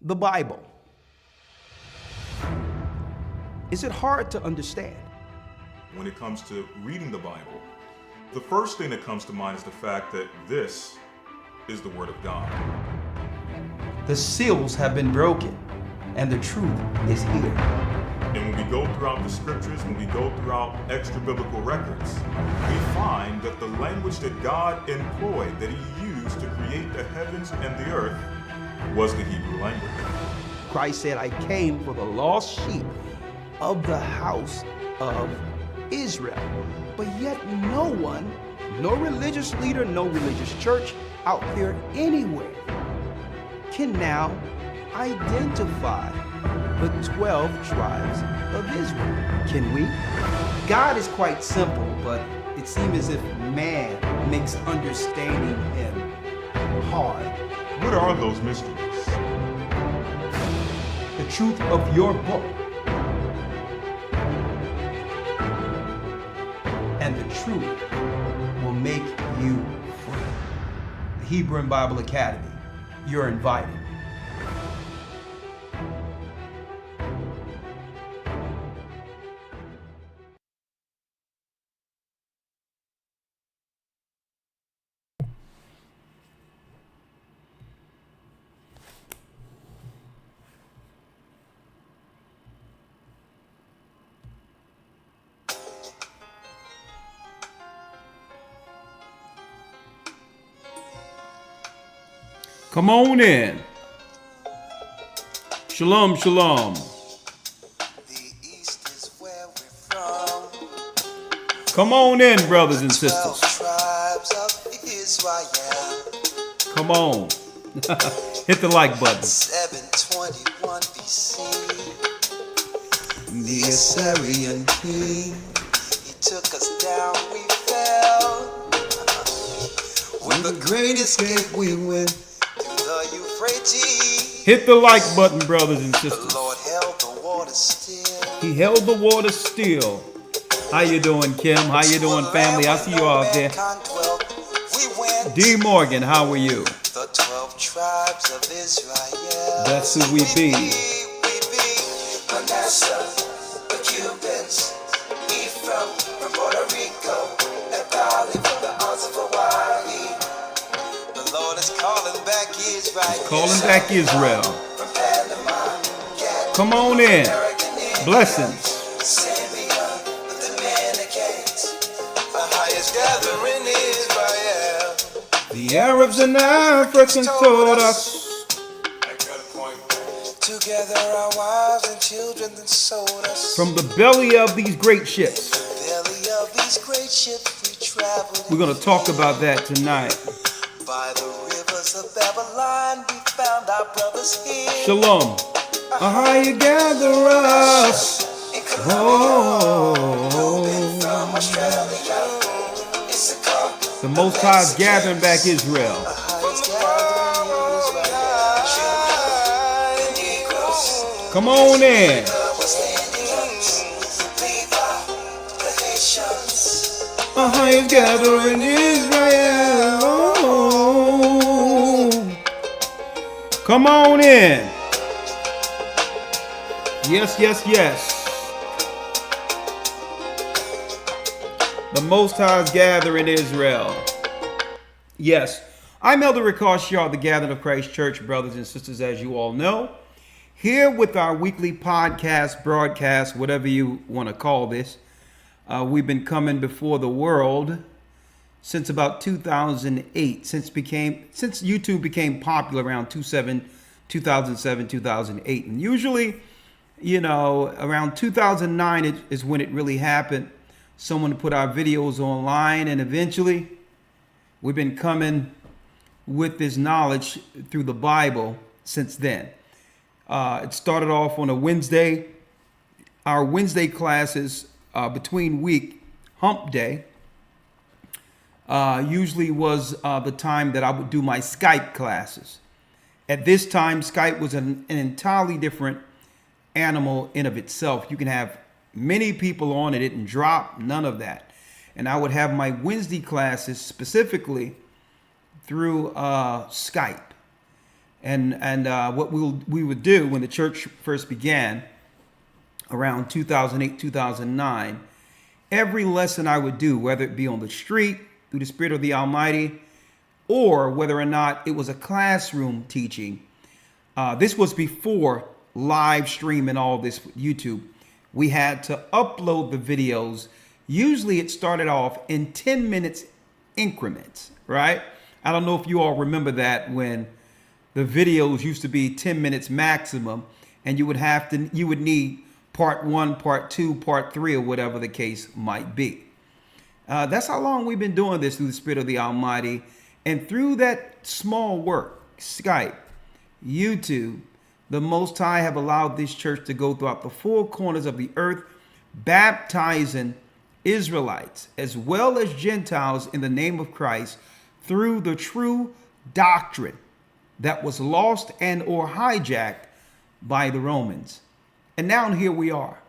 The Bible. Is it hard to understand? When it comes to reading the Bible, the first thing that comes to mind is the fact that this is the Word of God. The seals have been broken, and the truth is here. And when we go throughout the scriptures, when we go throughout extra biblical records, we find that the language that God employed, that He used to create the heavens and the earth, was the Hebrew language. Christ said, I came for the lost sheep of the house of Israel. But yet no one, no religious leader, no religious church out there anywhere can now identify the 12 tribes of Israel. Can we? God is quite simple, but it seems as if man makes understanding Him hard. What are those mysteries? The truth of your book and the truth will make you free. The Hebrew and Bible Academy. You're invited. Come on in. Shalom, shalom. The east is where we're from. Come on in, brothers and sisters. 12 tribes of Israel. Come on. Hit the like button. 721 BC. The Assyrian king, he took us down, we fell. When the great escape we went through the Euphrates. Hit the like button, brothers and The sisters. Lord held the water still. He held the water still. How you doing, Kim? How you doing, family? I see you all out there. We went. D. Morgan, how are you? The 12 tribes of Israel. That's who we be. Manasseh, the Cubans, Ephraim from Puerto Rico, Nepali from the islands of Hawaii. The Lord is calling back Israel. Calling back Israel. From Panama, Come on in. Blessings. Simeon, the Dominicans, the highest gathering Israel. The Arabs and Africans told us. Together our wives and children that sold us. From the belly of these great ships. Belly of these great ships we traveled. We're going to talk about that tonight. By the rivers of Babylon we found our brothers here. Shalom. How you gather us. In Colombia, Oh. from Australia. It's a cup. The Most High is gathering back Israel. Highest gathering Israel. The Negroes. Come on in. Was standing up. Levi, the Haitians. How you gathering Israel. Oh. Come on in. Yes, yes, yes. The Most High is gathering Israel. Yes. I'm Elder Rick Shaw, the Gathering of Christ Church, brothers and sisters, as you all know. Here with our weekly podcast, broadcast, whatever you want to call this. We've been coming before the world since about 2008, since YouTube became popular around 2007, 2008. And usually, around 2009 is when it really happened. Someone put our videos online, and eventually we've been coming with this knowledge through the Bible since then. It started off on a Wednesday. Our Wednesday classes between week, hump day, usually was the time that I would do my Skype classes. At this time, Skype was an entirely different animal in of itself. You can have many people on it, didn't drop, none of that. And I would have my Wednesday classes specifically through Skype. And what we would do when the church first began around 2008, 2009, every lesson I would do, whether it be on the street through the Spirit of the Almighty, or whether or not it was a classroom teaching, this was before live stream and all this with YouTube. We had to upload the videos. Usually it started off in 10 minutes increments, right? I don't know if you all remember that, when the videos used to be 10 minutes maximum, and you would need part 1, part 2, part 3, or whatever the case might be. That's how long we've been doing this through the Spirit of the Almighty. And through that small work, Skype, YouTube, the Most High have allowed this church to go throughout the four corners of the earth, baptizing Israelites as well as Gentiles in the name of Christ through the true doctrine that was lost and or hijacked by the Romans. And now here we are.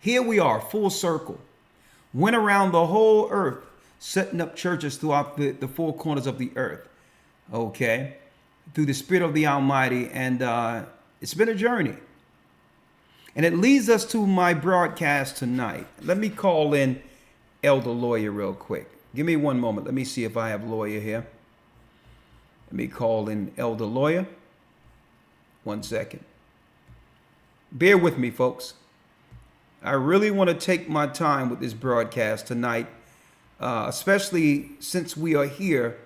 Here we are, full circle. Went around the whole earth, setting up churches throughout the four corners of the earth. Okay? Through the Spirit of the Almighty. And it's been a journey. And it leads us to my broadcast tonight. Let me call in Elder Lawyer real quick. Give me one moment. Let me see if I have Lawyer here. Let me call in Elder Lawyer. 1 second. Bear with me, folks. I really want to take my time with this broadcast tonight, especially since we are here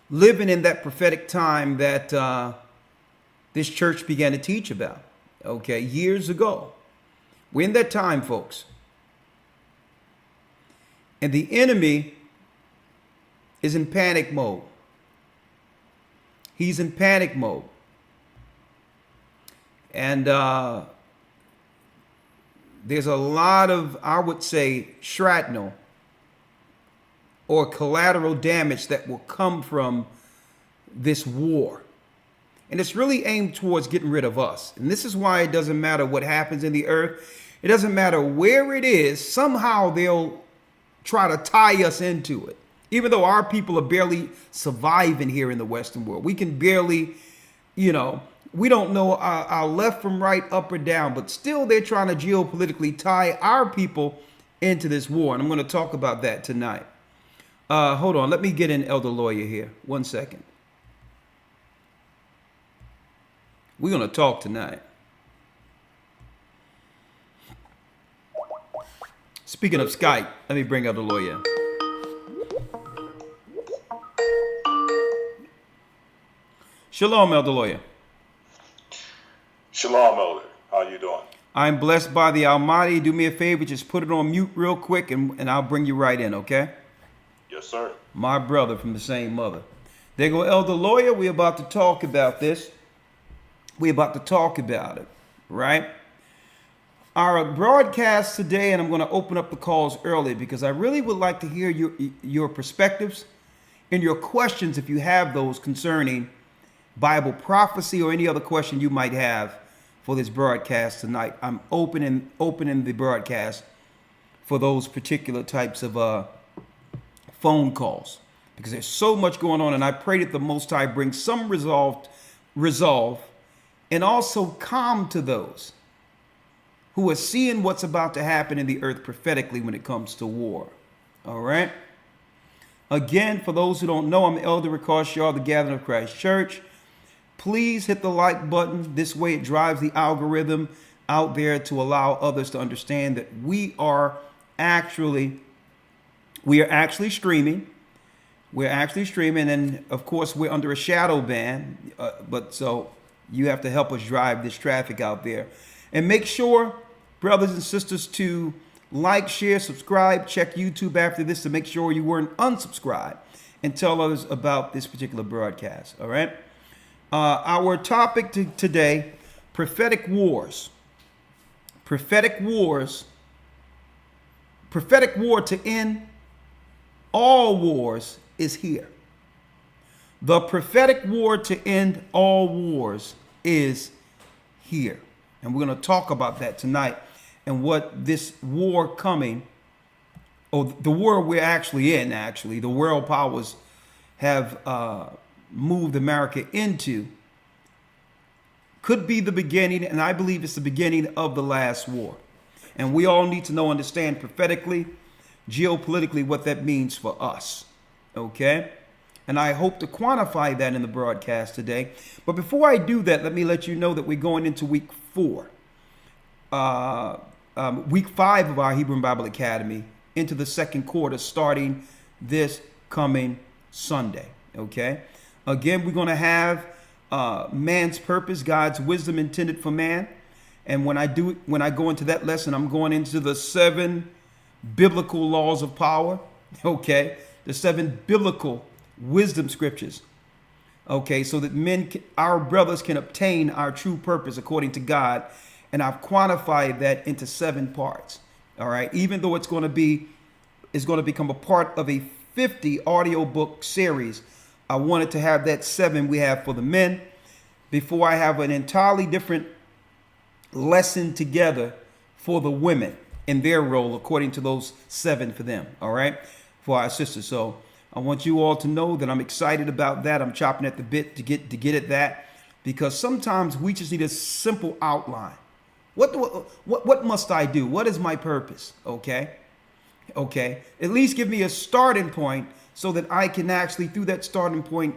living in that prophetic time that this church began to teach about, okay, years ago. We're in that time, folks. And the enemy is in panic mode. He's in panic mode. And there's a lot of, I would say, shrapnel or collateral damage that will come from this war. And it's really aimed towards getting rid of us. And this is why it doesn't matter what happens in the earth. It doesn't matter where it is. Somehow they'll try to tie us into it. Even though our people are barely surviving here in the Western world. We can barely, we don't know our left from right, up or down. But still they're trying to geopolitically tie our people into this war. And I'm going to talk about that tonight. Hold on. Let me get in Elder Lawyer here. 1 second. We're going to talk tonight. Speaking of Skype, let me bring Elder Lawyer. Shalom, Elder Lawyer. Shalom, Elder. How you doing? I'm blessed by the Almighty. Do me a favor, just put it on mute real quick, and I'll bring you right in, okay? Yes, sir. My brother from the same mother. There go Elder Lawyer. We're about to talk about this. We're about to talk about it, right? Our broadcast today, and I'm going to open up the calls early because I really would like to hear your perspectives and your questions if you have those concerning Bible prophecy or any other question you might have for this broadcast tonight. I'm opening the broadcast for those particular types of phone calls because there's so much going on, and I pray that the Most High brings some resolve and also calm to those who are seeing what's about to happen in the earth prophetically when it comes to war. All right. Again, for those who don't know, I'm Elder Ricard, the Gathering of Christ Church. Please hit the like button. This way it drives the algorithm out there to allow others to understand that we are actually streaming. We're actually streaming, and of course we're under a shadow ban, but so you have to help us drive this traffic out there. And make sure, brothers and sisters, to like, share, subscribe, check YouTube after this to make sure you weren't unsubscribed, and tell others about this particular broadcast. All right. Our topic today, prophetic wars. Prophetic wars. Prophetic war to end all wars is here. The prophetic war to end all wars is here. And we're going to talk about that tonight and what this war coming, or the war we're actually in, the world powers have moved America into could be the beginning, and I believe it's the beginning of the last war. And we all need to know, understand prophetically, geopolitically, what that means for us. Okay? And I hope to quantify that in the broadcast today. But before I do that, let me let you know that we're going into week 4. Week 5 of our Hebrew and Bible Academy into the second quarter starting this coming Sunday. Okay? Again, we're going to have man's purpose, God's wisdom intended for man. And when I go into that lesson, I'm going into the 7 biblical laws of power. Okay? The 7 biblical wisdom scriptures. Okay, so that our brothers can obtain our true purpose according to God. And I've quantified that into 7 parts. All right, even though it's going to become a part of a 50 audio book series, I wanted to have that 7 we have for the men before I have an entirely different lesson together for the women in their role according to those 7 for them. All right, for our sisters. So I want you all to know that I'm excited about that. I'm chopping at the bit to get at that, because sometimes we just need a simple outline. What must I do? What is my purpose? Okay. At least give me a starting point so that I can actually, through that starting point,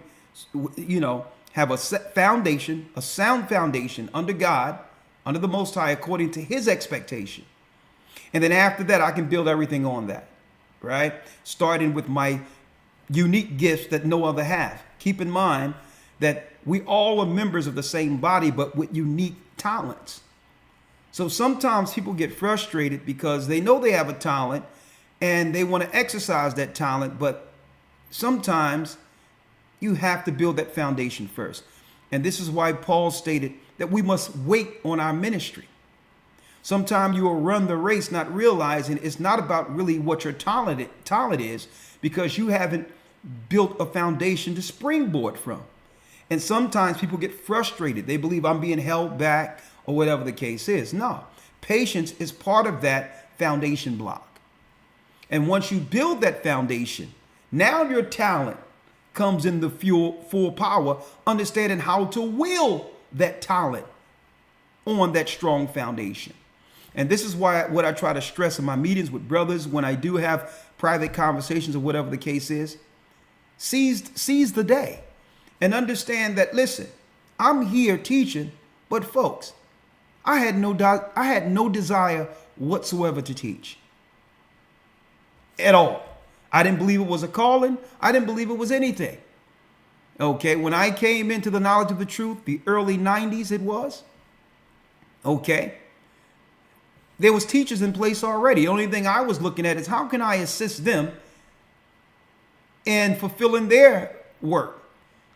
have a set foundation, a sound foundation under God, under the Most High, according to His expectation. And then after that, I can build everything on that, right? Starting with my unique gifts that no other have. Keep in mind that we all are members of the same body, but with unique talents. So sometimes people get frustrated because they know they have a talent and they want to exercise that talent, but sometimes you have to build that foundation first. And this is why Paul stated that we must wait on our ministry. Sometimes you will run the race not realizing it's not about really what your talent is, because you haven't built a foundation to springboard from. And sometimes people get frustrated. They believe I'm being held back or whatever the case is. No, patience is part of that foundation block. And once you build that foundation, now your talent comes in the full power, understanding how to will that talent on that strong foundation. And this is why what I try to stress in my meetings with brothers, when I do have private conversations or whatever the case is, seize the day and understand that, listen, I'm here teaching, but folks, I had no desire whatsoever to teach at all. I didn't believe it was a calling. I didn't believe it was anything. Okay, when I came into the knowledge of the truth, the early 90s it was, okay, there was teachers in place already. The only thing I was looking at is how can I assist them in fulfilling their work,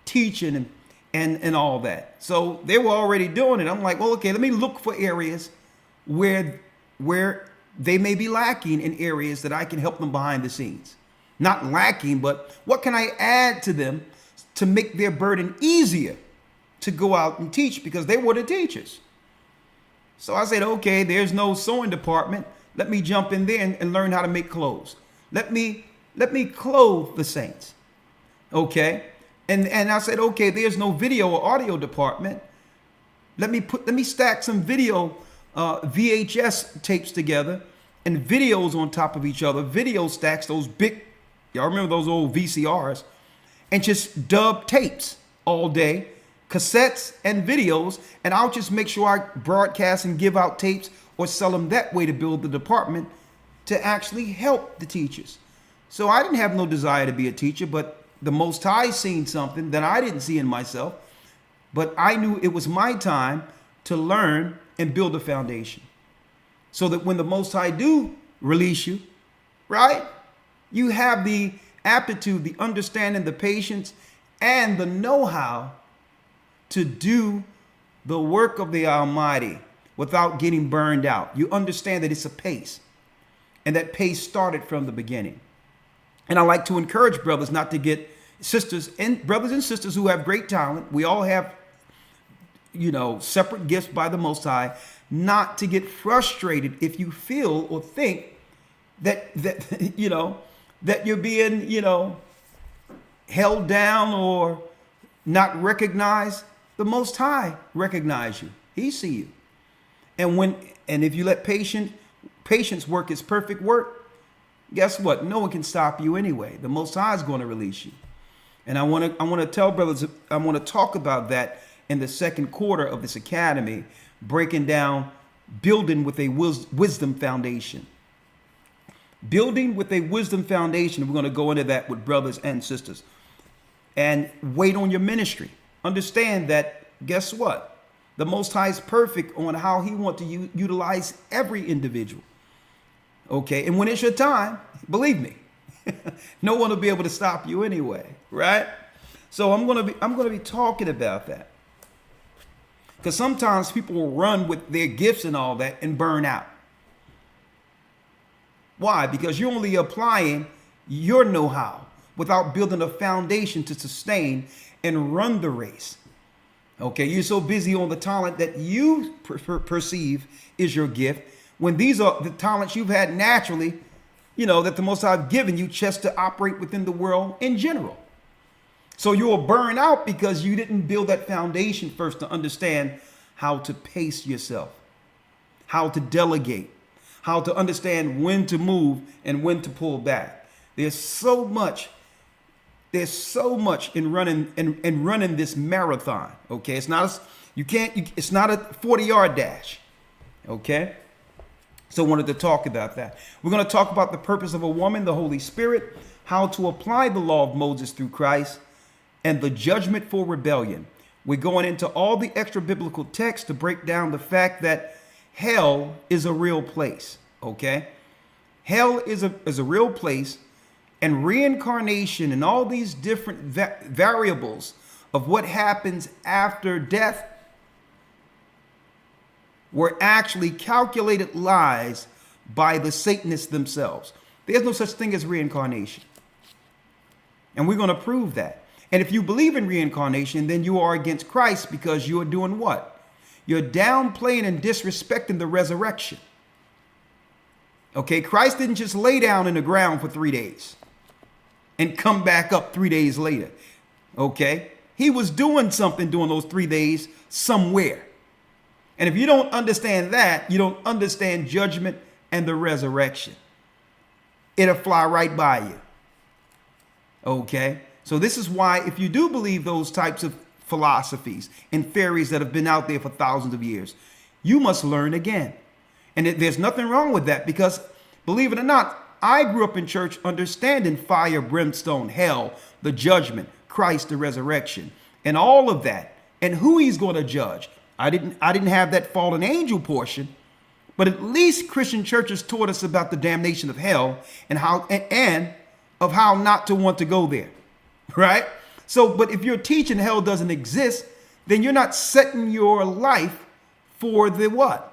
teaching and all that. So they were already doing it. I'm like, well, okay, let me look for areas where they may be lacking, in areas that I can help them behind the scenes. Not lacking, but what can I add to them to make their burden easier to go out and teach, because they were the teachers. So I said, okay, there's no sewing department. Let me jump in there and learn how to make clothes. Let me clothe the saints. Okay. And I said, okay, there's no video or audio department. Let me stack some video VHS tapes together and videos on top of each other, video stacks, those big, y'all remember those old VCRs, and just dub tapes all day, cassettes and videos, and I'll just make sure I broadcast and give out tapes or sell them that way to build the department to actually help the teachers. So I didn't have no desire to be a teacher, but the Most High seen something that I didn't see in myself, but I knew it was my time to learn and build a foundation so that when the Most High do release you, right, you have the aptitude, the understanding, the patience, and the know-how to do the work of the Almighty without getting burned out. You understand that it's a pace, and that pace started from the beginning. And I like to encourage brothers not to get sisters and brothers and sisters who have great talent. We all have, separate gifts by the Most High, not to get frustrated if you feel or think that you're being, held down or not recognize, the Most High recognize you. He see you. And if you let patience work its perfect work, guess what? No one can stop you anyway. The Most High is going to release you. And I want to tell brothers, I want to talk about that in the second quarter of this academy, breaking down building with a wisdom foundation. Building with a wisdom foundation. We're going to go into that with brothers and sisters. And wait on your ministry. Understand that, guess what? The Most High is perfect on how he wants to utilize every individual. Okay, and when it's your time, believe me, no one will be able to stop you anyway, right? So I'm gonna be talking about that. Because sometimes people will run with their gifts and all that and burn out. Why? Because you're only applying your know-how without building a foundation to sustain and run the race. Okay, you're so busy on the talent that you perceive is your gift, when these are the talents you've had naturally, that the Most High have given you just to operate within the world in general. So you will burn out because you didn't build that foundation first to understand how to pace yourself, how to delegate, how to understand when to move and when to pull back. There's so much in running this marathon. Okay, it's not it's not a 40-yard dash. Okay, so I wanted to talk about that. We're going to talk about the purpose of a woman, the Holy Spirit, how to apply the law of Moses through Christ, and the judgment for rebellion. We're going into all the extra biblical texts to break down the fact that hell is a real place. Okay, hell is a real place. And reincarnation and all these different variables of what happens after death were actually calculated lies by the Satanists themselves. There's no such thing as reincarnation. And we're going to prove that. And if you believe in reincarnation, then you are against Christ because you're doing what? You're downplaying and disrespecting the resurrection. Okay, Christ didn't just lay down in the ground for 3 days and come back up 3 days later. Okay? He was doing something during those 3 days somewhere. And if you don't understand that, you don't understand judgment and the resurrection. It'll fly right by you. Okay? So this is why, if you do believe those types of philosophies and theories that have been out there for thousands of years, you must learn again. And there's nothing wrong with that because, believe it or not, I grew up in church understanding fire, brimstone, hell, the judgment, Christ, the resurrection, and all of that, and who he's going to judge. I didn't have that fallen angel portion, but at least Christian churches taught us about the damnation of hell and of how not to want to go there, right? So, but if you're teaching hell doesn't exist, then you're not setting your life for the what?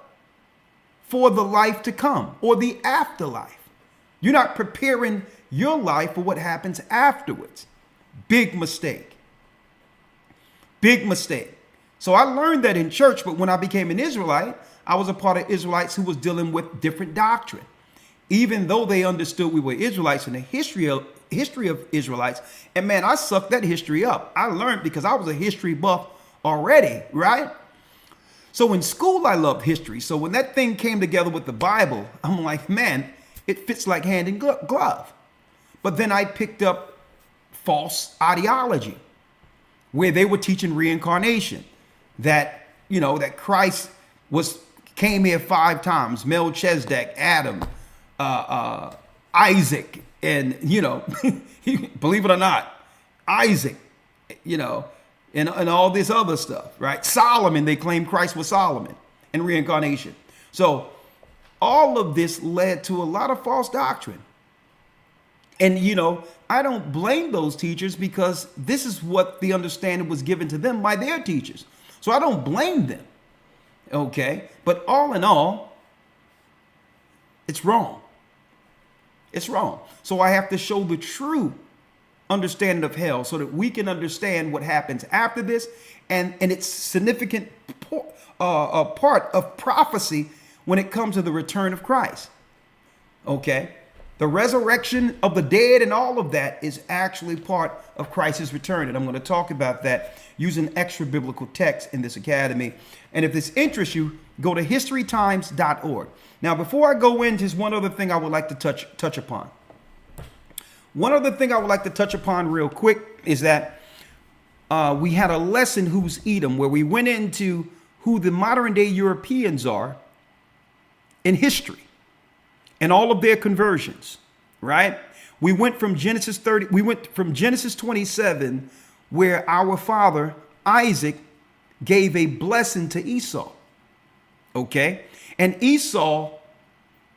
For the life to come or the afterlife. You're not preparing your life for what happens afterwards. Big mistake. Big mistake. So I learned that in church, but when I became an Israelite, I was a part of Israelites who was dealing with different doctrine. Even though they understood we were Israelites in the history of Israelites, and man, I sucked that history up. I learned because I was a history buff already, right? So in school, I loved history. So when that thing came together with the Bible, I'm like, man, it fits like hand in glove. But then I picked up false ideology where they were teaching reincarnation, that, that Christ came here 5 times, Melchizedek, Adam, Isaac, and, believe it or not, Isaac, and all this other stuff, right? Solomon, they claim Christ was Solomon and reincarnation. So all of this led to a lot of false doctrine. And, I don't blame those teachers because this is what the understanding was given to them by their teachers. So I don't blame them. Okay. But all in all, it's wrong. It's wrong. So I have to show the true understanding of hell so that we can understand what happens after this and its significant part of prophecy when it comes to the return of Christ. Okay. The resurrection of the dead and all of that is actually part of Christ's return. And I'm going to talk about that using extra biblical text in this academy. And if this interests you, go to historytimes.org. Now, before I go in, just one other thing I would like to touch upon. One other thing I would like to touch upon real quick is that we had a lesson, Who's Edom, where we went into who the modern day Europeans are in history and all of their conversions, right? We went from Genesis 27, where our father Isaac gave a blessing to Esau. Okay? And Esau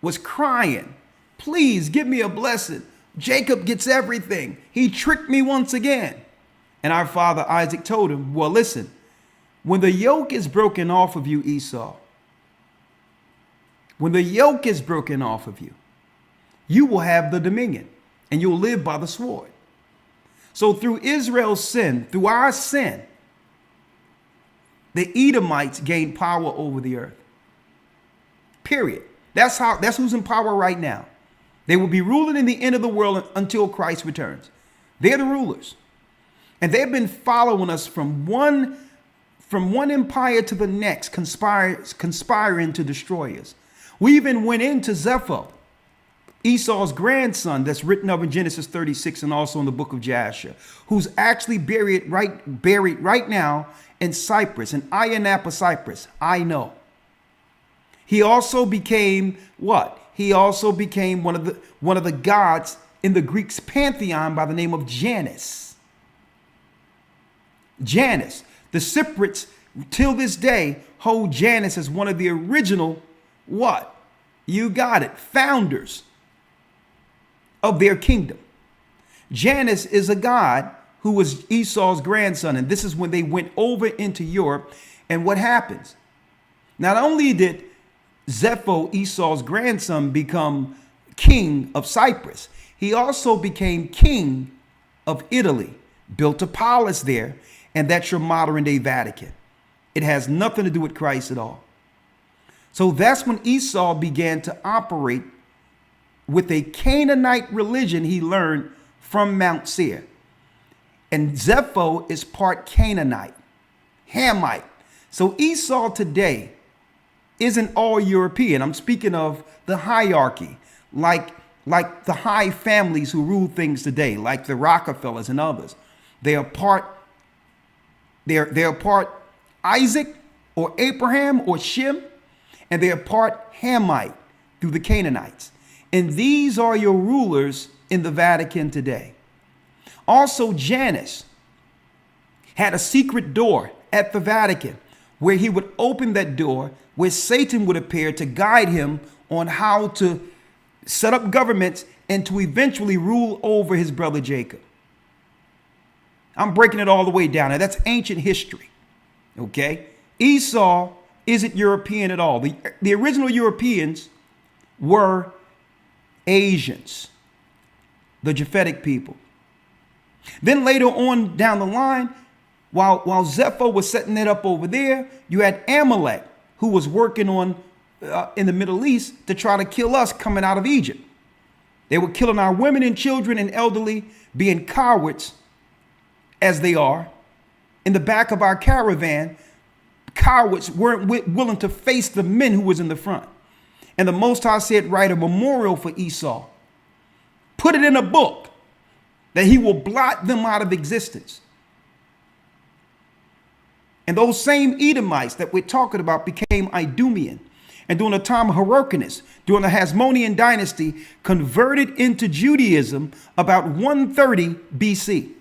was crying, please give me a blessing. Jacob gets everything. He tricked me once again. And our father Isaac told him, well, listen, when the yoke is broken off of you, Esau, when the yoke is broken off of you, you will have the dominion and you'll live by the sword. So through Israel's sin, through our sin, the Edomites gained power over the earth. Period. That's who's in power right now. They will be ruling in the end of the world until Christ returns. They're the rulers. And they've been following us from one empire to the next, conspiring to destroy us. We even went into Zepho, Esau's grandson, that's written of in Genesis 36 and also in the book of Jasher, who's actually buried right now in Cyprus, in Ionapa, Cyprus. I know. He also became what? He also became one of the gods in the Greeks' pantheon by the name of Janus. Janus. The Cypriots, till this day, hold Janus as one of the original, what? You got it, founders of their kingdom. Janus is a god who was Esau's grandson, and this is when they went over into Europe. And what happens? Not only did Zepho, Esau's grandson, become king of Cyprus, he also became king of Italy, built a palace there, and that's your modern day Vatican. It has nothing to do with Christ at all. So that's when Esau began to operate with a Canaanite religion he learned from Mount Seir. And Zepho is part Canaanite, Hamite. So Esau today isn't all European. I'm speaking of the hierarchy, like the high families who rule things today, like the Rockefellers and others. They are part Isaac or Abraham or Shem, and they are part Hamite through the Canaanites. And these are your rulers in the Vatican today. Also, Janus had a secret door at the Vatican where he would open that door, where Satan would appear to guide him on how to set up governments and to eventually rule over his brother Jacob. I'm breaking it all the way down. Now, that's ancient history. Okay? Esau isn't European at all. The original Europeans were Asians, the Prophetic people. Then later on down the line, while Zepho was setting it up over there, you had Amalek, who was working on in the Middle East to try to kill us coming out of Egypt. They were killing our women and children and elderly, being cowards as they are. In the back of our caravan, cowards weren't willing to face the men who was in the front. And the Most High said, write a memorial for Esau. Put it in a book that he will blot them out of existence. And those same Edomites that we're talking about became Idumean. And during the time of Hyrcanus, during the Hasmonean dynasty, converted into Judaism about 130 BC.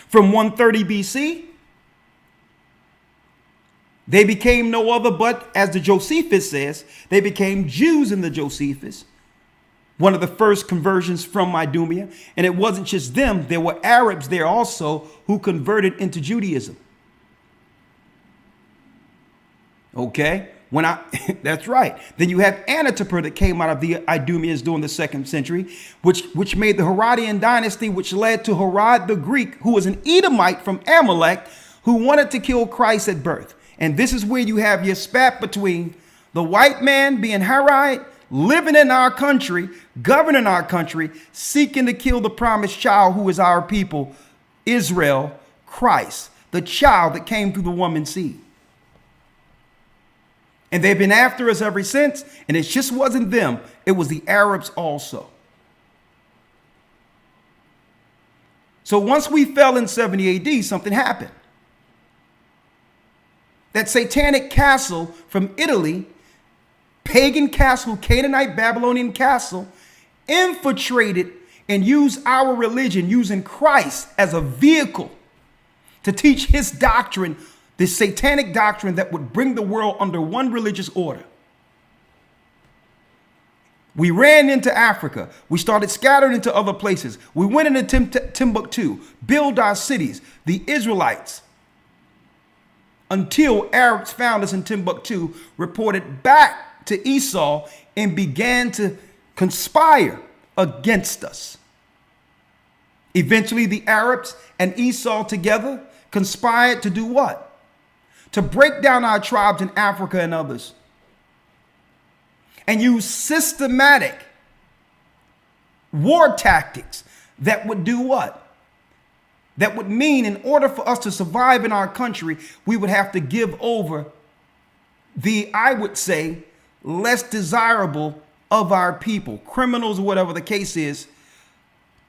From 130 BC, they became no other but, as the Josephus says, they became Jews in the Josephus, one of the first conversions from Idumea. And it wasn't just them. There were Arabs there also who converted into Judaism. Okay? That's right. Then you have Antipater that came out of the Idumeans during the 2nd century, which made the Herodian dynasty, which led to Herod the Greek, who was an Edomite from Amalek, who wanted to kill Christ at birth. And this is where you have your spat between the white man being Herod, living in our country, governing our country, seeking to kill the promised child who is our people, Israel, Christ, the child that came through the woman's seed. And they've been after us ever since. And it just wasn't them. It was the Arabs also. So once we fell in 70 AD, something happened. That satanic castle from Italy, pagan castle, Canaanite, Babylonian castle, infiltrated and used our religion, using Christ as a vehicle to teach his doctrine, this satanic doctrine that would bring the world under one religious order. We ran into Africa. We started scattering into other places. We went into Timbuktu, build our cities, the Israelites, until Arabs found us in Timbuktu, reported back to Esau, and began to conspire against us. Eventually, the Arabs and Esau together conspired to do what? To break down our tribes in Africa and others, and use systematic war tactics that would do what? That would mean in order for us to survive in our country, we would have to give over the, I would say, less desirable of our people, criminals or whatever the case is,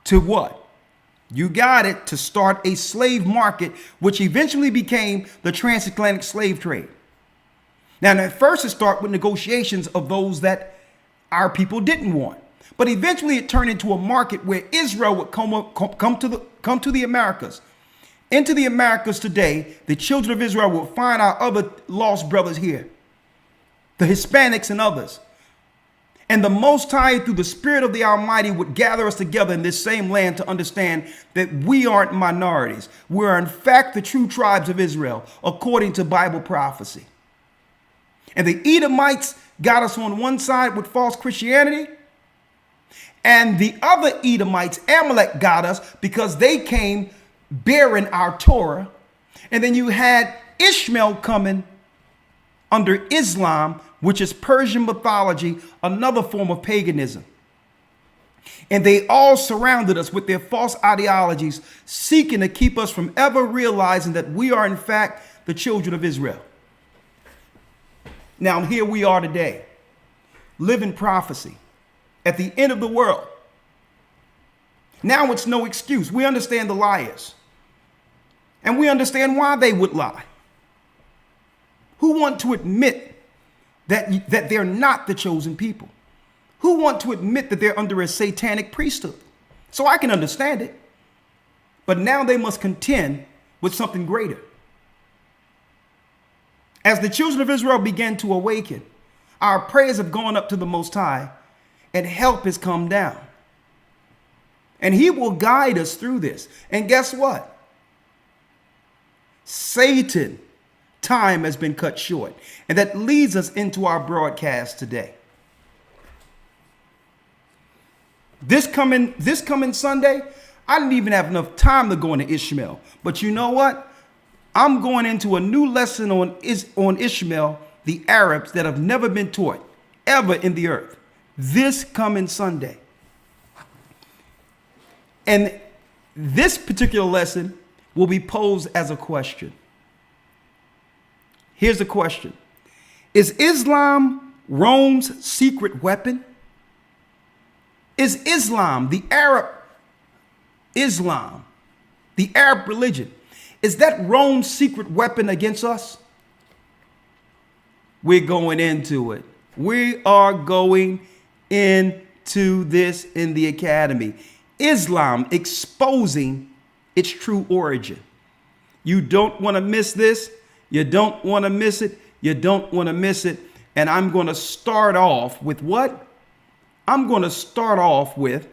to what? You got it, to start a slave market, which eventually became the transatlantic slave trade. Now, at first it started with negotiations of those that our people didn't want. But eventually it turned into a market where Israel would come to the Americas. Into the Americas today, the children of Israel will find our other lost brothers here, the Hispanics and others. And the Most High, through the Spirit of the Almighty, would gather us together in this same land to understand that we aren't minorities. We are, in fact, the true tribes of Israel, according to Bible prophecy. And the Edomites got us on one side with false Christianity, and the other Edomites, Amalek, got us because they came bearing our Torah. And then you had Ishmael coming under Islam, which is Persian mythology, another form of paganism. And they all surrounded us with their false ideologies, seeking to keep us from ever realizing that we are, in fact, the children of Israel. Now, here we are today, living prophecy at the end of the world. Now it's no excuse. We understand the liars. And we understand why they would lie. Who want to admit that they're not the chosen people? Who want to admit that they're under a satanic priesthood? So I can understand it. But now they must contend with something greater. As the children of Israel began to awaken, our prayers have gone up to the Most High, and help has come down. And he will guide us through this. And guess what? Satan, time has been cut short. And that leads us into our broadcast today. This coming Sunday, I didn't even have enough time to go into Ishmael. But you know what? I'm going into a new lesson on Ishmael, the Arabs, that have never been taught ever in the earth. This coming Sunday. And this particular lesson will be posed as a question. Here's the question. Is Islam Rome's secret weapon? Is Islam, the Arab religion, is that Rome's secret weapon against us? We're going into it. We are going into this in the academy. Islam exposing its true origin. You don't want to miss this. You don't want to miss it. You don't want to miss it. And I'm going to start off with what? I'm going to start off with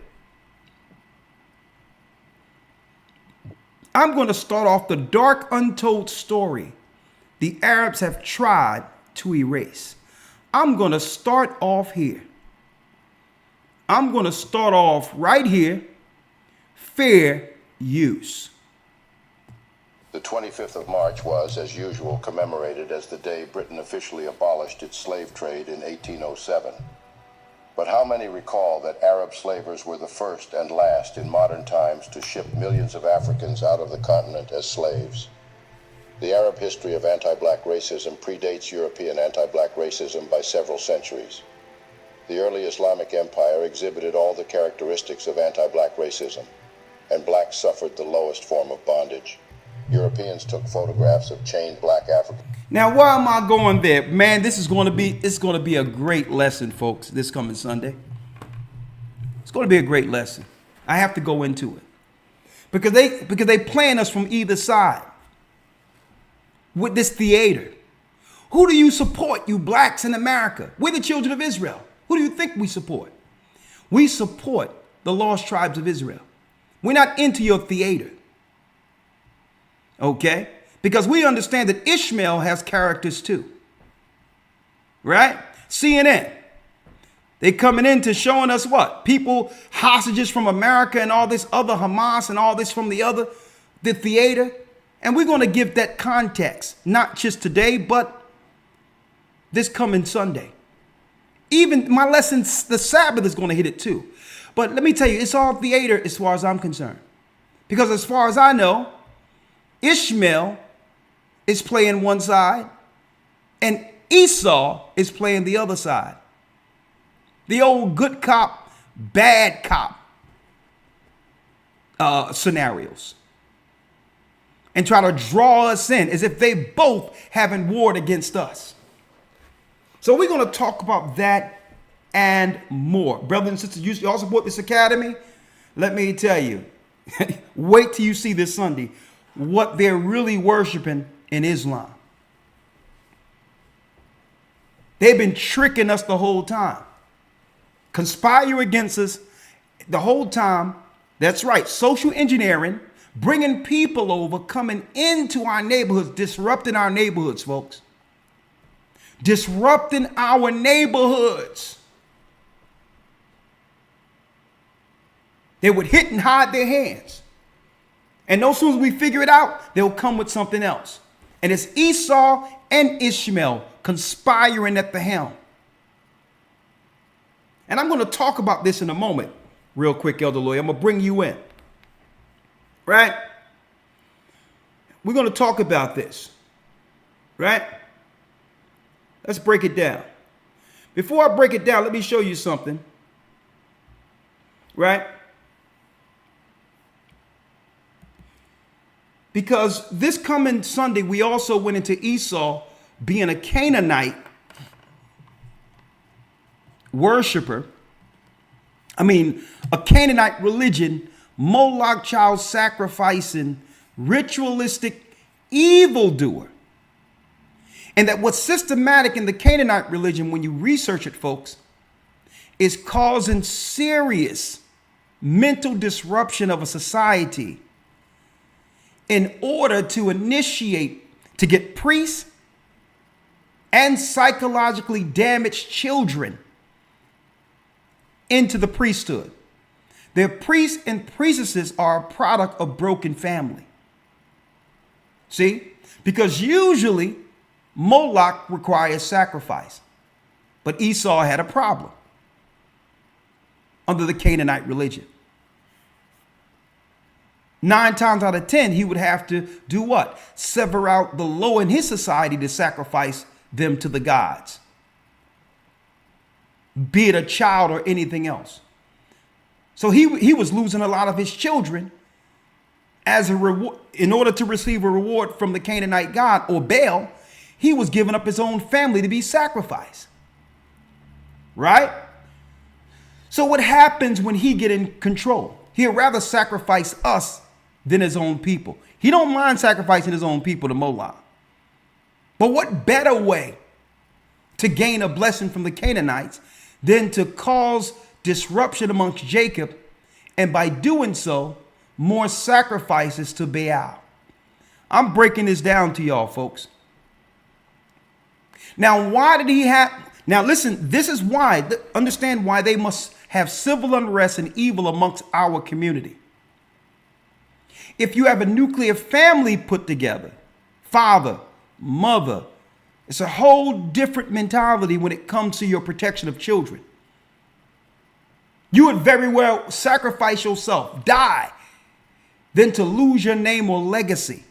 the dark, untold story the Arabs have tried to erase. I'm going to start off here. I'm going to start off right here. Fair use. The 25th of March was, as usual, commemorated as the day Britain officially abolished its slave trade in 1807. But how many recall that Arab slavers were the first and last in modern times to ship millions of Africans out of the continent as slaves? The Arab history of anti-black racism predates European anti-black racism by several centuries. The early Islamic Empire exhibited all the characteristics of anti-black racism, and blacks suffered the lowest form of bondage. Europeans took photographs of chained black Africans. Now, why am I going there? Man, it's going to be a great lesson, folks, this coming Sunday. It's going to be a great lesson. I have to go into it. Because they playing us from either side with this theater. Who do you support, you blacks in America? We're the children of Israel. Who do you think we support? We support the lost tribes of Israel. We're not into your theater. Okay? Because we understand that Ishmael has characters too. Right? CNN. They coming into showing us what? People, hostages from America and all this other Hamas and all this from the theater. And we're going to give that context, not just today, but this coming Sunday. Even my lesson, the Sabbath, is going to hit it too. But let me tell you, it's all theater as far as I'm concerned. Because as far as I know, Ishmael is playing one side and Esau is playing the other side. The old good cop, bad cop scenarios. And try to draw us in as if they both haven't warred against us. So we're going to talk about that and more. Brothers and sisters, you all support this academy? Let me tell you, wait till you see this Sunday what they're really worshiping in Islam. They've been tricking us the whole time. Conspire against us the whole time. That's right, social engineering, bringing people over, coming into our neighborhoods, disrupting our neighborhoods, folks. Disrupting our neighborhoods. They would hit and hide their hands. And as soon as we figure it out, they'll come with something else. And it's Esau and Ishmael conspiring at the helm. And I'm going to talk about this in a moment, real quick, Elder Lloyd. I'm going to bring you in. Right? We're going to talk about this. Right? Let's break it down. Before I break it down, let me show you something. Right? Because this coming Sunday, we also went into Esau being a Canaanite worshiper. A Canaanite religion, Moloch child sacrificing, ritualistic evildoer. And that what's systematic in the Canaanite religion, when you research it, folks, is causing serious mental disruption of a society in order to to get priests and psychologically damaged children into the priesthood. Their priests and priestesses are a product of broken family. See? Because usually Moloch requires sacrifice. But Esau had a problem under the Canaanite religion. 9 times out of 10, he would have to do what? Sever out the low in his society to sacrifice them to the gods, be it a child or anything else. So he was losing a lot of his children as a reward. In order to receive a reward from the Canaanite god or Baal, he was giving up his own family to be sacrificed. Right? So what happens when he get in control? He'd rather sacrifice us than his own people. He don't mind sacrificing his own people to Moloch. But what better way to gain a blessing from the Canaanites than to cause disruption amongst Jacob, and by doing so, more sacrifices to Baal? I'm breaking this down to y'all, folks. Now, why did he have... Now, listen, this is why. Understand why they must have civil unrest and evil amongst our community. If you have a nuclear family put together, father, mother, it's a whole different mentality when it comes to your protection of children. You would very well sacrifice yourself, die, than to lose your name or legacy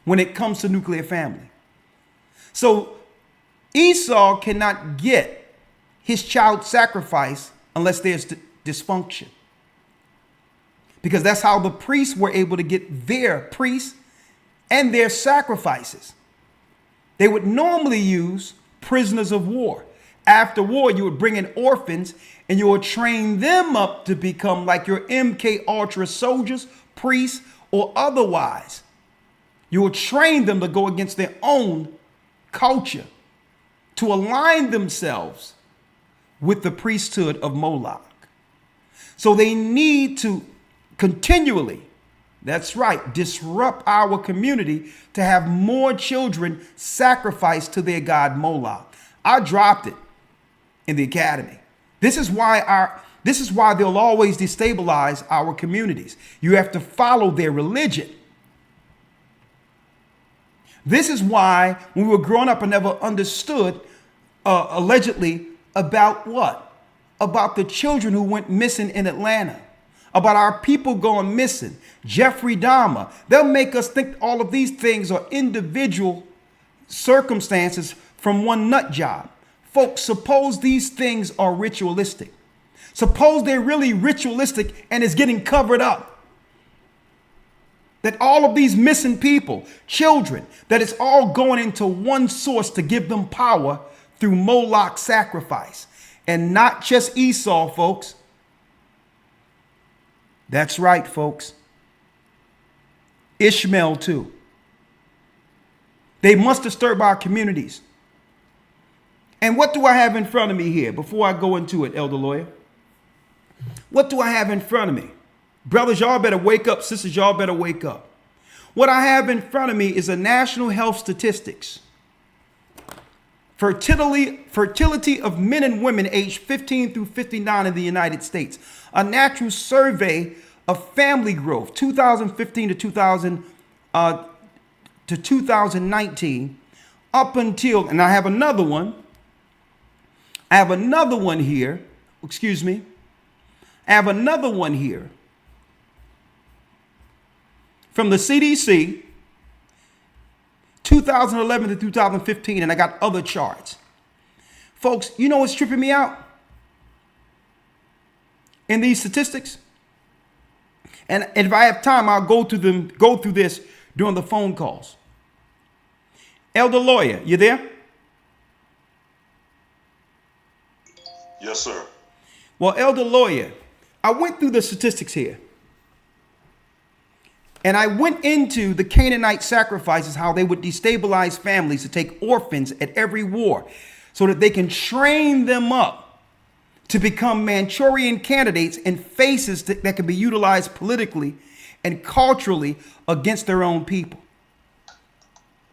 when it comes to nuclear family. So Esau cannot get his child sacrificed unless there's dysfunction. Because that's how the priests were able to get their priests and their sacrifices. They would normally use prisoners of war. After war, you would bring in orphans and you would train them up to become like your MK Ultra soldiers, priests, or otherwise. You would train them to go against their own culture, to align themselves with the priesthood of Moloch. So they need to continually, that's right, disrupt our community to have more children sacrificed to their god Moloch. I dropped it in the academy. This is why they'll always destabilize our communities. You have to follow their religion. This is why when we were growing up, I never understood allegedly about what? About the children who went missing in Atlanta, about our people going missing, Jeffrey Dahmer. They'll make us think all of these things are individual circumstances from one nut job. Folks, suppose these things are ritualistic. Suppose they're really ritualistic and it's getting covered up. That all of these missing people, children, that it's all going into one source to give them power through Moloch sacrifice. And not just Esau, folks. That's right, folks. Ishmael too. They must disturb our communities. And what do I have in front of me here before I go into it, Elder Lawyer? What do I have in front of me? Brothers, y'all better wake up. Sisters, y'all better wake up. What I have in front of me is a national health statistics. Fertility of men and women aged 15 through 59 in the United States. A natural survey of family growth, 2015 to 2019, up until, and I have another one. I have another one here. Excuse me. I have another one here from the CDC, 2011 to 2015, and I got other charts. Folks, you know what's tripping me out in these statistics? And if I have time, I'll go through this during the phone calls. Elder Lawyer, you there? Yes, sir. Well, Elder Lawyer, I went through the statistics here. And I went into the Canaanite sacrifices, how they would destabilize families to take orphans at every war so that they can train them up to become Manchurian candidates and faces that can be utilized politically and culturally against their own people.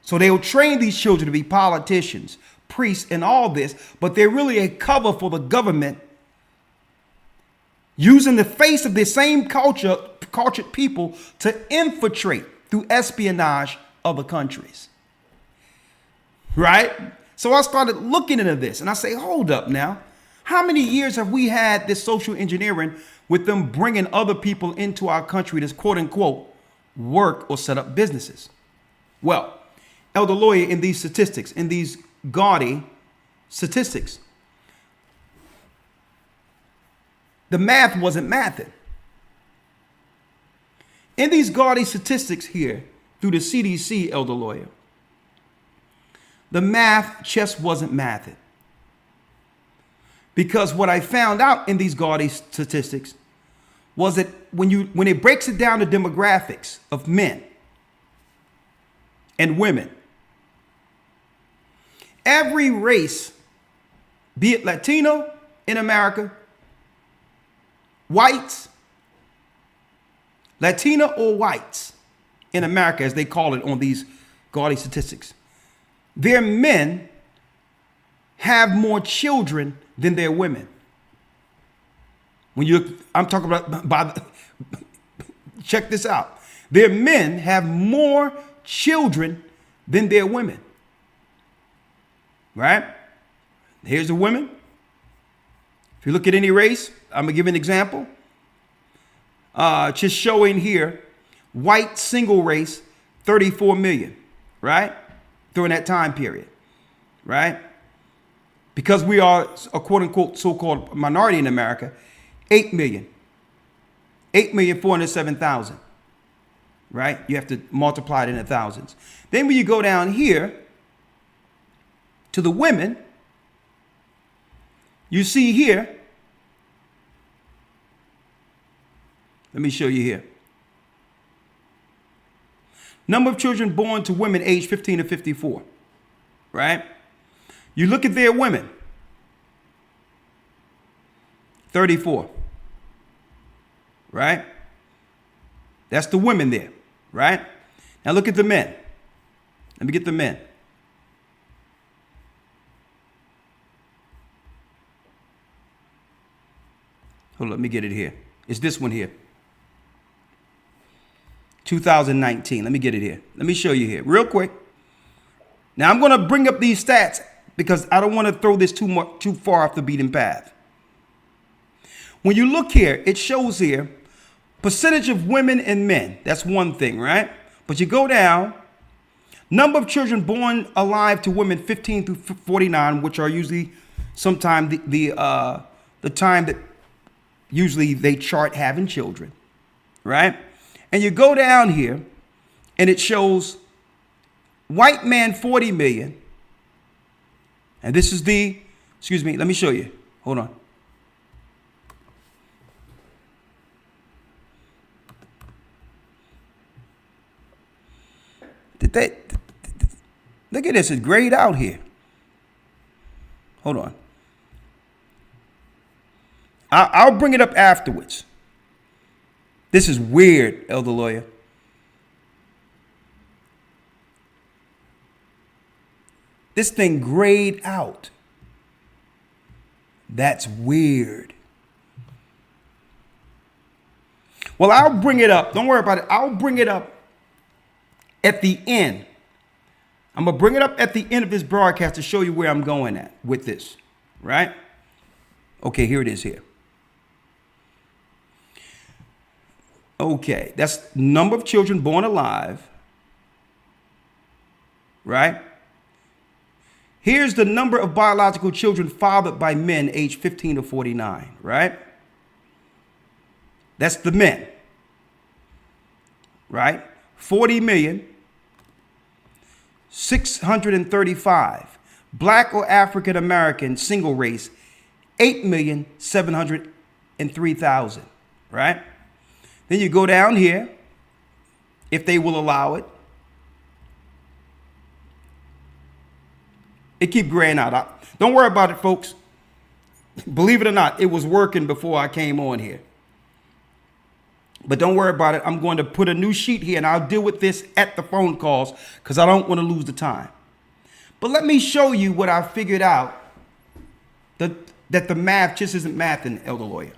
So they will train these children to be politicians, priests, and all this, but they're really a cover for the government, using the face of the same cultured people to infiltrate through espionage other countries. Right? So I started looking into this and I say, hold up now. How many years have we had this social engineering with them bringing other people into our country to quote unquote work or set up businesses? Well, Elder Lawyer, in these statistics, in these gaudy statistics, the math wasn't mathing. In these gaudy statistics here, through the CDC, Elder Lawyer, the math just wasn't mathing. Because what I found out in these gaudy statistics was that when it breaks it down to demographics of men and women, every race, be it Latino in America, whites, Latina or whites in America, as they call it on these gaudy statistics, their men have more children than their women. I'm talking about, check this out. Their men have more children than their women. Right? Here's the women. If you look at any race, I'm going to give an example. Just showing here, white single race, 34 million, right? During that time period, right? Because we are a quote unquote so-called minority in America, 8 million. 8,407,000, right? You have to multiply it in the thousands. Then when you go down here to the women, you see here, let me show you here. Number of children born to women aged 15 to 54, right? You look at their women, 34, right? That's the women there, right? Now look at the men. Let me get the men. Hold on, let me get it here. It's this one here. 2019. Let me get it here. Let me show you here real quick. Now I'm going to bring up these stats because I don't want to throw this too far off the beaten path. When you look here, it shows here percentage of women and men. That's one thing, right? But you go down, number of children born alive to women 15 through 49, which are usually sometime the time that usually they chart having children, right? And you go down here and it shows white man 40 million. And this is the, excuse me, let me show you. Hold on. Look at this, it's grayed out here. Hold on. I'll bring it up afterwards. This is weird, Elder Lawyer. This thing grayed out. That's weird. Well, I'll bring it up. Don't worry about it. I'll bring it up at the end. I'm going to bring it up at the end of this broadcast to show you where I'm going at with this, right? Okay, here it is here. Okay, that's number of children born alive, right? Here's the number of biological children fathered by men aged 15 to 49, right? That's the men, right? 40,635,000. Black or African American single race, 8,703,000, right? Then you go down here, if they will allow it. It keep graying out. Don't worry about it, folks. Believe it or not, it was working before I came on here. But don't worry about it. I'm going to put a new sheet here and I'll deal with this at the phone calls because I don't want to lose the time. But let me show you what I figured out that the math just isn't mathing, Elder Lawyer.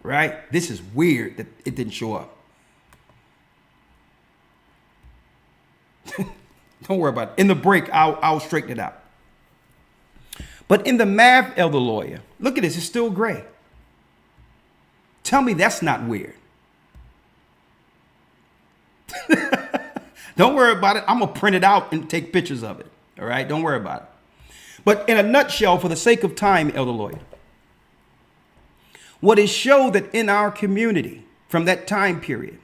Right? This is weird that it didn't show up. Don't worry about it. In the break, I'll straighten it out. But in the math, Elder Lawyer, look at this. It's still gray. Tell me that's not weird. Don't worry about it. I'm going to print it out and take pictures of it. All right? Don't worry about it. But in a nutshell, for the sake of time, Elder Lawyer, what is showed that in our community from that time period,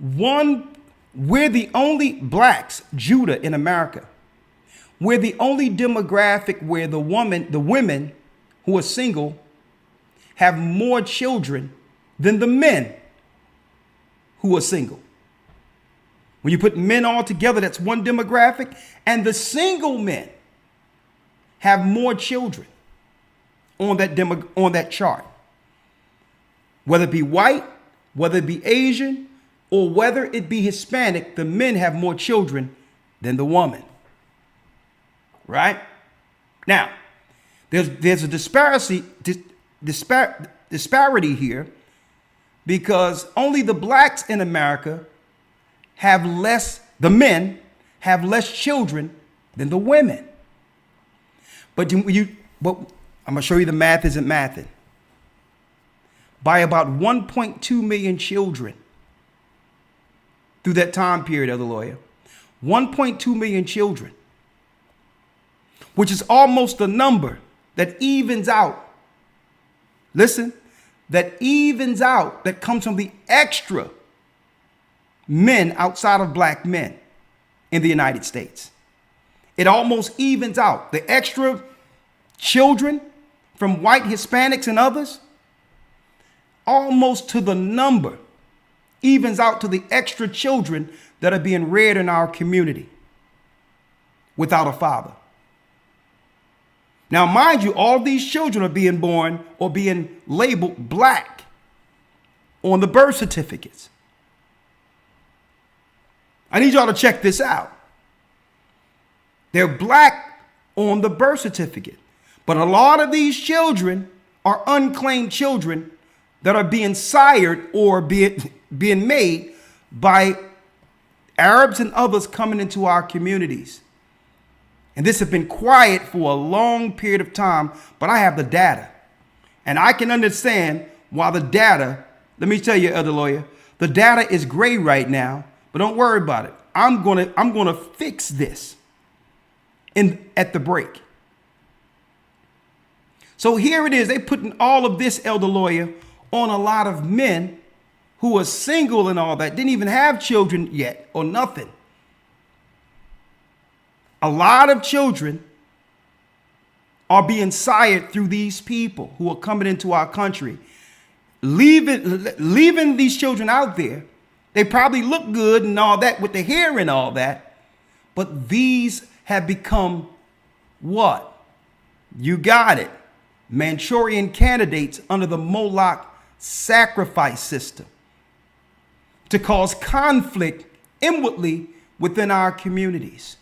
we're the only blacks, Judah in America, we're the only demographic where the women who are single have more children than the men who are single. When you put men all together, that's one demographic, and the single men have more children on that chart. Whether it be white, whether it be Asian, or whether it be Hispanic, the men have more children than the woman. Right? Now, there's a disparity here because only the blacks in America the men have less children than the women. But I'm gonna show you the math isn't mathing. By about 1.2 million children through that time period, Elder Lawyer. 1.2 million children, which is almost the number that evens out. Listen, that evens out, that comes from the extra men outside of black men in the United States. It almost evens out. The extra children from white Hispanics and others, almost to the number, evens out to the extra children that are being reared in our community without a father. Now, mind you, all these children are being born or being labeled black on the birth certificates. I need y'all to check this out. They're black on the birth certificate, but a lot of these children are unclaimed children that are being sired or being made by Arabs and others coming into our communities. And this has been quiet for a long period of time, but I have the data. And I can understand why the data, let me tell you, Elder Lawyer, the data is gray right now, but don't worry about it. I'm gonna fix this at the break. So here it is. They putting all of this, Elder Lawyer, on a lot of men who are single and all that, didn't even have children yet or nothing. A lot of children are being sired through these people who are coming into our country, leaving these children out there. They probably look good and all that with the hair and all that, but these have become what? You got it. Manchurian candidates under the Moloch sacrifice system to cause conflict inwardly within our communities.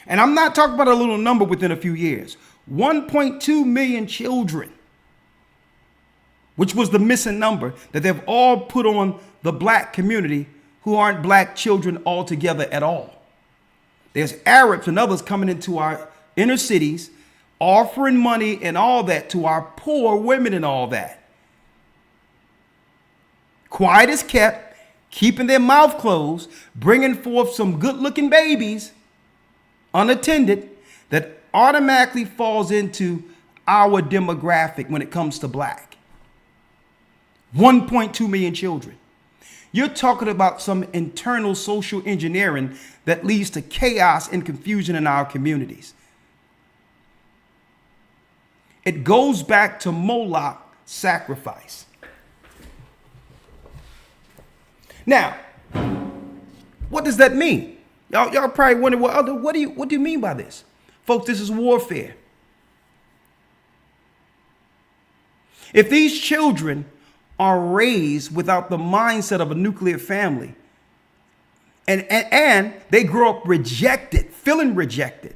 And I'm not talking about a little number within a few years. 1.2 million children, which was the missing number that they've all put on the black community who aren't black children altogether at all. There's Arabs and others coming into our inner cities, offering money and all that to our poor women and all that. Quiet as kept, keeping their mouth closed, bringing forth some good-looking babies, unattended, that automatically falls into our demographic when it comes to black. 1.2 million children. You're talking about some internal social engineering that leads to chaos and confusion in our communities. It goes back to Moloch sacrifice. Now, what does that mean? Y'all probably wonder, what do you mean by this? Folks, this is warfare. If these children are raised without the mindset of a nuclear family, and they grow up rejected, feeling rejected,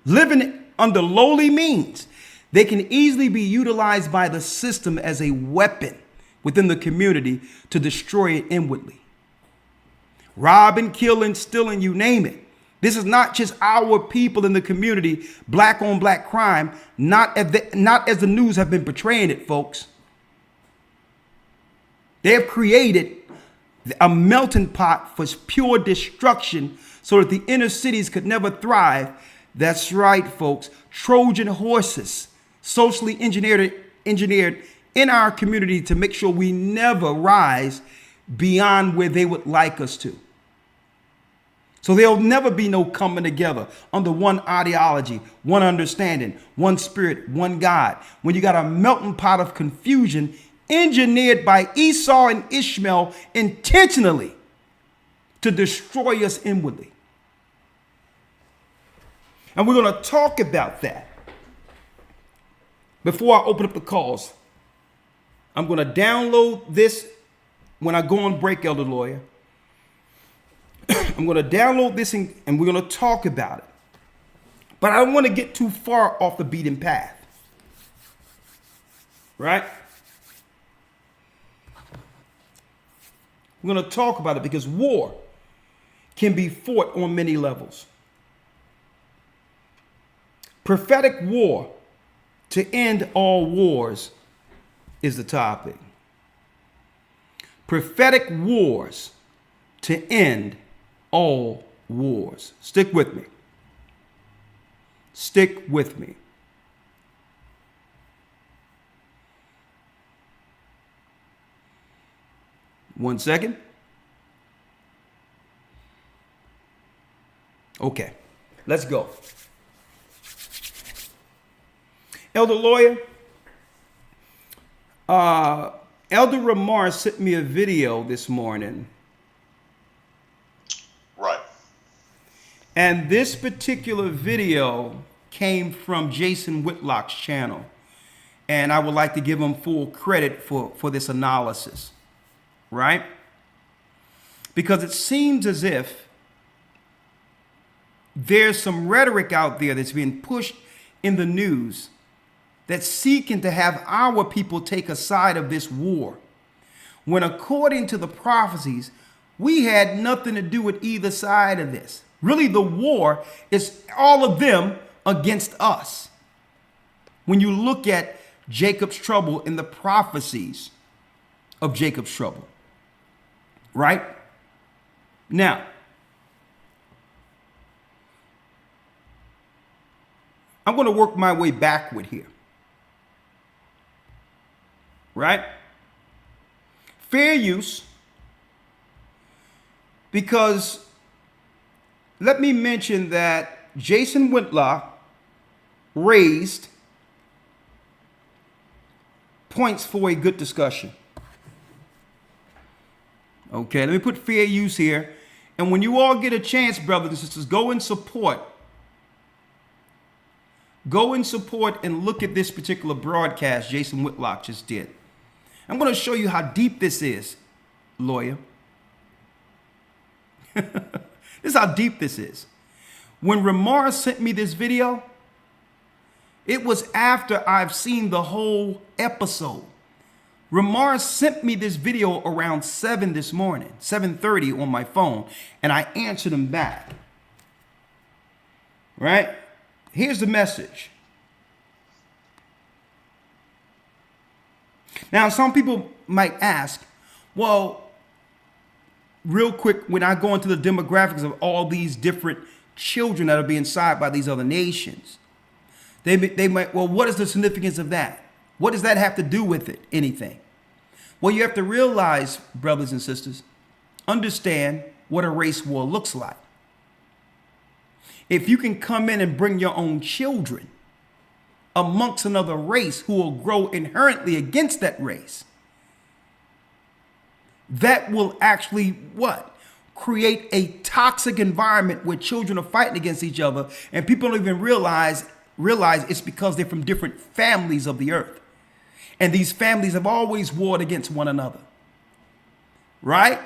living under lowly means, they can easily be utilized by the system as a weapon within the community to destroy it inwardly. Robbing, killing, stealing, you name it. This is not just our people in the community, black on black crime, not as the news have been portraying it, folks. They have created a melting pot for pure destruction so that the inner cities could never thrive. That's right, folks. Trojan horses, socially engineered in our community to make sure we never rise beyond where they would like us to. So there'll never be no coming together under one ideology, one understanding, one spirit, one God. When you got a melting pot of confusion engineered by Esau and Ishmael intentionally to destroy us inwardly. And we're going to talk about that. Before I open up the calls, I'm going to download this when I go on break, Elder Lawyer. I'm going to download this and we're going to talk about it. But I don't want to get too far off the beaten path. Right? We're going to talk about it because war can be fought on many levels. Prophetic war to end all wars is the topic. Prophetic wars to end all wars. Stick with me. Stick with me. One second. Okay, let's go. Elder Lawyer, Elder Ramar sent me a video this morning. Right. And this particular video came from Jason Whitlock's channel. And I would like to give him full credit for this analysis, right? Because it seems as if there's some rhetoric out there that's being pushed in the news that's seeking to have our people take a side of this war, when according to the prophecies, we had nothing to do with either side of this. Really, the war is all of them against us. When you look at Jacob's trouble in the prophecies of Jacob's trouble, right? Now, I'm going to work my way backward here. Right? Fair use, because let me mention that Jason Whitlock raised points for a good discussion. Okay, let me put fair use here. And when you all get a chance, brothers and sisters, go and support. Go and support and look at this particular broadcast Jason Whitlock just did. I'm going to show you how deep this is, lawyer. This is how deep this is. When Ramar sent me this video, it was after I've seen the whole episode. Ramar sent me this video around 7 this morning, 7:30 on my phone, and I answered him back. Right? Here's the message. Now, some people might ask, well, real quick, when I go into the demographics of all these different children that are being sired by these other nations, they might, well, what is the significance of that? What does that have to do with it? Anything? Well, you have to realize, brothers and sisters, understand what a race war looks like. If you can come in and bring your own children amongst another race who will grow inherently against that race, that will actually what? Create a toxic environment where children are fighting against each other, and people don't even realize it's because they're from different families of the earth. And these families have always warred against one another. Right?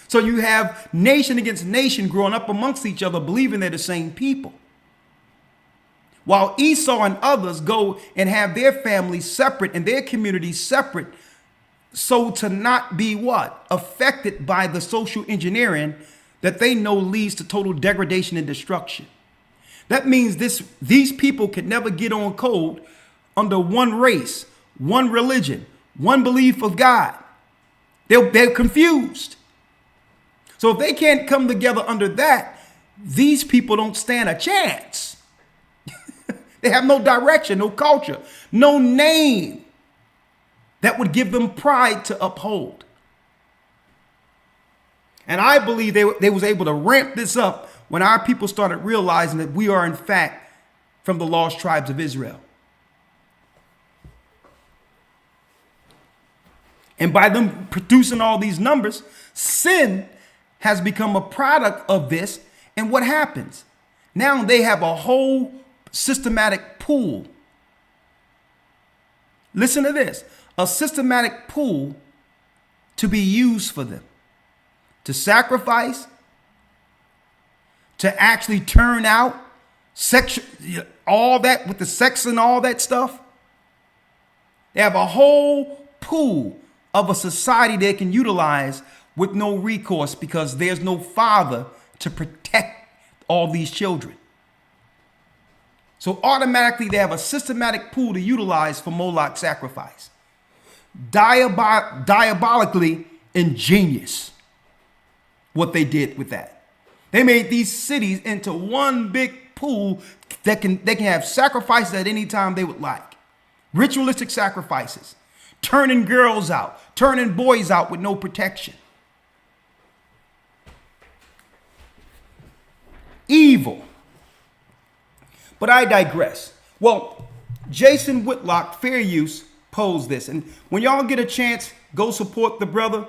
So you have nation against nation growing up amongst each other, believing they're the same people. While Esau and others go and have their families separate and their communities separate, so to not be what? Affected by the social engineering that they know leads to total degradation and destruction. That means these people could never get on code under one race, one religion, one belief of God. They're confused. So if they can't come together under that, these people don't stand a chance. They have no direction, no culture, no name that would give them pride to uphold. And I believe they was able to ramp this up when our people started realizing that we are in fact from the lost tribes of Israel. And by them producing all these numbers, sin has become a product of this. And what happens? Now they have a whole systematic pool. Listen to this. A systematic pool to be used for them. To sacrifice. To actually turn out. All that with the sex and all that stuff. They have a whole pool of a society they can utilize with no recourse because there's no father to protect all these children. So automatically they have a systematic pool to utilize for Moloch sacrifice. Diabolically ingenious what they did with that. They made these cities into one big pool that they can have sacrifices at any time they would like. Ritualistic sacrifices. Turning girls out, turning boys out with no protection. Evil. But I digress. Well, Jason Whitlock, fair use, posed this. And when y'all get a chance, go support the brother.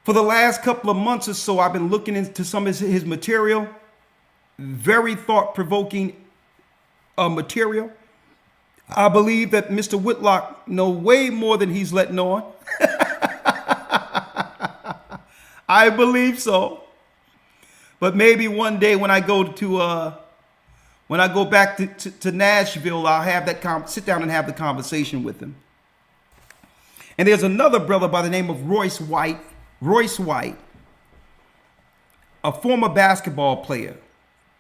For the last couple of months or so, I've been looking into some of his material. Very thought-provoking material. I believe that Mr. Whitlock knows way more than he's letting on. I believe so. But maybe one day when I go back to Nashville, I'll have that sit down and have the conversation with him. And there's another brother by the name of Royce White, a former basketball player,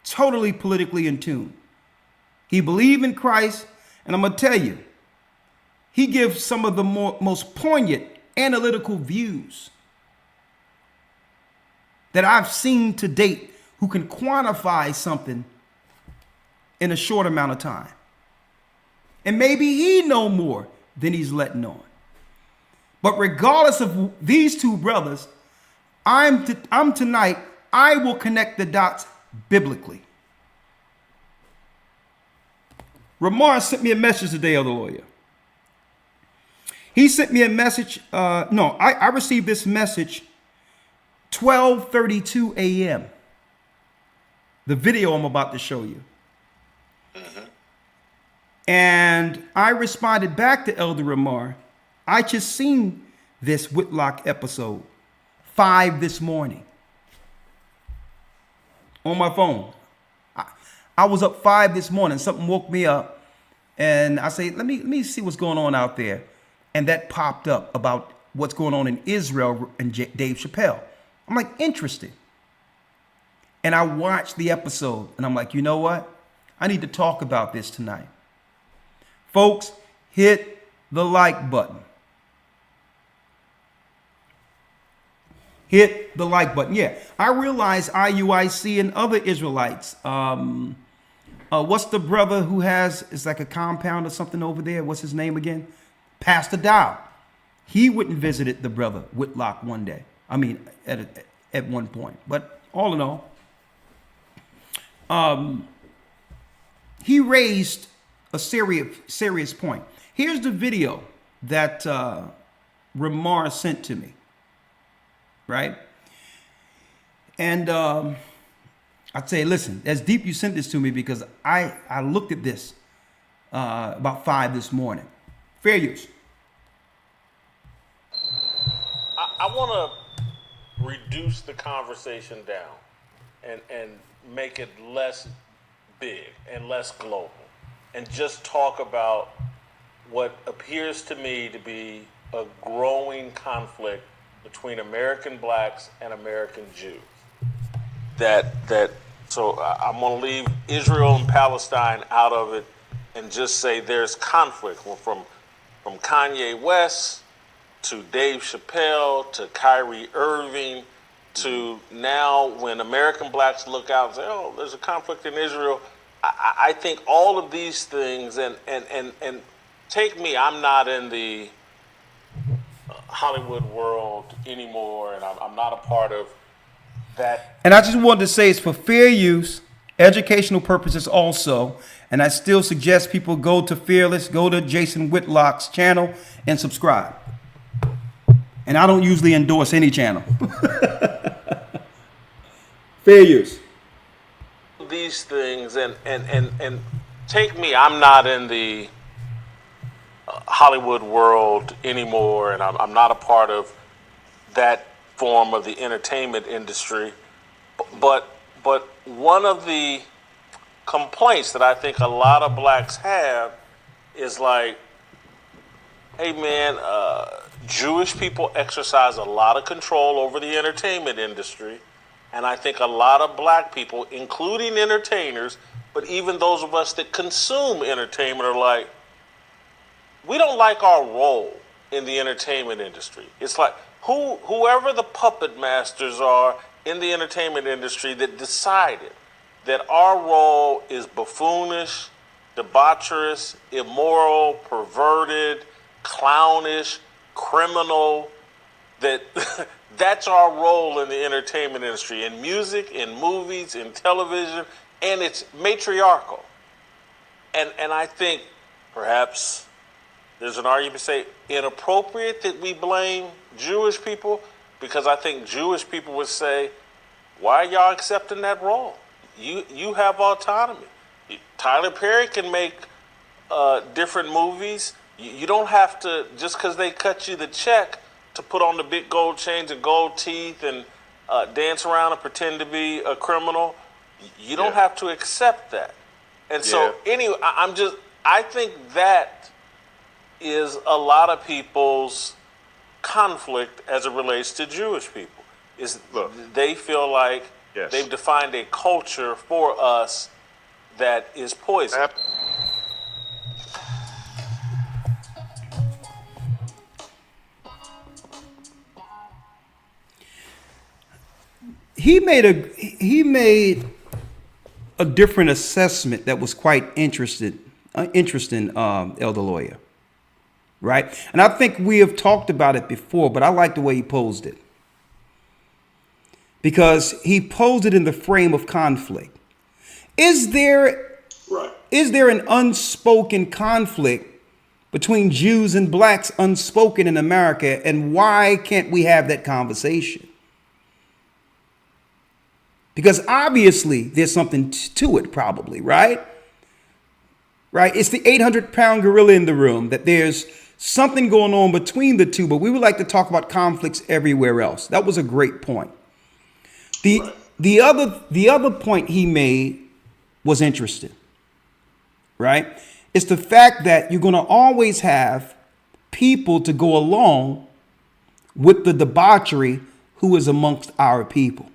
totally politically in tune. He believed in Christ, and I'm going to tell you, he gives some of the most poignant analytical views that I've seen to date, who can quantify something in a short amount of time. And maybe he know more than he's letting on. But regardless of these two brothers, tonight, I will connect the dots biblically. Ramar sent me a message today, Elder Lawyer. He sent me a message. I received this message 12:32 a.m. The video I'm about to show you. And I responded back to Elder Ramar. I just seen this Whitlock episode 5 this morning on my phone. I was up 5 this morning. Something woke me up, and I say, let me see what's going on out there. And that popped up about what's going on in Israel and Dave Chappelle. I'm like, interesting. And I watched the episode, and I'm like, you know what? I need to talk about this tonight. Folks, hit the like button. Hit the like button. Yeah, I realize IUIC and other Israelites. What's the brother who it's like a compound or something over there? What's his name again? Pastor Dow. He went and visited the brother Whitlock one day. I mean, at one point. But all in all, he raised a serious point. Here's the video that Ramar sent to me. Right? And I'd say, listen, that's deep you sent this to me, because I looked at this about 5 this morning. Fair use. I want to reduce the conversation down and make it less big and less global, and just talk about what appears to me to be a growing conflict between American blacks and American Jews. So I'm going to leave Israel and Palestine out of it and just say there's conflict from Kanye West to Dave Chappelle to Kyrie Irving to now when American blacks look out and say, oh, there's a conflict in Israel. I think all of these things and take me, I'm not in the Hollywood world anymore, and I'm not a part of that. And I just wanted to say it's for fair use, educational purposes also, and I still suggest people go to Fearless, go to Jason Whitlock's channel and subscribe. And I don't usually endorse any channel. Fair use. These things and take me, I'm not in the Hollywood world anymore, and I'm not a part of that form of the entertainment industry. But one of the complaints that I think a lot of blacks have is like, hey man, Jewish people exercise a lot of control over the entertainment industry, and I think a lot of black people, including entertainers, but even those of us that consume entertainment are like, we don't like our role in the entertainment industry. It's like whoever the puppet masters are in the entertainment industry that decided that our role is buffoonish, debaucherous, immoral, perverted, clownish, criminal, that that's our role in the entertainment industry, in music, in movies, in television, and it's matriarchal. And I think perhaps there's an argument to say inappropriate that we blame Jewish people, because I think Jewish people would say, why are y'all accepting that role? You have autonomy. Tyler Perry can make different movies. You don't have to, just because they cut you the check to put on the big gold chains and gold teeth and dance around and pretend to be a criminal, you don't have to accept that. And so anyway, I think that is a lot of people's conflict as it relates to Jewish people. Is they feel like they've defined a culture for us that is poison. He made a different assessment that was quite interesting, Elder Lawyer. Right? And I think we have talked about it before, but I like the way he posed it. Because he posed it in the frame of conflict. Is there an unspoken conflict between Jews and blacks, unspoken in America, and why can't we have that conversation? Because obviously there's something to it, probably, right? Right? It's the 800-pound gorilla in the room, that there's something going on between the two, but we would like to talk about conflicts everywhere else. That was a great point. The other point he made was interesting, right? It's the fact that you're going to always have people to go along with the debauchery who is amongst our people.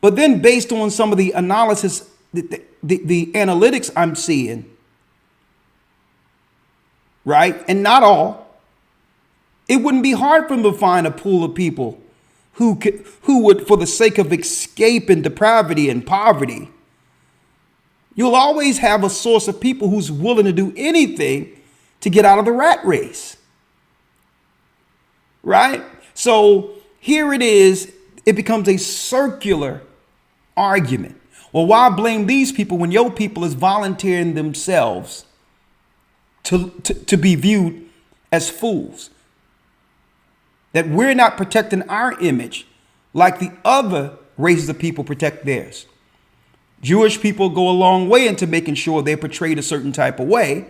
But then based on some of the analysis, the analytics I'm seeing, right, and not all, it wouldn't be hard for them to find a pool of people who would, for the sake of escaping depravity and poverty, you'll always have a source of people who's willing to do anything to get out of the rat race. Right? So here it is, it becomes a circular argument. Well, why blame these people when your people is volunteering themselves to be viewed as fools? That we're not protecting our image like the other races of people protect theirs. Jewish people go a long way into making sure they're portrayed a certain type of way,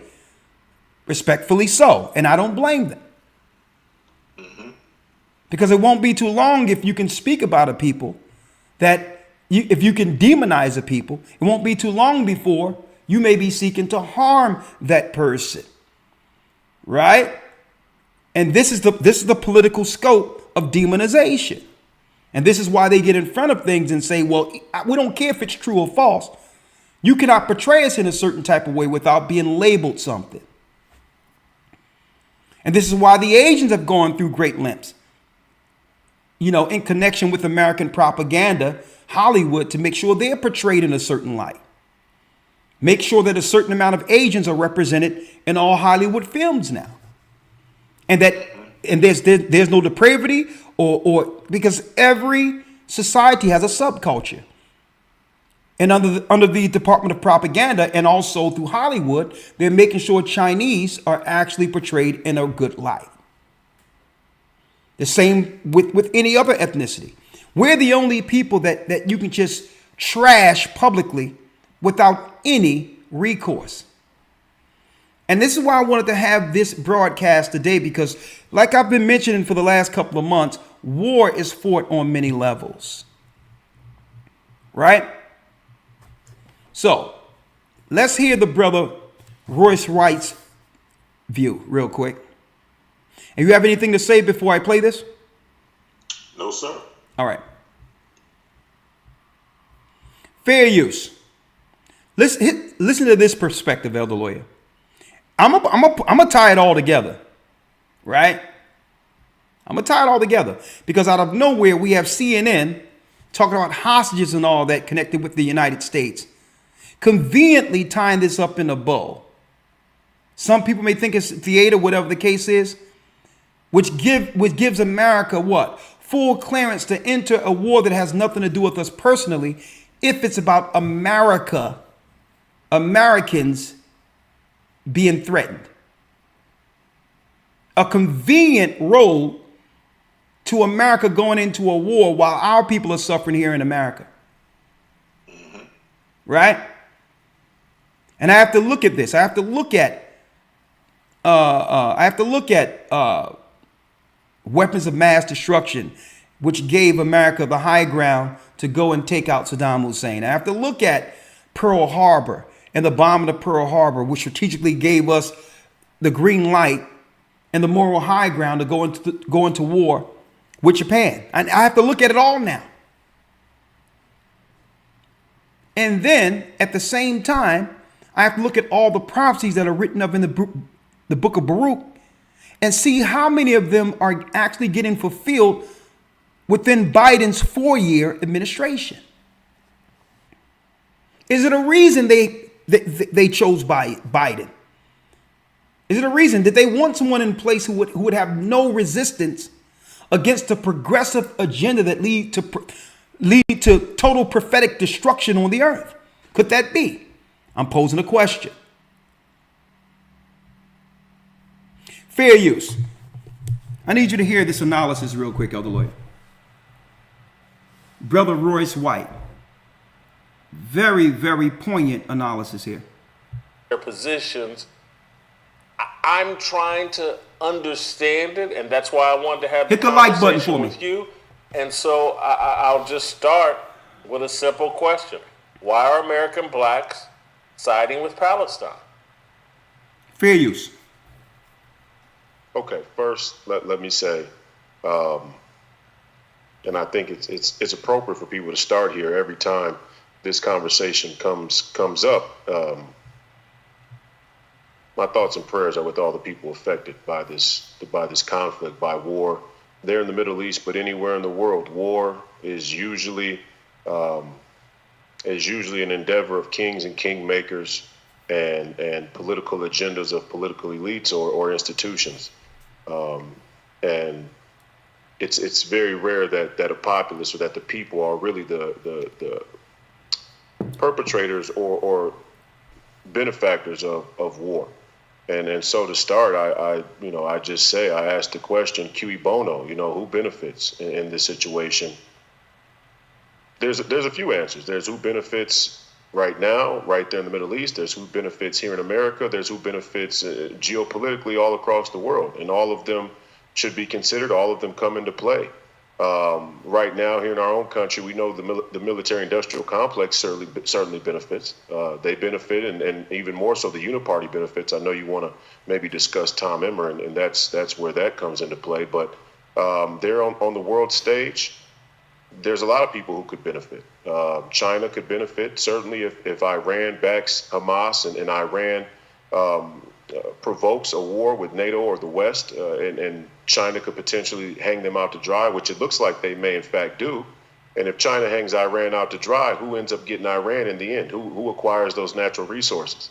respectfully so, and I don't blame them. Because it won't be too long if you can speak about a people if you can demonize a people, it won't be too long before you may be seeking to harm that person. Right? And this is the political scope of demonization. And this is why they get in front of things and say, well, we don't care if it's true or false. You cannot portray us in a certain type of way without being labeled something. And this is why the Asians have gone through great lengths, in connection with American propaganda, Hollywood, to make sure they're portrayed in a certain light. Make sure that a certain amount of Asians are represented in all Hollywood films now. And there's no depravity or because every society has a subculture. And under the Department of Propaganda and also through Hollywood, they're making sure Chinese are actually portrayed in a good light. The same with any other ethnicity. We're the only people that you can just trash publicly without any recourse. And this is why I wanted to have this broadcast today, because like I've been mentioning for the last couple of months, war is fought on many levels. Right? So let's hear the brother Royce Wright's view real quick. And you have anything to say before I play this? No, sir. All right. Fair use. Listen to this perspective, Elder Lawyer. I'm gonna tie it all together, right? I'm gonna tie it all together because out of nowhere we have CNN talking about hostages and all that connected with the United States, conveniently tying this up in a bow. Some people may think it's theater, whatever the case is, which gives America what? Full clearance to enter a war that has nothing to do with us personally, if it's about Americans being threatened. A convenient role to America going into a war while our people are suffering here in America. Right? And I have to look at this. I have to look at weapons of mass destruction, which gave America the high ground to go and take out Saddam Hussein. I have to look at Pearl Harbor and the bombing of Pearl Harbor, which strategically gave us the green light and the moral high ground to go into war with Japan. And I have to look at it all now. And then at the same time, I have to look at all the prophecies that are written up in the book of Baruch and see how many of them are actually getting fulfilled within Biden's 4-year administration. Is it a reason they chose Biden? Is it a reason? Did they want someone in place who would have no resistance against a progressive agenda that lead to total prophetic destruction on the earth? Could that be? I'm posing a question. Fair use. I need you to hear this analysis real quick, Elder Lawyer. Brother Royce White. Very, very poignant analysis here. Their positions. I'm trying to understand it, and that's why I wanted to have hit the like button for me with you. And so I'll just start with a simple question: why are American blacks siding with Palestine? Fair use. Okay, first let me say, and I think it's appropriate for people to start here every time this conversation comes up. My thoughts and prayers are with all the people affected by this conflict, by war. There in the Middle East, but anywhere in the world, war is usually an endeavor of kings and kingmakers and political agendas of political elites or institutions. And it's very rare that a populace or that the people are really the perpetrators or benefactors of war. And so to start, I asked the question, cui bono, who benefits in this situation? There's a few answers. There's who benefits right now, right there in the Middle East. There's who benefits here in America. There's who benefits geopolitically all across the world. And all of them should be considered. All of them come into play. Right now here in our own country, we know the military-industrial complex certainly benefits. They benefit, and even more so the uniparty benefits. I know you want to maybe discuss Tom Emmer, and that's where that comes into play. But there on the world stage, there's a lot of people who could benefit. China could benefit, certainly if Iran backs Hamas and Iran provokes a war with NATO or the West, and China could potentially hang them out to dry, which it looks like they may in fact do. And if China hangs Iran out to dry, who ends up getting Iran in the end? Who acquires those natural resources?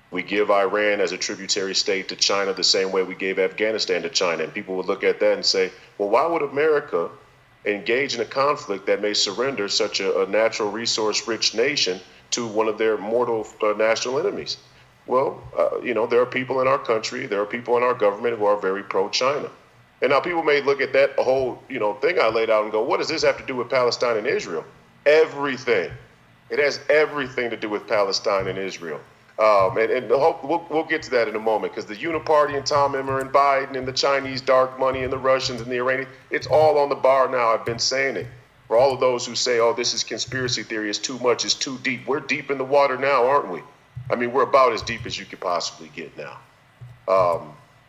We give Iran as a tributary state to China the same way we gave Afghanistan to China. And people would look at that and say, well, why would America engage in a conflict that may surrender such a natural resource-rich nation to one of their mortal national enemies? Well, there are people in our country, there are people in our government who are very pro-China. And now people may look at that whole, thing I laid out and go, what does this have to do with Palestine and Israel? Everything. It has everything to do with Palestine and Israel. And we'll get to that in a moment, because the Uniparty and Tom Emmer and Biden and the Chinese dark money and the Russians and the Iranians, it's all on the bar now. I've been saying it. For all of those who say, oh, this is conspiracy theory, it's too much, it's too deep. We're deep in the water now, aren't we? I mean, we're about as deep as you could possibly get now.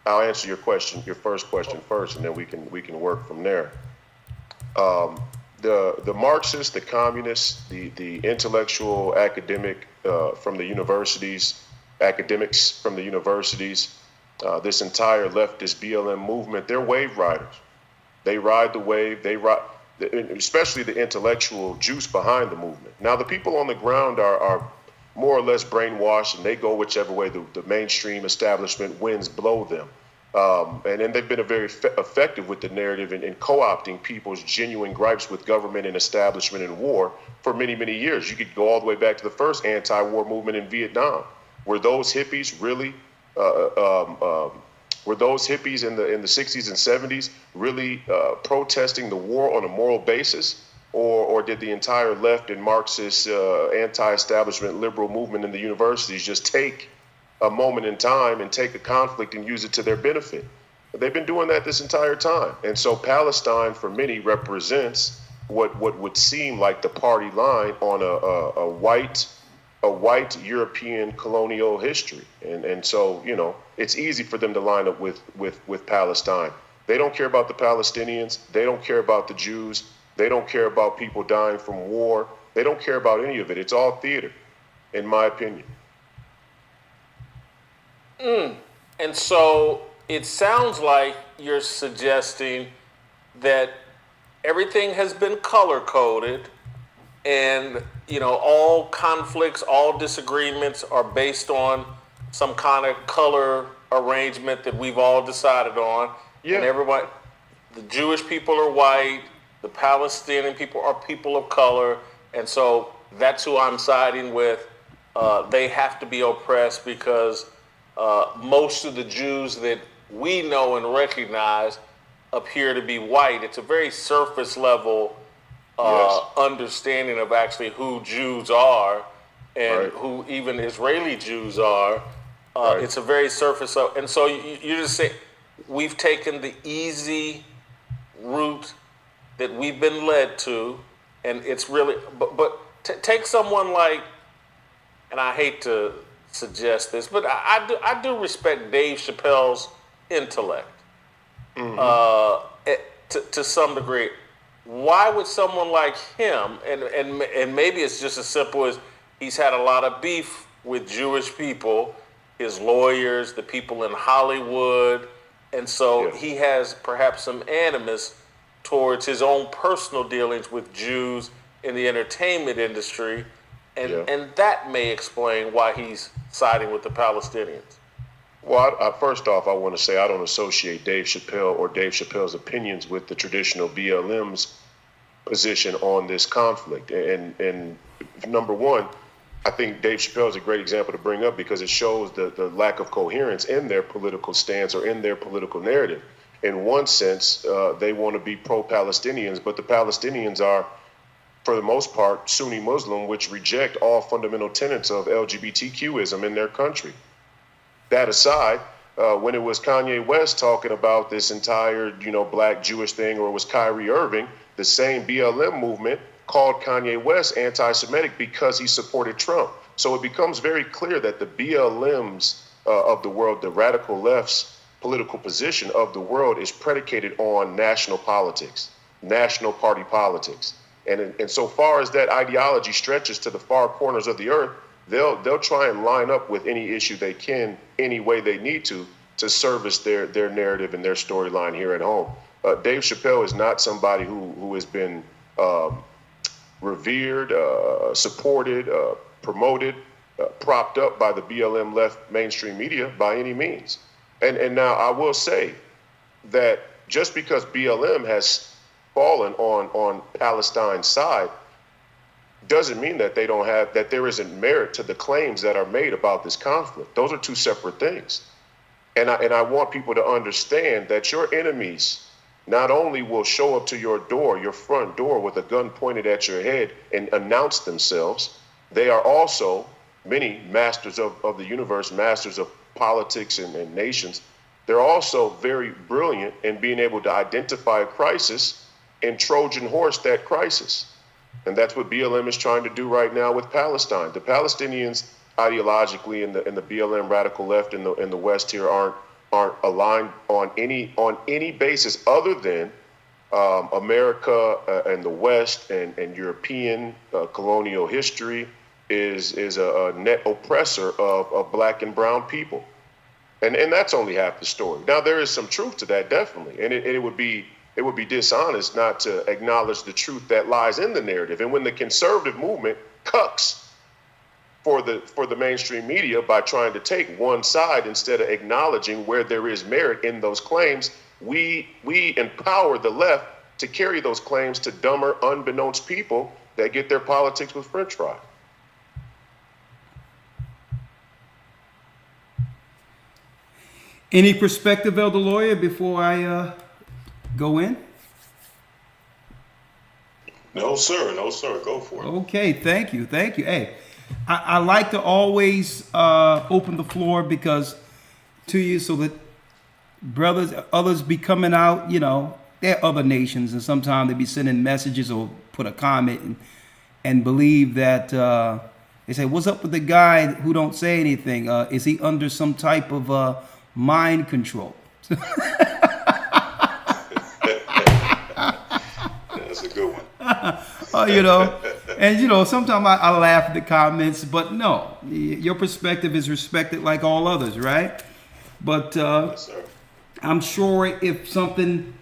I'll answer your first question first, and then we can work from there. the Marxists, the communists, the intellectual academic from the universities, academics from the universities, this entire leftist BLM movement, they're wave riders. They ride the wave. They ride, especially the intellectual juice behind the movement. Now, the people on the ground are more or less brainwashed, and they go whichever way the mainstream establishment winds blow them. And then they've been very effective with the narrative in co-opting people's genuine gripes with government and establishment and war for many, many years. You could go all the way back to the first anti-war movement in Vietnam. Were those hippies really, were those hippies in the 60s and 70s really protesting the war on a moral basis? Or did the entire left and Marxist anti-establishment liberal movement in the universities just take a moment in time and take a conflict and use it to their benefit? They've been doing that this entire time. And so Palestine, for many, represents what would seem like the party line on a white European colonial history. And so, you know, it's easy for them to line up with Palestine. They don't care about the Palestinians. They don't care about the Jews. They don't care about people dying from war. They don't care about any of it. It's all theater, in my opinion. And so it sounds like you're suggesting that everything has been color coded, and you know, all conflicts, all disagreements are based on some kind of color arrangement that we've all decided on. Yeah. And everybody, the Jewish people are white, the Palestinian people are people of color, and so that's who I'm siding with. They have to be oppressed because most of the Jews that we know and recognize appear to be white. It's a very surface level understanding of actually who Jews are and who even Israeli Jews are. It's a very surface level. And so you just say, we've taken the easy route that we've been led to, and it's really, but take someone like, and I hate to suggest this, but I do respect Dave Chappelle's intellect to some degree. Why would someone like him, and maybe it's just as simple as he's had a lot of beef with Jewish people, his lawyers, the people in Hollywood, and so he has perhaps some animus towards his own personal dealings with Jews in the entertainment industry, and that may explain why he's siding with the Palestinians. Well, first off, I want to say I don't associate Dave Chappelle or Dave Chappelle's opinions with the traditional BLM's position on this conflict. And number one, I think Dave Chappelle is a great example to bring up because it shows the lack of coherence in their political stance or in their political narrative. In one sense, they want to be pro-Palestinians, but the Palestinians are, for the most part, Sunni Muslim, which reject all fundamental tenets of LGBTQism in their country. That aside, when it was Kanye West talking about this entire, black Jewish thing, or it was Kyrie Irving, the same BLM movement called Kanye West anti-Semitic because he supported Trump. So it becomes very clear that the BLMs of the world, the radical left's political position of the world, is predicated on national politics, national party politics. And so far as that ideology stretches to the far corners of the earth, they'll try and line up with any issue they can, any way they need to service their narrative and their storyline here at home. Dave Chappelle is not somebody who has been revered, supported, promoted, propped up by the BLM left mainstream media by any means. And now I will say that just because BLM has fallen on Palestine's side doesn't mean that that there isn't merit to the claims that are made about this conflict. Those are two separate things. And I want people to understand that your enemies not only will show up to your door, your front door, with a gun pointed at your head and announce themselves, they are also many masters of the universe, masters of politics and nations. They're also very brilliant in being able to identify a crisis and Trojan horse that crisis. And that's what BLM is trying to do right now with Palestine. The Palestinians ideologically and the BLM radical left in the West here aren't aligned on any basis other than America and the West and European colonial history is a net oppressor of black and brown people. And that's only half the story. Now, there is some truth to that, definitely. And it would be dishonest not to acknowledge the truth that lies in the narrative. And when the conservative movement cucks for the mainstream media by trying to take one side instead of acknowledging where there is merit in those claims, we empower the left to carry those claims to dumber, unbeknownst people that get their politics with French fries. Any perspective, Elder Lawyer, before I go in? No, sir. No, sir. Go for it. Okay, thank you. Hey, I like to always open the floor because to you so that others be coming out, there are other nations, and sometimes they be sending messages or put a comment and believe that they say, what's up with the guy who don't say anything? Is he under some type of mind control? That's a good one. And sometimes I laugh at the comments, but no, your perspective is respected like all others, right? But Yes, sir. I'm sure if something,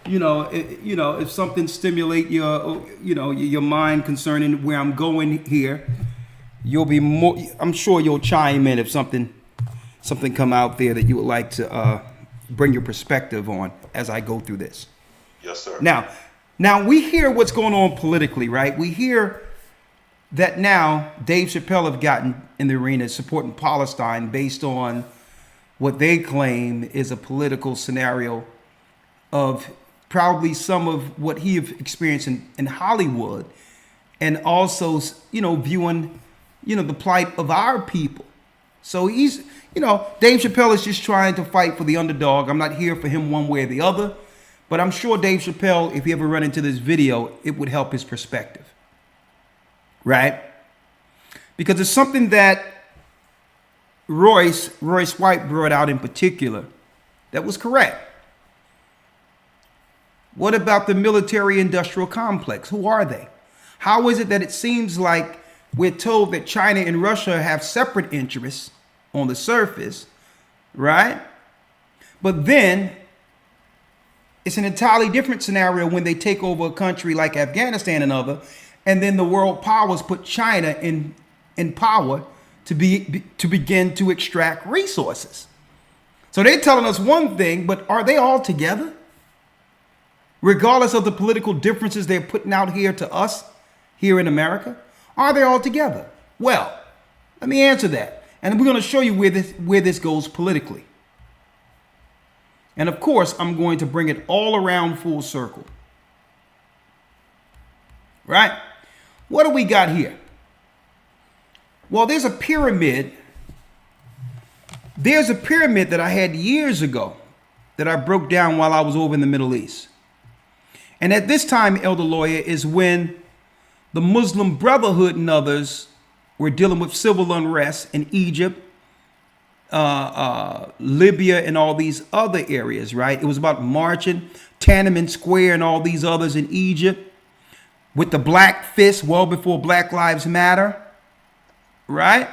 if something stimulate your mind concerning where I'm going here, you'll be more. I'm sure you'll chime in if something come out there that you would like to bring your perspective on as I go through this. Yes, sir. Now we hear what's going on politically, right? We hear that now Dave Chappelle have gotten in the arena supporting Palestine based on what they claim is a political scenario of probably some of what he have experienced in Hollywood, and also, viewing, the plight of our people. So he's, Dave Chappelle is just trying to fight for the underdog. I'm not here for him one way or the other, but I'm sure Dave Chappelle, if he ever run into this video, it would help his perspective, right? Because it's something that Royce White brought out in particular that was correct. What about the military-industrial complex? Who are they? How is it that it seems like we're told that China and Russia have separate interests on the surface, right? But then it's an entirely different scenario when they take over a country like Afghanistan and other, and then the world powers put China in power to begin to extract resources. So they're telling us one thing, but are they all together? Regardless of the political differences they're putting out here to us here in America, are they all together? Well, let me answer that. And we're going to show you where this goes politically. And of course, I'm going to bring it all around full circle. Right? What do we got here? Well, there's a pyramid. There's a pyramid that I had years ago that I broke down while I was over in the Middle East. And at this time, Elder Lawyer, is when the Muslim Brotherhood and others were dealing with civil unrest in Egypt, Libya, and all these other areas, right? It was about marching, Tiananmen Square and all these others in Egypt with the Black Fist well before Black Lives Matter, right?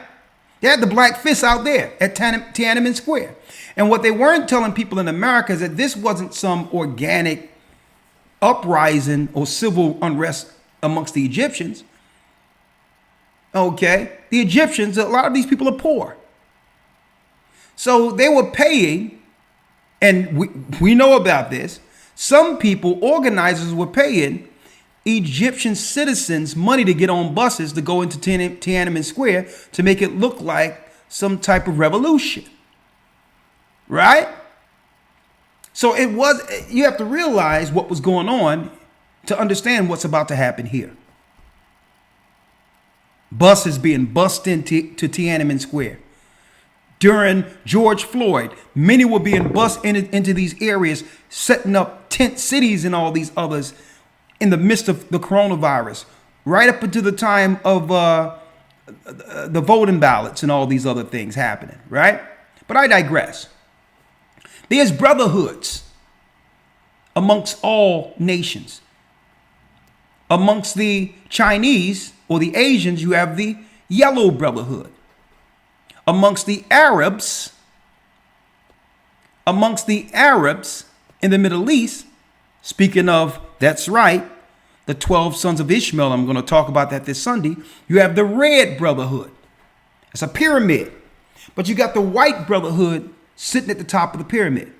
They had the Black Fist out there at Tiananmen Square. And what they weren't telling people in America is that this wasn't some organic uprising or civil unrest amongst the Egyptians. Okay, the Egyptians, a lot of these people are poor. So they were paying, and we know about this, some people, organizers, were paying Egyptian citizens money to get on buses to go into Tiananmen Square to make it look like some type of revolution. Right? So it was, you have to realize what was going on to understand what's about to happen here. Buses being bussed into Tiananmen Square. During George Floyd, many were being bussed into these areas, setting up tent cities and all these others in the midst of the coronavirus, right up until the time of the voting ballots and all these other things happening, right? But I digress. There's brotherhoods amongst all nations. Amongst the Chinese or the Asians, you have the Yellow Brotherhood. Amongst the Arabs in the Middle East, speaking of, that's right, the 12 sons of Ishmael, I'm going to talk about that this Sunday, you have the Red Brotherhood. It's a pyramid. But you got the White Brotherhood sitting at the top of the pyramid.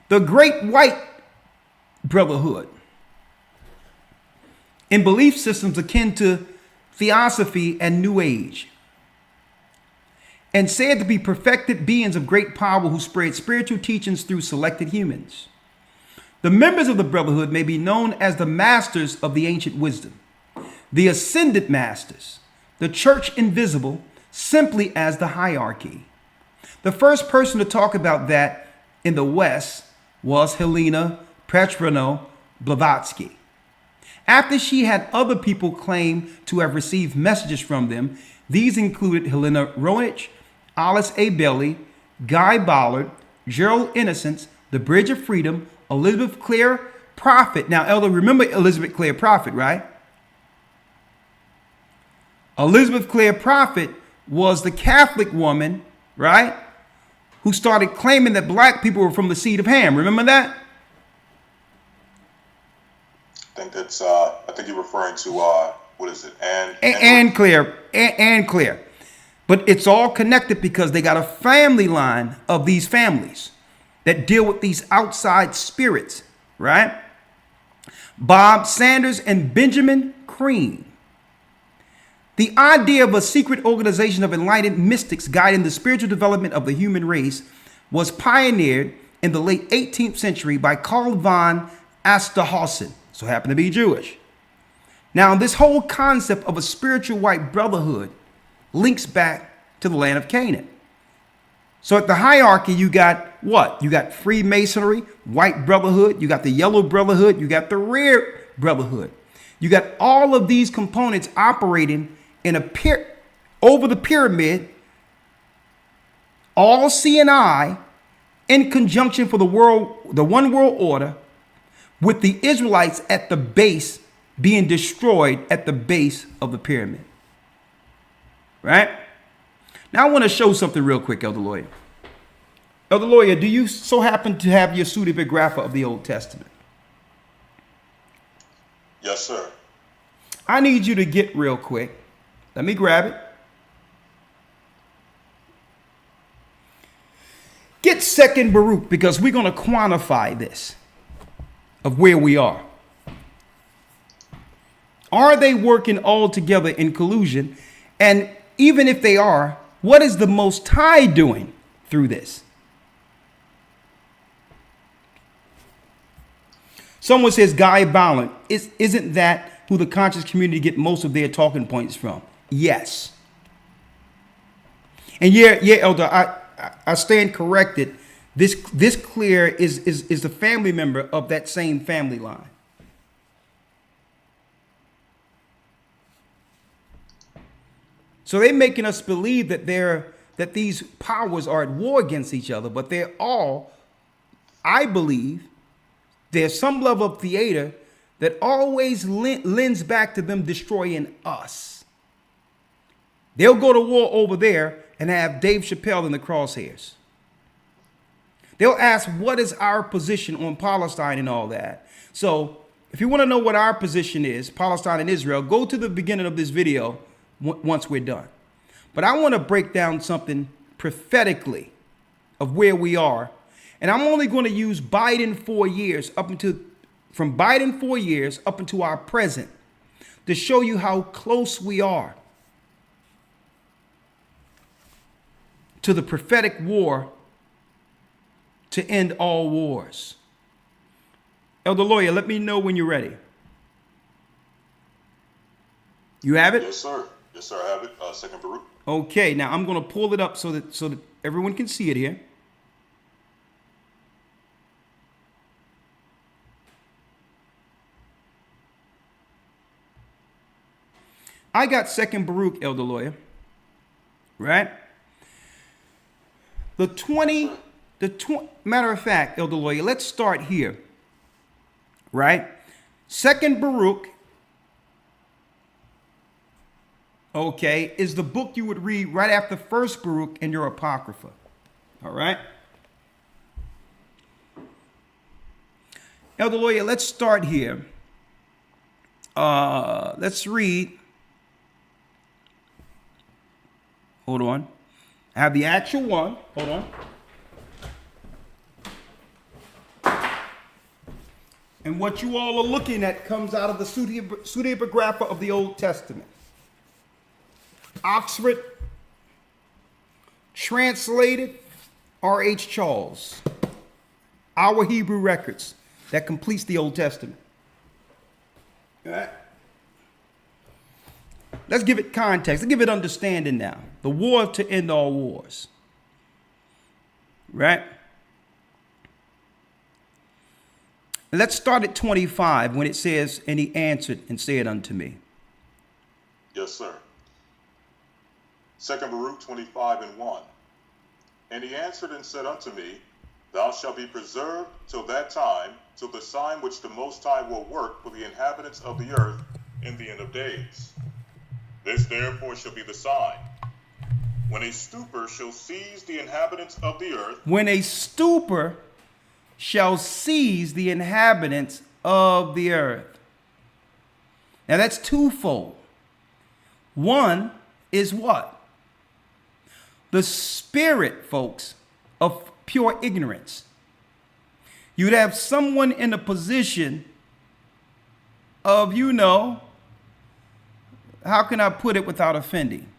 The Great White Brotherhood, in belief systems akin to Theosophy and New Age, and said to be perfected beings of great power who spread spiritual teachings through selected humans. The members of the Brotherhood may be known as the masters of the ancient wisdom, the ascended masters, the church invisible, simply as the hierarchy. The first person to talk about that in the West was Helena Petrovna Blavatsky. After she had other people claim to have received messages from them, these included Helena Roerich, Alice A. Bailey, Guy Ballard, Gerald Innocence, the Bridge of Freedom, Elizabeth Clare Prophet. Now, Elder, remember Elizabeth Clare Prophet, right? Elizabeth Clare Prophet was the Catholic woman, right, who started claiming that black people were from the seed of Ham. Remember that? I think you're referring to what is it? Anne Clare. But it's all connected because they got a family line of these families that deal with these outside spirits, right? Bob Sanders and Benjamin Creme. The idea of a secret organization of enlightened mystics guiding the spiritual development of the human race was pioneered in the late 18th century by Karl von Osterhausen, so happened to be Jewish. Now, this whole concept of a spiritual white brotherhood links back to the land of Canaan. So at the hierarchy, you got what? You got Freemasonry, White Brotherhood, you got the Yellow Brotherhood, you got the Red Brotherhood. You got all of these components operating in over the pyramid, all CNI in conjunction for the one world order, with the Israelites at the base being destroyed at the base of the pyramid. Right? Now I want to show something real quick, Elder Lawyer. Elder Lawyer, do you so happen to have your pseudepigrapha of the Old Testament? Yes, sir. I need you to get real quick. Let me grab it. Get 2nd Baruch, because we're going to quantify this of where we are. Are they working all together in collusion? And even if they are, what is the Most High doing through this? Someone says Guy Ballard. Isn't that who the conscious community get most of their talking points from? Yes. And yeah, Elder, I stand corrected. This Clear is the family member of that same family line. So they're making us believe that these powers are at war against each other, but they're all, I believe, there's some level of theater that always lends back to them destroying us. They'll go to war over there and have Dave Chappelle in the crosshairs. They'll ask, what is our position on Palestine and all that? So if you want to know what our position is, Palestine and Israel, go to the beginning of this video once we're done. But I want to break down something prophetically of where we are. And I'm only going to use Biden 4 years from Biden 4 years up into our present to show you how close we are to the prophetic war to end all wars. Elder Lawyer, let me know when you're ready. You have it? Yes, sir. Yes, sir. I have it. 2nd Baruch. Okay, now I'm going to pull it up so that everyone can see it here. I got 2nd Baruch, Elder Lawyer, right? The Matter of fact, Elder Lawyer, let's start here. Right? Second Baruch, okay, is the book you would read right after First Baruch in your Apocrypha. All right? Elder Lawyer, let's start here. Let's read. Hold on. I have the actual one. Hold on. And what you all are looking at comes out of the pseudepigrapha of the Old Testament. Oxford, translated, R.H. Charles. Our Hebrew Records, that completes the Old Testament. All right. Let's give it context. Let's give it understanding now. The war to end all wars. Right? Let's start at 25 when it says, and he answered and said unto me. Yes, sir. 2 Baruch 25:1. And he answered and said unto me, Thou shalt be preserved till that time, till the sign which the Most High will work for the inhabitants of the earth in the end of days. This therefore shall be the sign. When a stupor shall seize the inhabitants of the earth. When a stupor shall seize the inhabitants of the earth. Now that's twofold. One is what? The spirit, folks, of pure ignorance. You'd have someone in a position of, how can I put it without offending?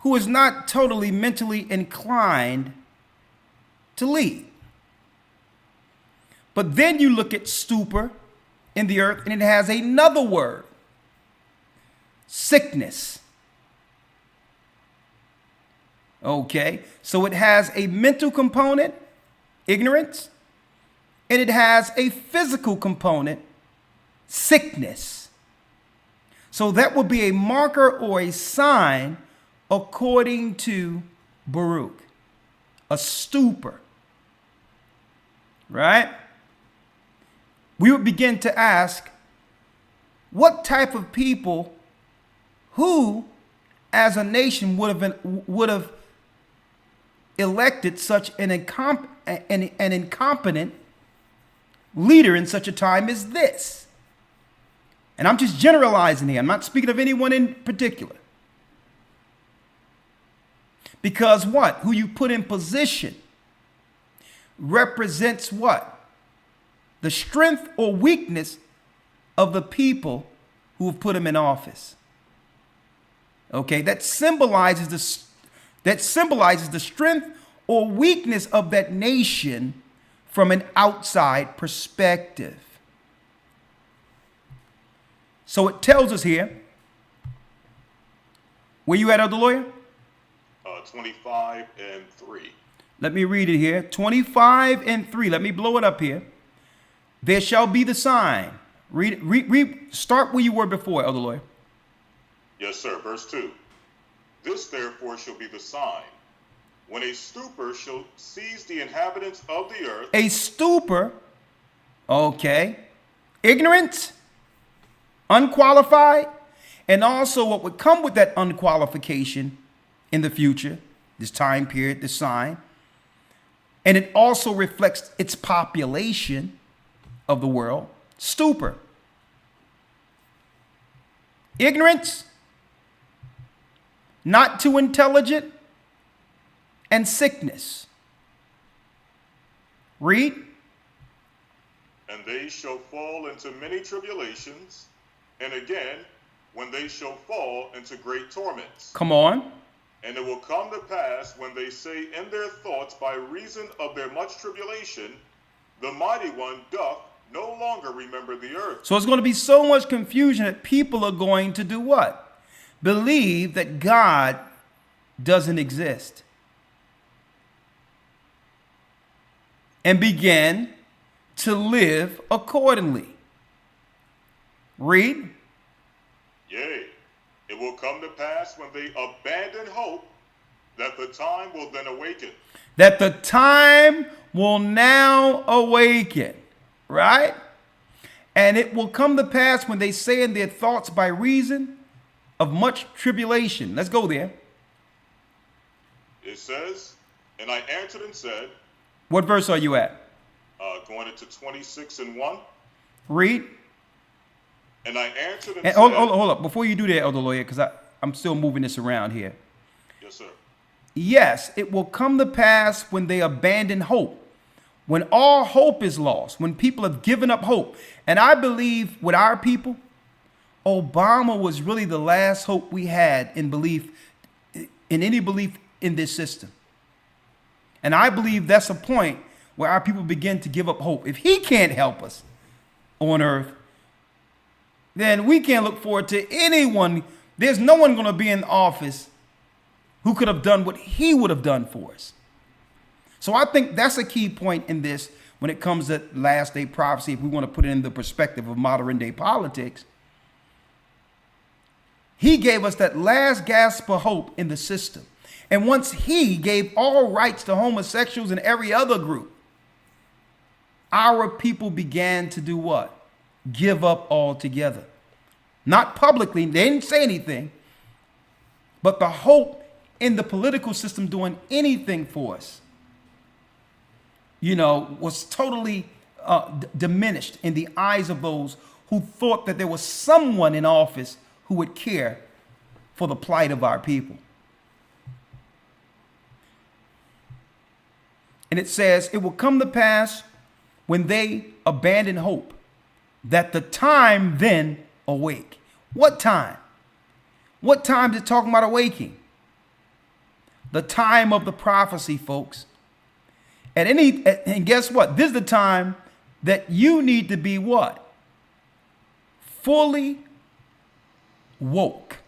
Who is not totally mentally inclined to lead. But then you look at stupor in the earth and it has another word. Sickness. Okay, so it has a mental component, ignorance, and it has a physical component, sickness. So that would be a marker or a sign according to Baruch, a stupor, right? We would begin to ask, what type of people who, as a nation, would have elected such an incompetent leader in such a time as this? And I'm just generalizing here. I'm not speaking of anyone in particular. Because what? Who you put in position represents what? The strength or weakness of the people who have put him in office. Okay, that symbolizes the strength or weakness of that nation from an outside perspective. So it tells us here. Where you at, Elder Lawyer? 25:3. Let me read it here. 25:3. Let me blow it up here. There shall be the sign. Start where you were before, Elder Lawyer. Yes, sir. Verse 2. This therefore shall be the sign. When a stupor shall seize the inhabitants of the earth. A stupor, okay. Ignorance, unqualified, and also what would come with that unqualification in the future, this time period, this sign. And it also reflects its population of the world. Stupor. Ignorance, not too intelligent, and sickness. Read. And they shall fall into many tribulations, and again, when they shall fall into great torments. Come on. And it will come to pass when they say in their thoughts by reason of their much tribulation, the mighty one doth no longer remember the earth. So it's going to be so much confusion that people are going to do what? Believe that God doesn't exist. And begin to live accordingly. Read. Yea, it will come to pass when they abandon hope that the time will then awaken. That the time will now awaken, right? And it will come to pass when they say in their thoughts by reason of much tribulation. Let's go there. It says, and I answered and said, What verse are you at? going into 26 and 1. Read. And I answered and And said, hold up. Before you do that, Elder Lawyer, because I'm still moving this around here. Yes, sir. Yes, it will come to pass when they abandon hope, when all hope is lost, when people have given up hope. And I believe with our people, Obama was really the last hope we had in any belief in this system. And I believe that's a point where our people begin to give up hope. If he can't help us on earth, then we can't look forward to anyone. There's no one going to be in office who could have done what he would have done for us. So I think that's a key point in this when it comes to last day prophecy, if we want to put it in the perspective of modern day politics. He gave us that last gasp of hope in the system. And once he gave all rights to homosexuals and every other group, our people began to do what? Give up altogether. Not publicly, they didn't say anything, but the hope in the political system doing anything for us, was totally diminished in the eyes of those who thought that there was someone in office who would care for the plight of our people. And it says, it will come to pass when they abandon hope, that the time then awake. What time? What time is it talking about awaking? The time of the prophecy, folks. And guess what? This is the time that you need to be what? Fully woke.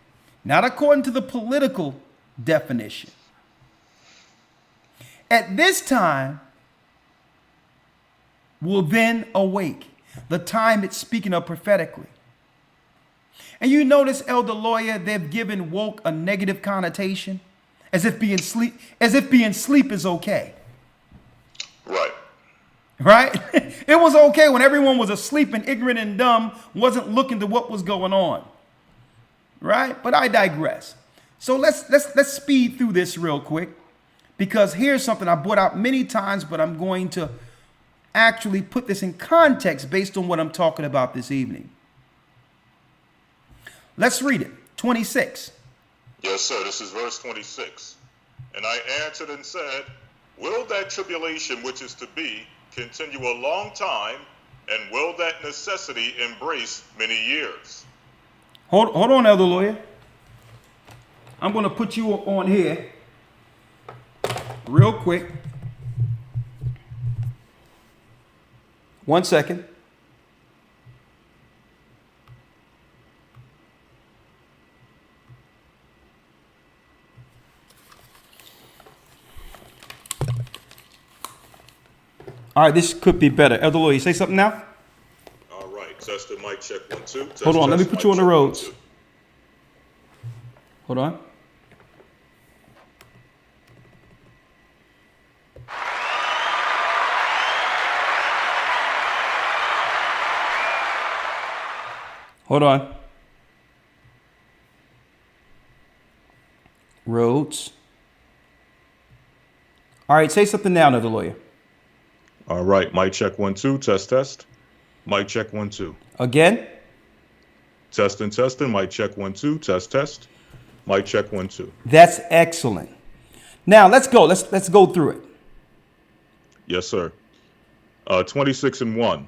Not according to the political definition. At this time will then awake. The time it's speaking of prophetically. And you notice, Elder Lawyer, they've given woke a negative connotation, as if being asleep is okay. Right. Right? It was okay when everyone was asleep and ignorant and dumb, wasn't looking to what was going on. Right? But I digress. So let's speed through this real quick, because here's something I brought out many times, but I'm going to actually put this in context based on what I'm talking about this evening. Let's read it. 26. Yes, sir. This is verse 26. And I answered and said, will that tribulation which is to be continue a long time, and will that necessity embrace many years? Hold on, Elder Lawyer. I'm going to put you on here real quick. 1 second. All right, this could be better. Elder Lawyer, you say something now? All right. Test the mic, check 1, 2. Test, Hold on, let me test, put mic, you on the check, 1, roads. 2. Hold on. Hold on. Roads. All right, say something now, Elder Lawyer. All right. Mic check 1, 2. Test, test. Mic check 1, 2. Again? Testing, testing. Mic check 1, 2. Test, test. Mic check 1, 2. That's excellent. Now let's go. Let's go through it. Yes, sir. 26 and 1.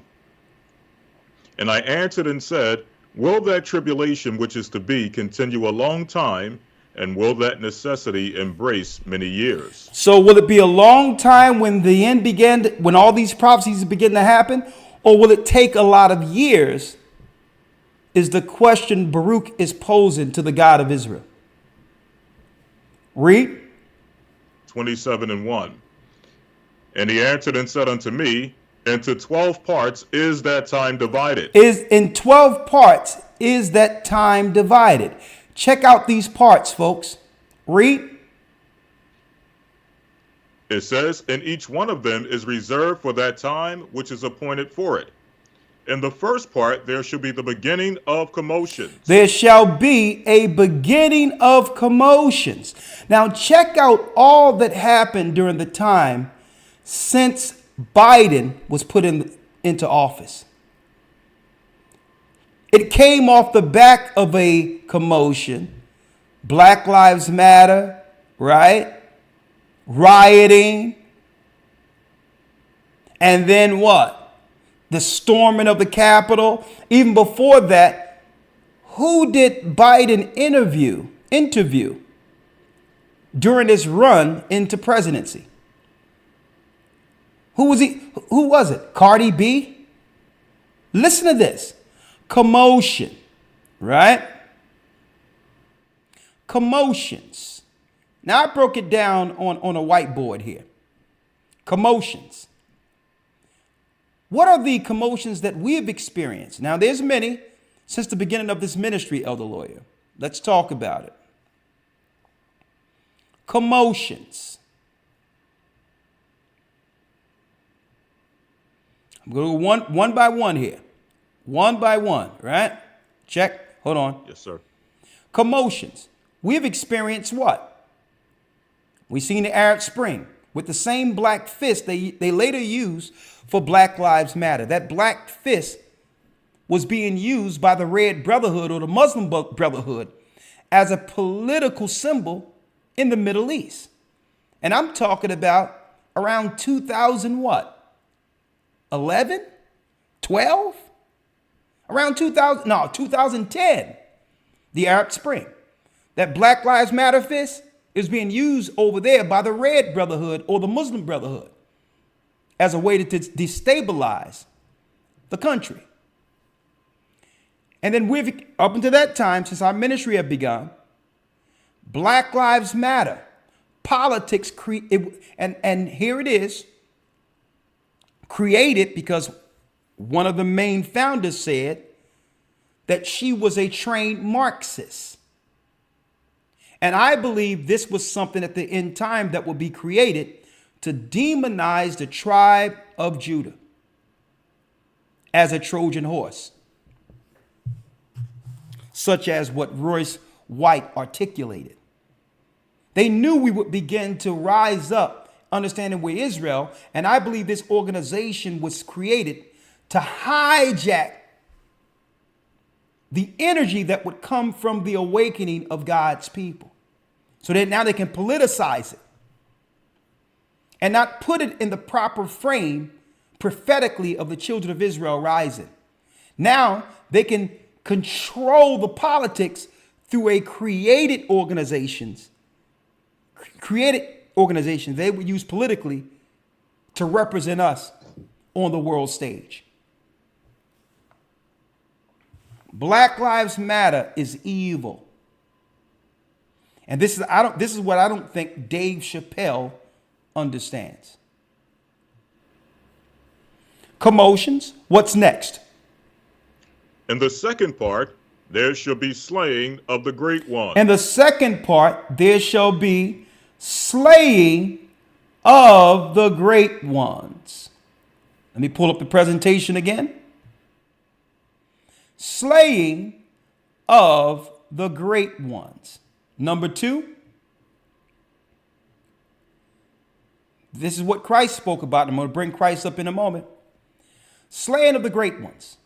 And I answered and said, will that tribulation which is to be continue a long time, and will that necessity embrace many years? So will it be a long time when the end began, when all these prophecies begin to happen, or will it take a lot of years? Is the question Baruch is posing to the God of Israel. Read. 27 and 1. And he answered and said unto me, into 12 parts is that time divided. Is in 12 parts is that time divided. Check out these parts, folks. Read. It says, and each one of them is reserved for that time which is appointed for it. In the first part, there shall be the beginning of commotions. There shall be a beginning of commotions. Now, check out all that happened during the time since Biden was put into office. It came off the back of a commotion. Black Lives Matter, right? Rioting. And then what? The storming of the Capitol. Even before that, who did Biden interview during his run into presidency? Who was he? Who was it? Cardi B? Listen to this. Commotion, right? Commotions. Now I broke it down on a whiteboard here. Commotions. What are the commotions that we have experienced? Now, there's many since the beginning of this ministry, Elder Lawyer. Let's talk about it. Commotions. I'm going to go one by one here. One by one, right? Check. Hold on. Yes, sir. Commotions. We've experienced what? We've seen the Arab Spring with the same black fist they later used for Black Lives Matter. That black fist was being used by the Red Brotherhood or the Muslim Brotherhood as a political symbol in the Middle East. And I'm talking about around 2000 what? 11? 12? Around 2010, the Arab Spring. That Black Lives Matter fist is being used over there by the Red Brotherhood or the Muslim Brotherhood as a way to destabilize the country. And then we've, up until that time, since our ministry had begun, Black Lives Matter, politics, and here it is, created because one of the main founders said that she was a trained Marxist. And I believe this was something at the end time that would be created to demonize the tribe of Judah as a Trojan horse, such as what Royce White articulated. They knew we would begin to rise up, understanding we're Israel, and I believe this organization was created to hijack the energy that would come from the awakening of God's people, so that now they can politicize it and not put it in the proper frame prophetically of the children of Israel rising. Now they can control the politics through a created organizations they would use politically to represent us on the world stage. Black Lives Matter is evil. And this is what I don't think Dave Chappelle understands. Commotions. What's next? In the second part, there shall be slaying of the great one. In the second part, there shall be slaying of the great ones. Let me pull up the presentation again. Slaying of the great ones. Number 2, this is what Christ spoke about. I'm going to bring Christ up in a moment. Slaying of the great ones.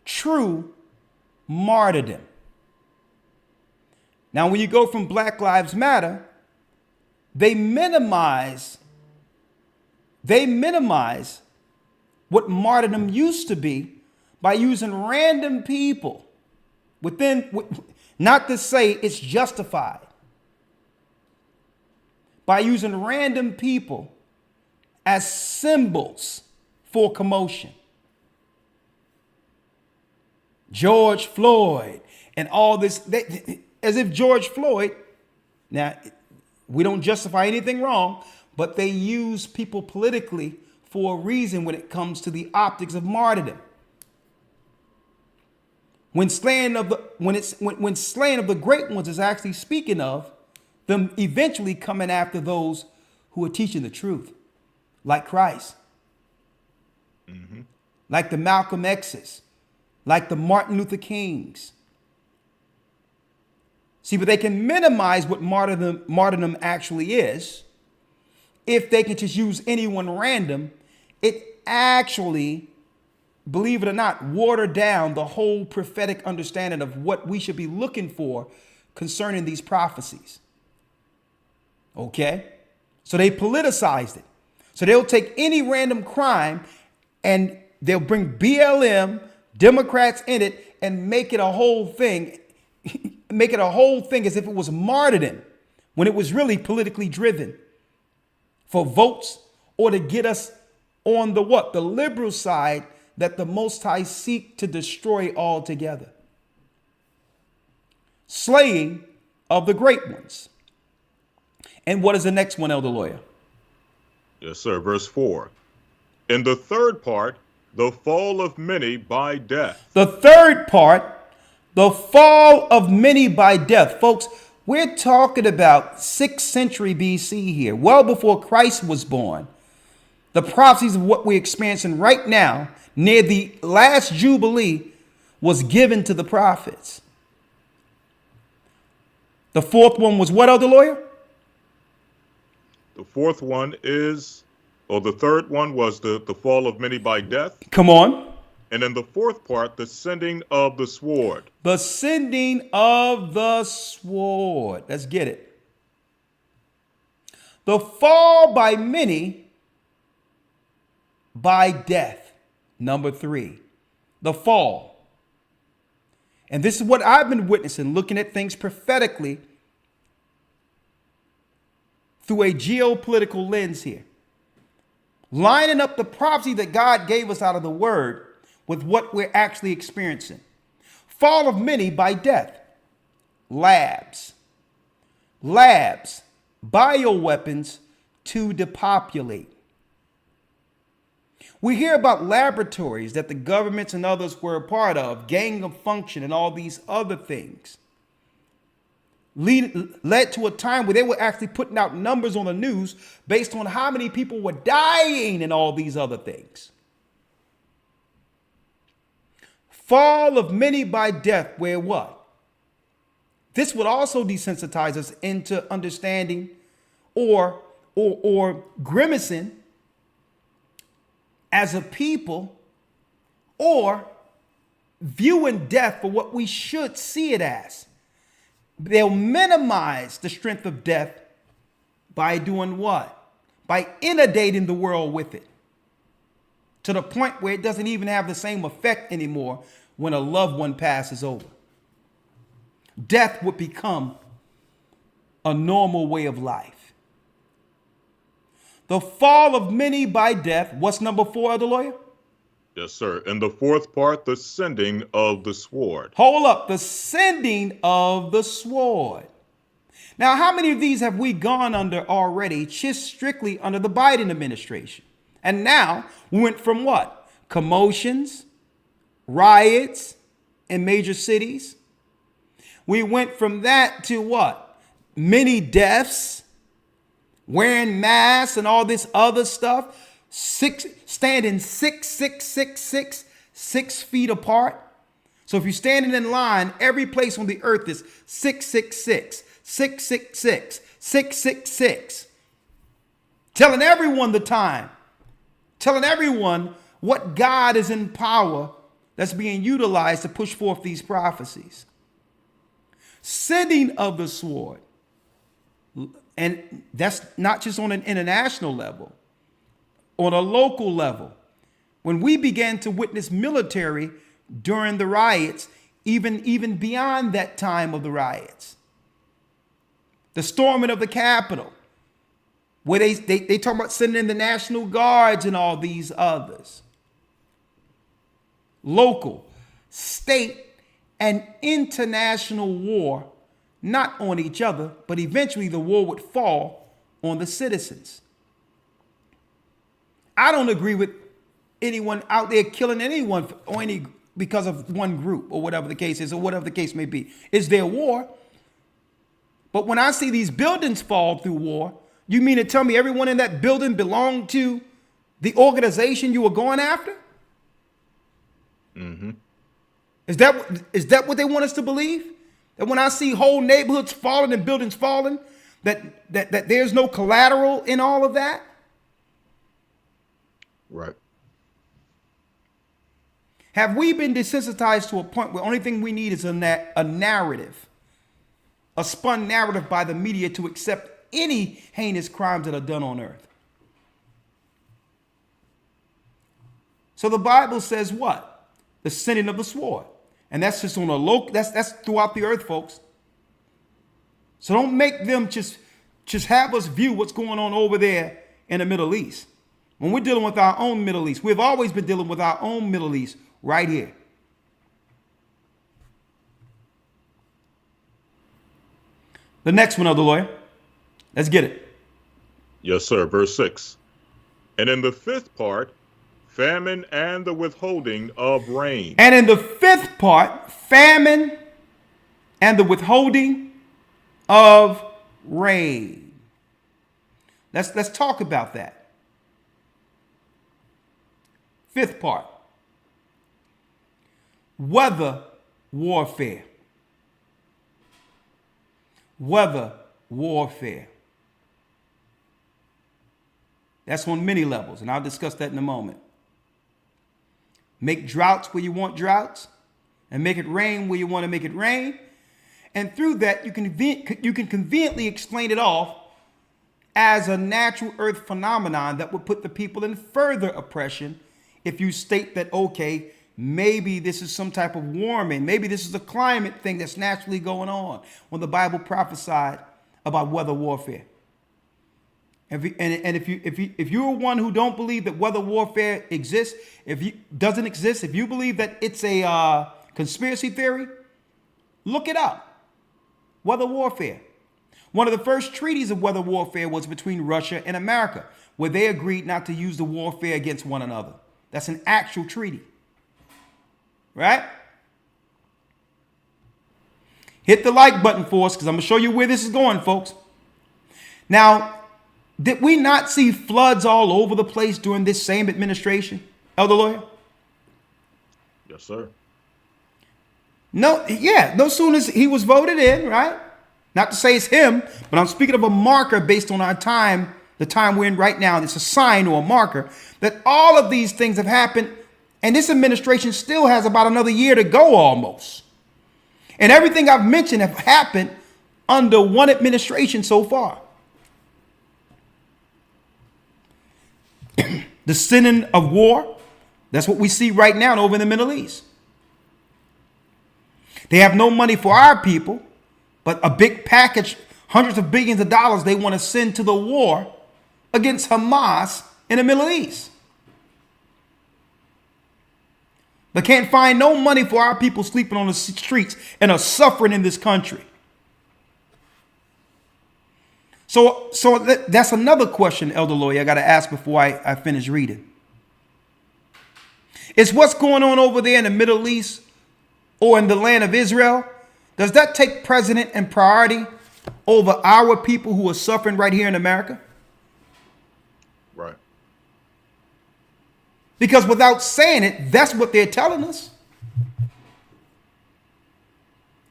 True martyrdom. Now, when you go from Black Lives Matter, they minimize what martyrdom used to be by using random people not to say it's justified, by using random people as symbols for commotion. George Floyd and all this, as if George Floyd, now we don't justify anything wrong, but they use people politically for a reason when it comes to the optics of martyrdom. When slaying of the great ones is actually speaking of them eventually coming after those who are teaching the truth, like Christ, like the Malcolm X's, like the Martin Luther Kings. See, but they can minimize what martyrdom actually is. If they can just use anyone random, it actually, believe it or not, water down the whole prophetic understanding of what we should be looking for concerning these prophecies. Okay? So they politicized it. So they'll take any random crime and they'll bring BLM, Democrats in it, and make it a whole thing. Make it a whole thing as if it was martyrdom when it was really politically driven for votes or to get us on the what? The liberal side that the Most High seek to destroy altogether. Slaying of the great ones. And what is the next one, Elder Lawyer? Yes, sir. Verse 4. In the third part, the fall of many by death. The third part, the fall of many by death. Folks, we're talking about 6th century BC here, well before Christ was born. The prophecies of what we're experiencing right now, near the last Jubilee, was given to the prophets. The fourth one was what, Elder Lawyer? The fourth one is, or the third one was the fall of many by death. Come on. And in the fourth part, the sending of the sword. The sending of the sword. Let's get it. The fall by many by death. Number 3. The fall. And this is what I've been witnessing, looking at things prophetically through a geopolitical lens here. Lining up the prophecy that God gave us out of the word with what we're actually experiencing. Fall of many by death. Labs, bioweapons to depopulate. We hear about laboratories that the governments and others were a part of, gang of function and all these other things. Led to a time where they were actually putting out numbers on the news based on how many people were dying and all these other things. Fall of many by death, where what? This would also desensitize us into understanding or grimacing as a people, or viewing death for what we should see it as. They'll minimize the strength of death by doing what? By inundating the world with it, to the point where it doesn't even have the same effect anymore when a loved one passes over. Death would become a normal way of life. The fall of many by death. What's number 4, Elder Lawyer? Yes, sir. In the fourth part, the sending of the sword. Hold up. The sending of the sword. Now, how many of these have we gone under already, just strictly under the Biden administration? And now we went from what? Commotions, riots in major cities. We went from that to what? Many deaths, wearing masks and all this other stuff. Standing 6 feet apart. So if you're standing in line, every place on the earth is 666, 666, 666. Telling everyone the time. Telling everyone what God is in power that's being utilized to push forth these prophecies. Sending of the sword. And that's not just on an international level. On a local level. When we began to witness military during the riots, even beyond that time of the riots. The storming of the Capitol, where they talk about sending in the National Guards and all these others. Local, state, and international war, not on each other, but eventually the war would fall on the citizens. I don't agree with anyone out there killing anyone or because of one group or whatever the case is, or whatever the case may be. It's their war. But when I see these buildings fall through war, you mean to tell me everyone in that building belonged to the organization you were going after? Mm-hmm. Is that what they want us to believe? That when I see whole neighborhoods falling and buildings falling, that there's no collateral in all of that? Right. Have we been desensitized to a point where only thing we need is a narrative, a spun narrative by the media to accept any heinous crimes that are done on earth? So the Bible says what? The sending of the sword. And that's just on a local, that's throughout the earth, folks. So don't make them just have us view what's going on over there in the Middle East. When we're dealing with our own Middle East, we've always been dealing with our own Middle East right here. The next one, Elder Lawyer. Let's get it. Yes, sir. Verse 6. And in the fifth part, famine and the withholding of rain. And in the fifth part, famine and the withholding of rain. Let's talk about that. Fifth part. Weather warfare. Weather warfare. That's on many levels, and I'll discuss that in a moment. Make droughts where you want droughts, and make it rain where you want to make it rain. And through that, you can conveniently explain it off as a natural earth phenomenon that would put the people in further oppression if you state that, okay, maybe this is some type of warming. Maybe this is a climate thing that's naturally going on when the Bible prophesied about weather warfare. And if you're one who don't believe that weather warfare exists, doesn't exist, if you believe that it's a conspiracy theory, look it up. Weather warfare. One of the first treaties of weather warfare was between Russia and America, where they agreed not to use the warfare against one another. That's an actual treaty. Right? Hit the like button for us, because I'm going to show you where this is going, folks. Now, did we not see floods all over the place during this same administration, Elder Lawyer? Yes, sir. No sooner as he was voted in, right? Not to say it's him, but I'm speaking of a marker based on our time, the time we're in right now. And it's a sign or a marker that all of these things have happened, and this administration still has about another year to go almost. And everything I've mentioned have happened under one administration so far. The sending of war, that's what we see right now over in the Middle East. They have no money for our people, but a big package, hundreds of billions of dollars they want to send to the war against Hamas in the Middle East. They can't find no money for our people sleeping on the streets and are suffering in this country. So that's another question, Elder Lawyer, I got to ask before I finish reading. Is what's going on over there in the Middle East or in the land of Israel, does that take precedent and priority over our people who are suffering right here in America? Right. Because without saying it, that's what they're telling us.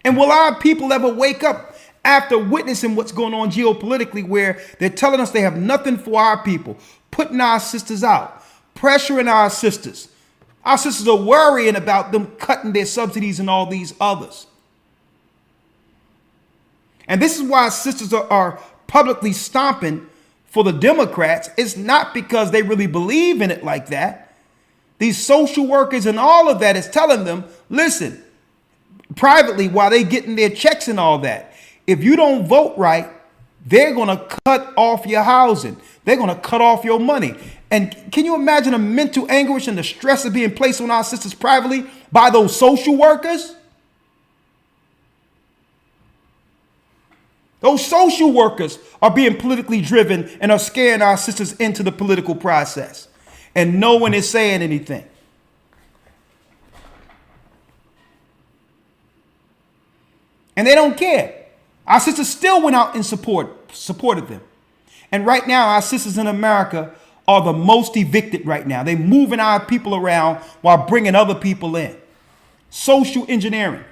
And will our people ever wake up after witnessing what's going on geopolitically, where they're telling us they have nothing for our people, putting our sisters out, pressuring our sisters? Our sisters are worrying about them cutting their subsidies and all these others. And this is why sisters are publicly stomping for the Democrats. It's not because they really believe in it like that. These social workers and all of that is telling them, listen, privately while they getting their checks and all that, if you don't vote right, they're going to cut off your housing. They're going to cut off your money. And can you imagine the mental anguish and the stress of being placed on our sisters privately by those social workers? Those social workers are being politically driven and are scaring our sisters into the political process. And no one is saying anything. And they don't care. Our sisters still went out and supported them. And right now, our sisters in America are the most evicted right now. They're moving our people around while bringing other people in. Social engineering.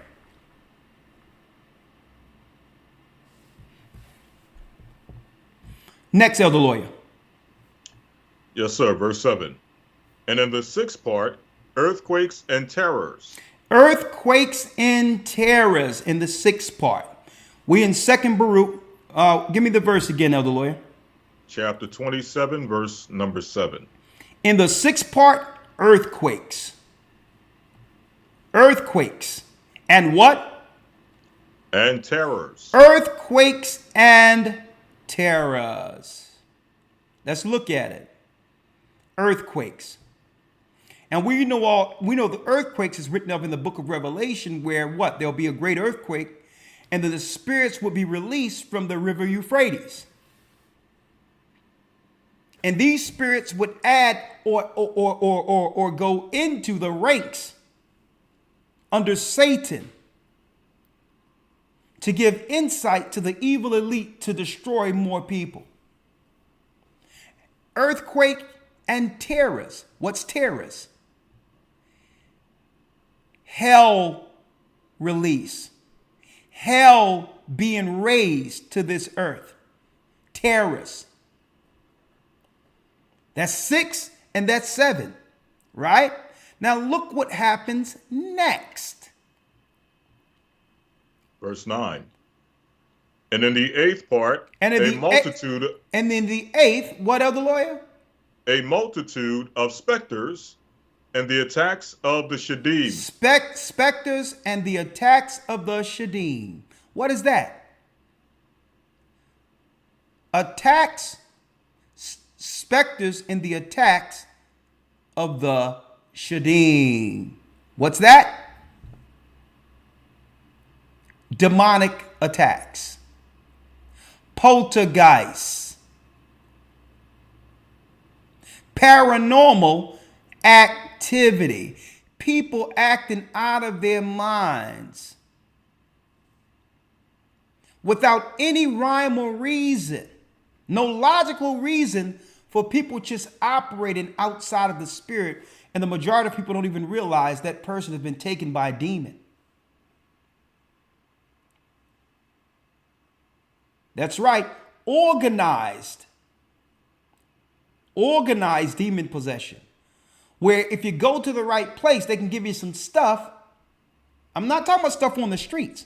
Next, Elder Lawyer. Yes, sir. Verse 7. And in the sixth part, earthquakes and terrors. Earthquakes and terrors in the sixth part. We in 2nd Baruch. Give me the verse again, Elder Lawyer. Chapter 27, verse number 7. In the sixth part, earthquakes. Earthquakes. And what? And terrors. Earthquakes and terrors. Let's look at it. Earthquakes. And we know the earthquakes is written up in the book of Revelation, where what? There'll be a great earthquake, and then the spirits will be released from the river Euphrates. And these spirits would add or go into the ranks under Satan to give insight to the evil elite to destroy more people. Earthquake and terrors. What's terrors? Hell release. Hell being raised to this earth. Terrors. That's 6 and that's 7, right? Now look what happens next. Verse 9. And in the eighth part, And in the eighth, what, Elder Lawyer? A multitude of specters and the attacks of the Shadim. Specters and the attacks of the Shadim. What is that? Attacks, specters and the attacks of the Shadim. What's that? Demonic attacks. Poltergeists. Paranormal activity. People acting out of their minds without any rhyme or reason. No logical reason for people just operating outside of the spirit. And the majority of people don't even realize that person has been taken by a demon. That's right. Organized demon possession. Where if you go to the right place, they can give you some stuff. I'm not talking about stuff on the streets.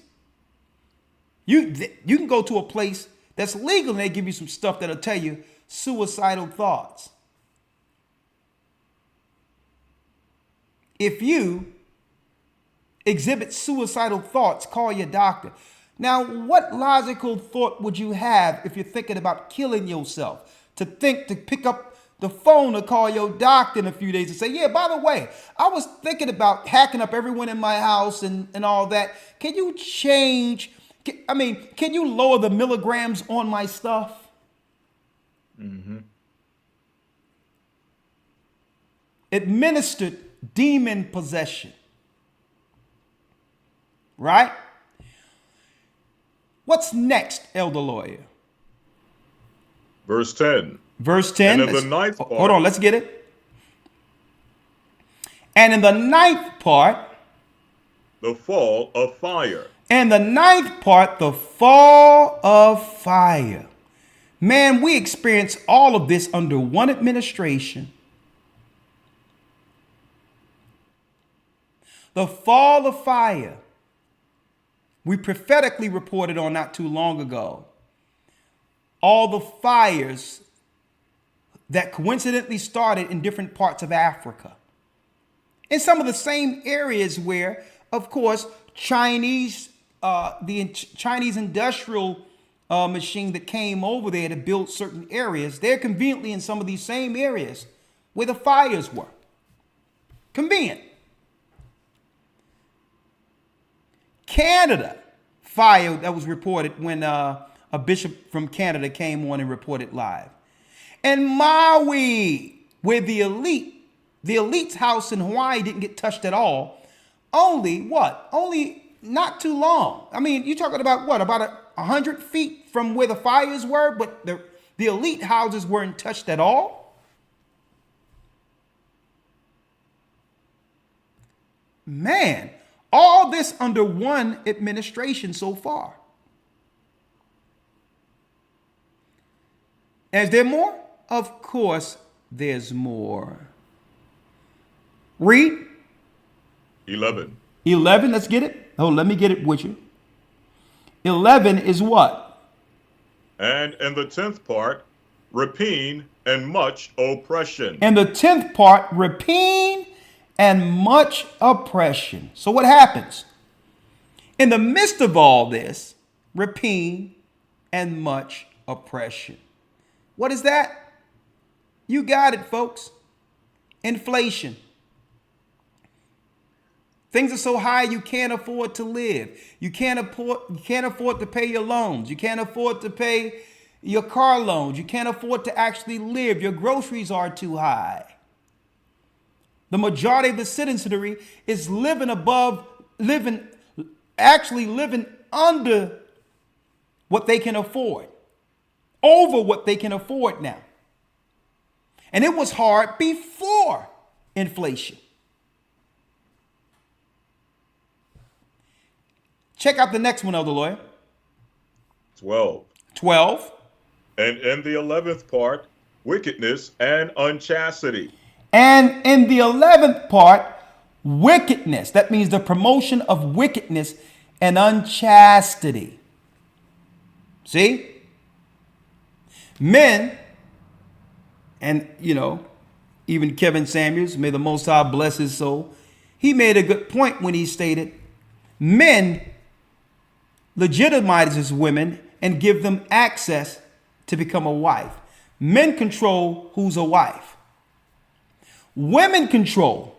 You can go to a place that's legal and they give you some stuff that'll tell you suicidal thoughts. If you exhibit suicidal thoughts, call your doctor. Now, what logical thought would you have if you're thinking about killing yourself? To pick up the phone to call your doctor in a few days and say, yeah, by the way, I was thinking about hacking up everyone in my house and all that. Can you can you lower the milligrams on my stuff? Mm-hmm. Administered demon possession. Right? What's next, Elder Lawyer? Verse 10. Verse 10. And in the ninth part. Hold on, let's get it. And in the ninth part. The fall of fire. And the ninth part, the fall of fire. Man, we experience all of this under one administration. The fall of fire. We prophetically reported on not too long ago. All the fires that coincidentally started in different parts of Africa. In some of the same areas where, of course, the Chinese industrial machine that came over there to build certain areas, they're conveniently in some of these same areas where the fires were. Convenient. Canada, fire that was reported when a bishop from Canada came on and reported live. And Maui, where the elite's house in Hawaii didn't get touched at all. Only not too long. I mean, you're talking about what? About 100 feet from where the fires were, but the elite houses weren't touched at all? Man, all this under one administration so far. Is there more? Of course, there's more. Read. 11. 11, let's get it. Oh, let me get it with you. 11 is what? And in the 10th part, rapine and much oppression. And the 10th part, rapine and much oppression. So what happens? In the midst of all this, rapine and much oppression. What is that? You got it, folks. Inflation. Things are so high you can't afford to live. You can't afford to pay your loans. You can't afford to pay your car loans. You can't afford to actually live. Your groceries are too high. The majority of the citizenry is living under what they can afford, over what they can afford now. And it was hard before inflation. Check out the next one, Elder Lawyer. 12. 12. And in the 11th part, wickedness and unchastity. And in the 11th part, wickedness. That means the promotion of wickedness and unchastity. See? Men, and even Kevin Samuels, may the Most High bless his soul, he made a good point when he stated, men legitimizes women and give them access to become a wife. Men control who's a wife. Women control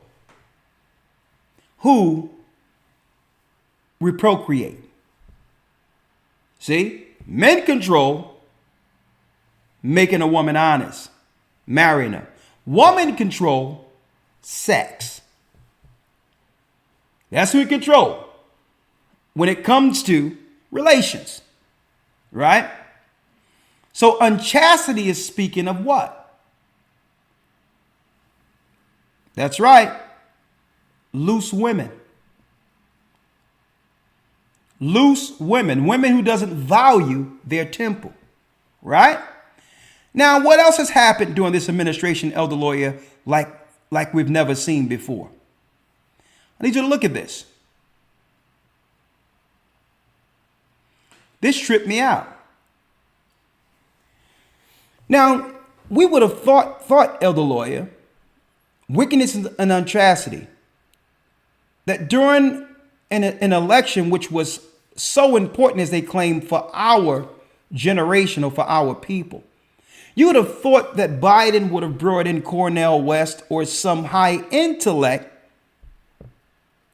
who we procreate. See? Men control making a woman honest, marrying her. Woman control sex. That's who we control when it comes to relations, right? So unchastity is speaking of what? That's right. Loose women. Loose women. Women who doesn't value their temple, right? Now, what else has happened during this administration, Elder Lawyer, like we've never seen before? I need you to look at this. This tripped me out. Now, we would have thought, Elder Lawyer, wickedness and unchastity, that during an election which was so important as they claim for our generation or for our people, you would have thought that Biden would have brought in Cornel West or some high intellect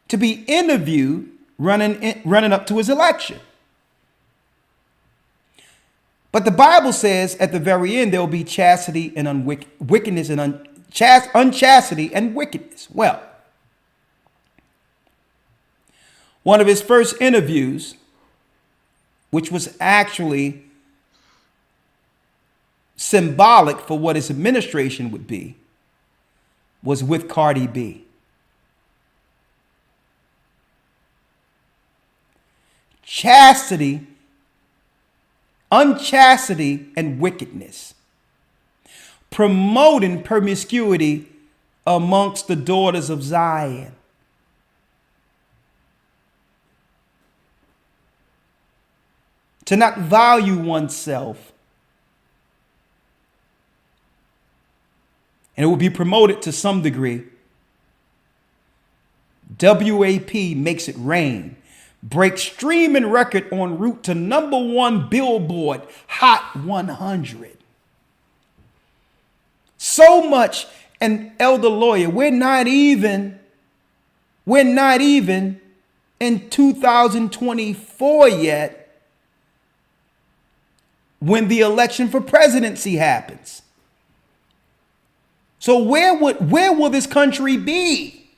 to be interviewed running up to his election. But the Bible says at the very end, there will be chastity and wickedness and unchastity and wickedness. Well, one of his first interviews, which was actually symbolic for what his administration would be, was with Cardi B. Chastity, unchastity, and wickedness. Promoting promiscuity amongst the daughters of Zion. To not value oneself. And it will be promoted to some degree. WAP makes it rain. Breaks streaming record en route to #1 Billboard Hot 100. So much, and Elder Lawyer, we're not even in 2024 yet when the election for presidency happens. So where will this country be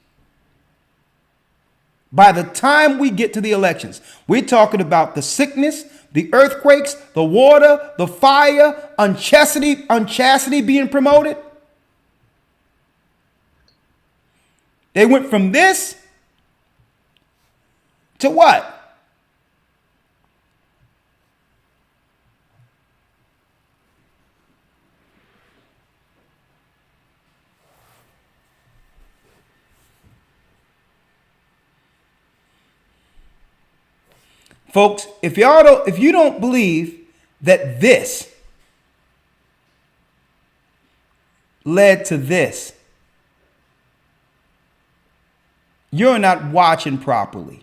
By the time we get to the elections, we're talking about the sickness, the earthquakes, the water, the fire, unchastity being promoted. They went from this to what? Folks, if you don't believe that this led to this, you're not watching properly.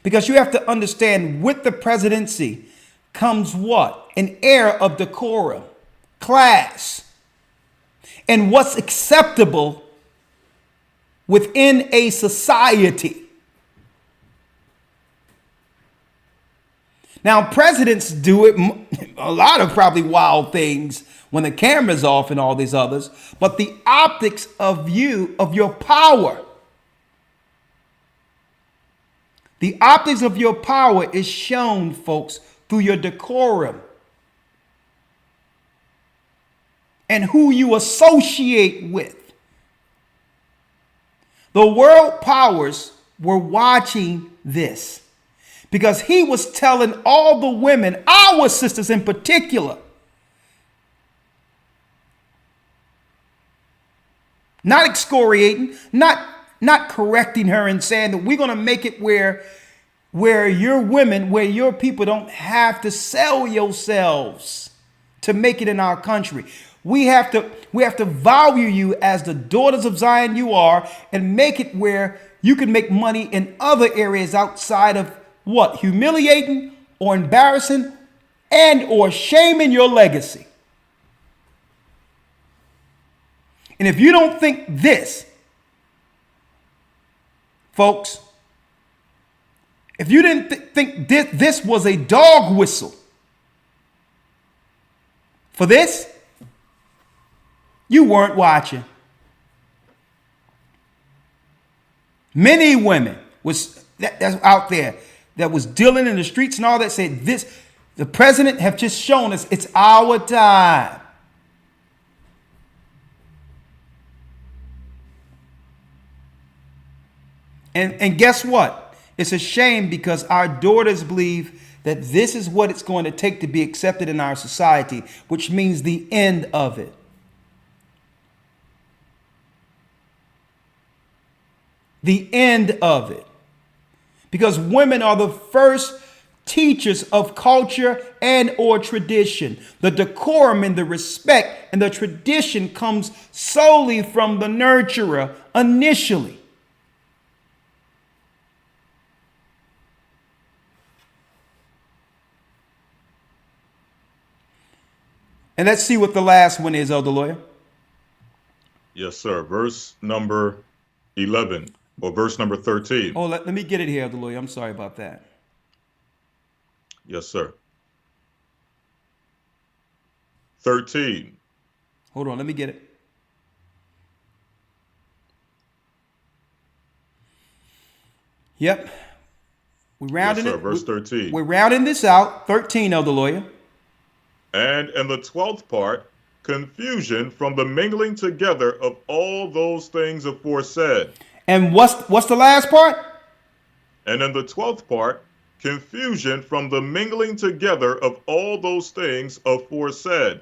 Because you have to understand, with the presidency comes what? An air of decorum, class, and what's acceptable within a society. Now, presidents do it, a lot of probably wild things when the camera's off and all these others, but the optics of your power, the optics of your power is shown, folks, through your decorum and who you associate with. The world powers were watching this, because he was telling all the women, our sisters in particular, not excoriating, not correcting her and saying that we're going to make it where your women, where your people don't have to sell yourselves to make it in our country. We have to value you as the daughters of Zion you are, and make it where you can make money in other areas outside of what? Humiliating or embarrassing and or shaming your legacy. And if you don't think this, folks, if you didn't think this was a dog whistle for this, you weren't watching. Many women that's out there that was dealing in the streets and all that said this, the president have just shown us it's our time. And guess what? It's a shame, because our daughters believe that this is what it's going to take to be accepted in our society, which means the end of it. The end of it. Because women are the first teachers of culture and or tradition. The decorum and the respect and the tradition comes solely from the nurturer initially. And let's see what the last one is, Elder Lawyer. Yes, sir. Verse number 11, or verse number 13. Oh, let me get it here, Elder Lawyer. I'm sorry about that. Yes, sir. 13. Hold on, let me get it. Yep. We're rounding Yes, sir. it. Verse 13. We're rounding this out. 13, Elder Lawyer. And in the 12th part, confusion from the mingling together of all those things aforesaid. And what's the last part? And in the 12th part, confusion from the mingling together of all those things aforesaid.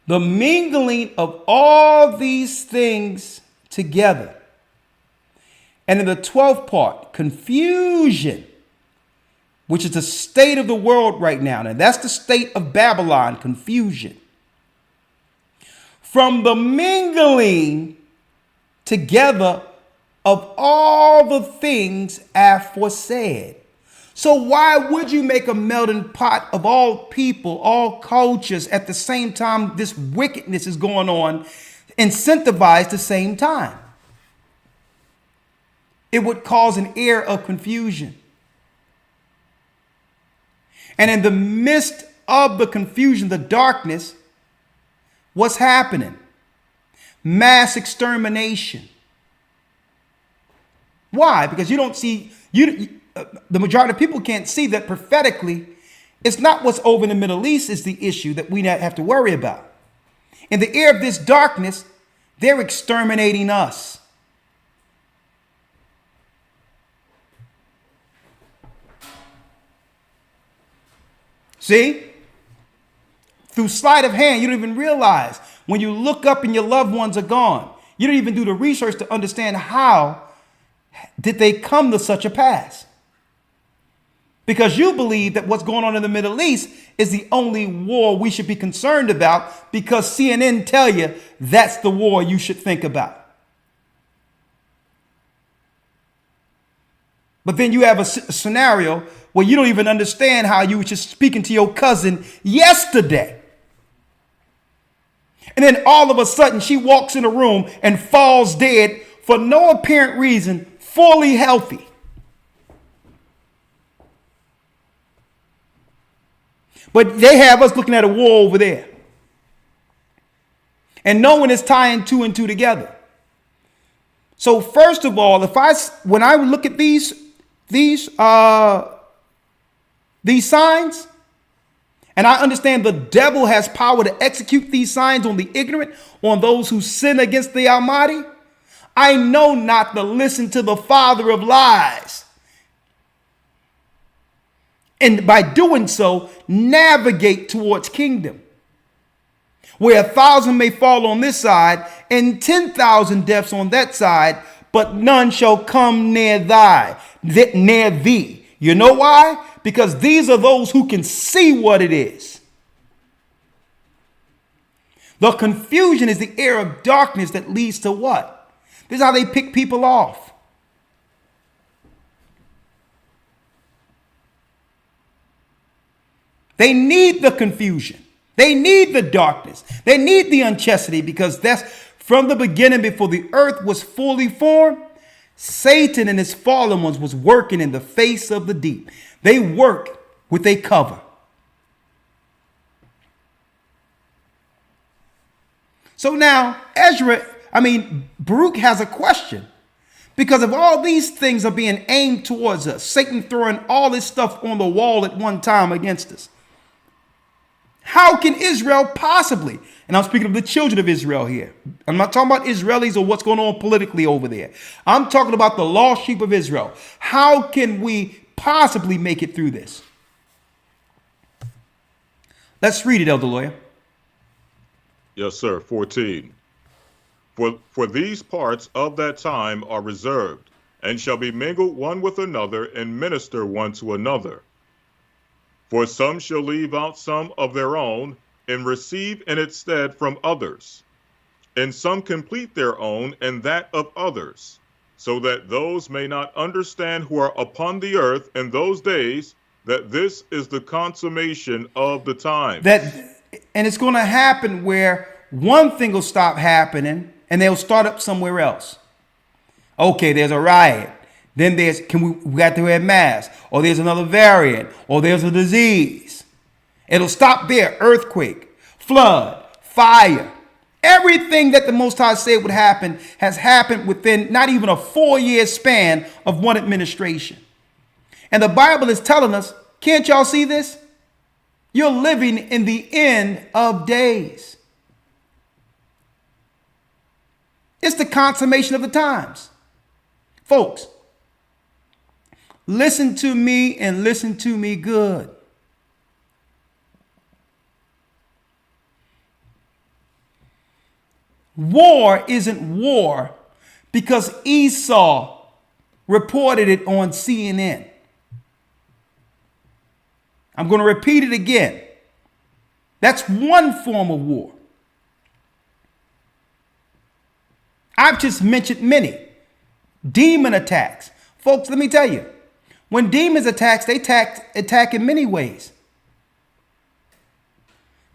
The mingling of all these things together. And in the 12th part, confusion, which is the state of the world right now. And that's the state of Babylon, confusion. From the mingling together of all the things aforesaid. So why would you make a melting pot of all people, all cultures at the same time this wickedness is going on, incentivized the same time? It would cause an air of confusion. And in the midst of the confusion, the darkness, what's happening? Mass extermination. Why? Because you don't see, the majority of people can't see that prophetically, it's not what's over in the Middle East is the issue that we have to worry about. In the ear of this darkness, they're exterminating us. See? Through sleight of hand, you don't even realize when you look up and your loved ones are gone. You don't even do the research to understand how did they come to such a pass. Because you believe that what's going on in the Middle East is the only war we should be concerned about because CNN tell you that's the war you should think about. But then you have a scenario where you don't even understand how you were just speaking to your cousin yesterday. And then all of a sudden she walks in a room and falls dead for no apparent reason, fully healthy. But they have us looking at a war over there. And no one is tying two and two together. So first of all, when I look at these signs, and I understand the devil has power to execute these signs on the ignorant, on those who sin against the Almighty, I know not to listen to the father of lies. And by doing so, navigate towards kingdom. Where 1,000 may fall on this side and 10,000 deaths on that side, but none shall come near thee. You know why? Because these are those who can see what it is. The confusion is the air of darkness that leads to what? This is how they pick people off. They need the confusion. They need the darkness. They need the unchastity because that's from the beginning before the earth was fully formed. Satan and his fallen ones was working in the face of the deep. They work with a cover. So now Baruch has a question. Because if all these things are being aimed towards us, Satan throwing all this stuff on the wall at one time against us, how can Israel possibly, and I'm speaking of the children of Israel here. I'm not talking about Israelis or what's going on politically over there. I'm talking about the lost sheep of Israel. How can we possibly make it through this? Let's read it, Elder Lawyer. Yes, sir. 14. For these parts of that time are reserved, and shall be mingled one with another, and minister one to another. For some shall leave out some of their own, and receive in its stead from others. And some complete their own, and that of others, so that those may not understand who are upon the earth in those days, that this is the consummation of the time. And it's going to happen where one thing will stop happening, and they'll start up somewhere else. Okay, there's a riot. Then we got to wear masks, or there's another variant, or there's a disease. It'll stop there. Earthquake, flood, fire. Everything that the Most High said would happen has happened within not even a 4-year span of one administration. And the Bible is telling us, can't y'all see this? You're living in the end of days. It's the consummation of the times. Folks, listen to me and listen to me good. War isn't war because Esau reported it on CNN. I'm going to repeat it again. That's one form of war. I've just mentioned many. Demon attacks. Folks, let me tell you, when demons attack, they attack in many ways.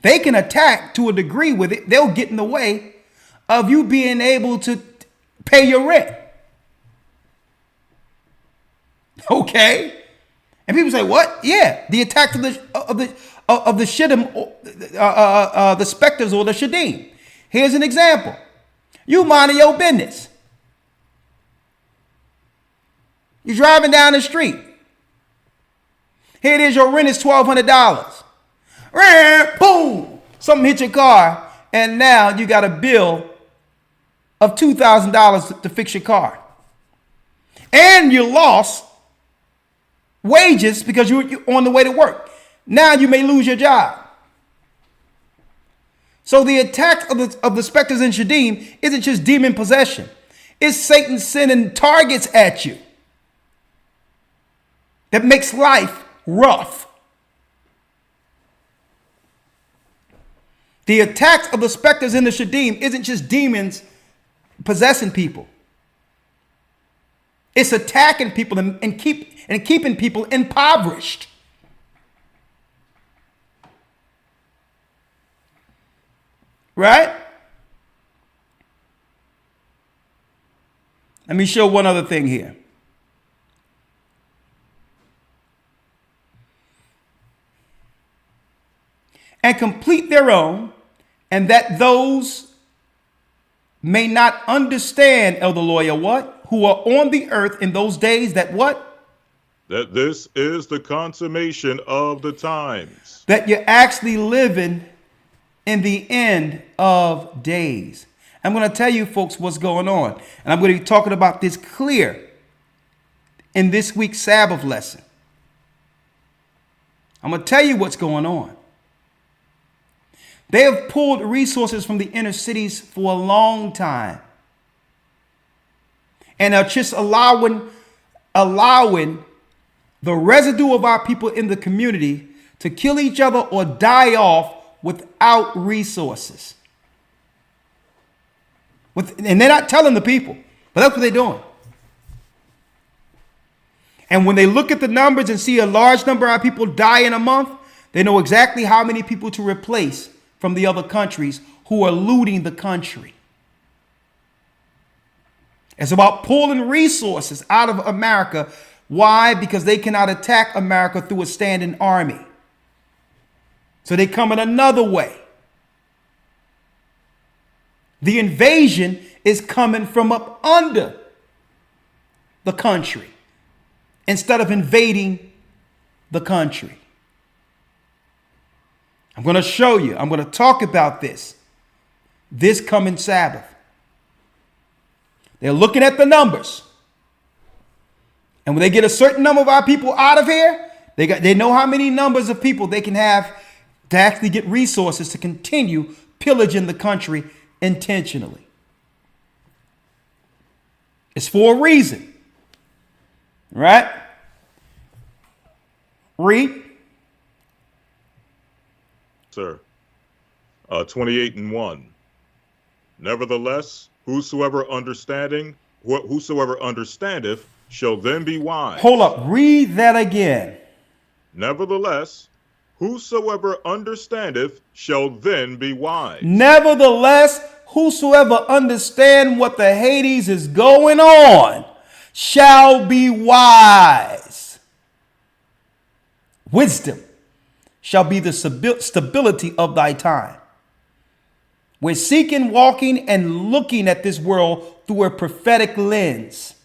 They can attack to a degree with it. They'll get in the way of you being able to pay your rent. Okay? And people say, what? Yeah, the attack of the Shittim, the specters or the Shaddim. Here's an example. You minding your business. You're driving down the street. Here it is, your rent is $1,200. Boom! Something hit your car, and now you got a bill of $2,000 to fix your car. And you lost wages because you're on the way to work. Now you may lose your job. So the attack of the specters in Shaddim isn't just demon possession. It's Satan sending targets at you that makes life rough. The attacks of the specters in the Shaddim isn't just demons possessing people. It's attacking people and keeping people impoverished. Right? Let me show one other thing here. And complete their own, and that those may not understand, Elder Lawyer, what? Who are on the earth in those days that what? That this is the consummation of the times. That you're actually living in the end of days. I'm going to tell you folks what's going on. And I'm going to be talking about this clear in this week's Sabbath lesson. I'm going to tell you what's going on. They have pulled resources from the inner cities for a long time. And are just allowing the residue of our people in the community to kill each other or die off without resources. And they're not telling the people, but that's what they're doing. And when they look at the numbers and see a large number of people die in a month, they know exactly how many people to replace from the other countries who are looting the country. It's about pulling resources out of America. Why? Because they cannot attack America through a standing army. So they come in another way. The invasion is coming from up under the country instead of invading the country. I'm going to show you. I'm going to talk about this coming Sabbath. They're looking at the numbers. And when they get a certain number of our people out of here, they know how many numbers of people they can have to actually get resources to continue pillaging the country intentionally. It's for a reason. Right? Read. Sir. 28:1. Nevertheless, whosoever understandeth shall then be wise. Hold up. Read that again. Nevertheless, whosoever understandeth shall then be wise. Nevertheless, whosoever understand what the Hades is going on shall be wise. Wisdom shall be the stability of thy time. We're seeking, walking, and looking at this world through a prophetic lens.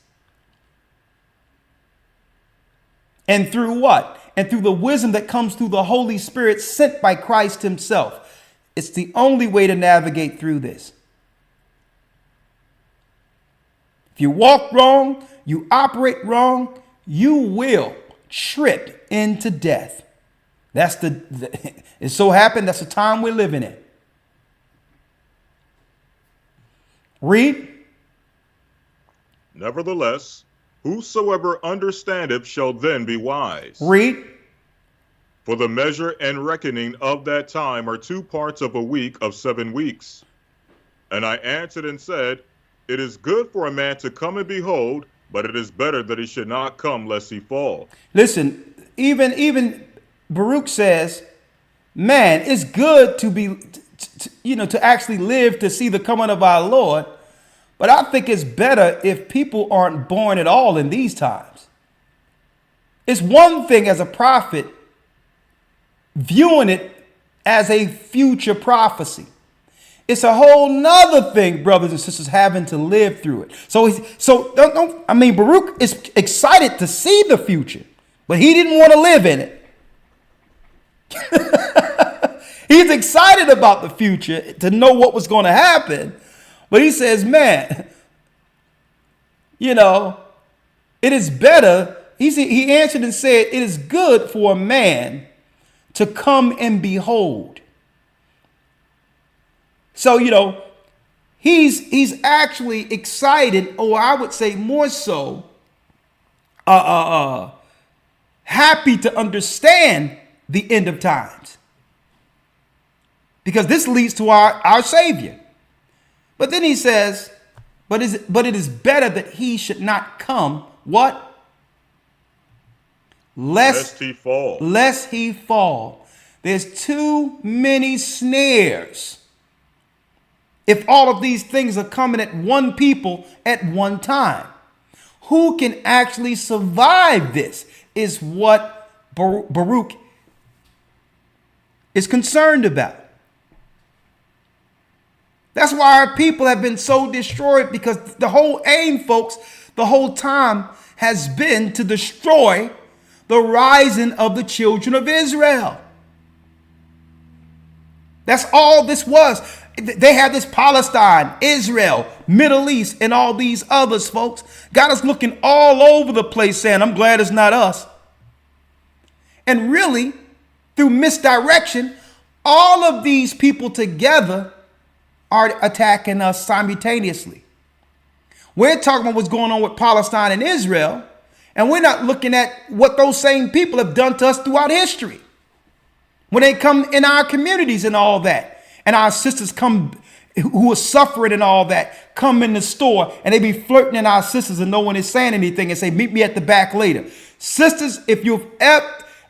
And through what? And through the wisdom that comes through the Holy Spirit sent by Christ himself. It's the only way to navigate through this. If you walk wrong, you operate wrong, you will trip into death. It so happened that's the time we're living in. Read. Nevertheless, whosoever understandeth shall then be wise. Read. For the measure and reckoning of that time are 2 parts of a week of 7 weeks. And I answered and said, it is good for a man to come and behold, but it is better that he should not come lest he fall. Listen, even Baruch says, man, it's good to be, to actually live to see the coming of our Lord. But I think it's better if people aren't born at all in these times. It's one thing as a prophet viewing it as a future prophecy. It's a whole nother thing, brothers and sisters, having to live through it. Baruch is excited to see the future, but he didn't want to live in it. He's excited about the future to know what was going to happen. But he says, man, it is better. He answered and said, it is good for a man to come and behold. So, he's actually excited, or I would say more so, happy to understand the end of times. Because this leads to our Savior. But then he says, but it is better that he should not come, what? Lest he fall. Lest he fall. There's too many snares. If all of these things are coming at one people at one time, who can actually survive this is what Baruch is concerned about. That's why our people have been so destroyed, because the whole aim, folks, the whole time has been to destroy the rising of the children of Israel. That's all this was. They had this Palestine, Israel, Middle East, and all these others, folks. Got us looking all over the place saying, I'm glad it's not us. And really, through misdirection, all of these people together are attacking us simultaneously. We're talking about what's going on with Palestine and Israel, and we're not looking at what those same people have done to us throughout history. When they come in our communities and all that, and our sisters come who are suffering and all that, come in the store and they be flirting at our sisters and no one is saying anything and say, meet me at the back later. Sisters,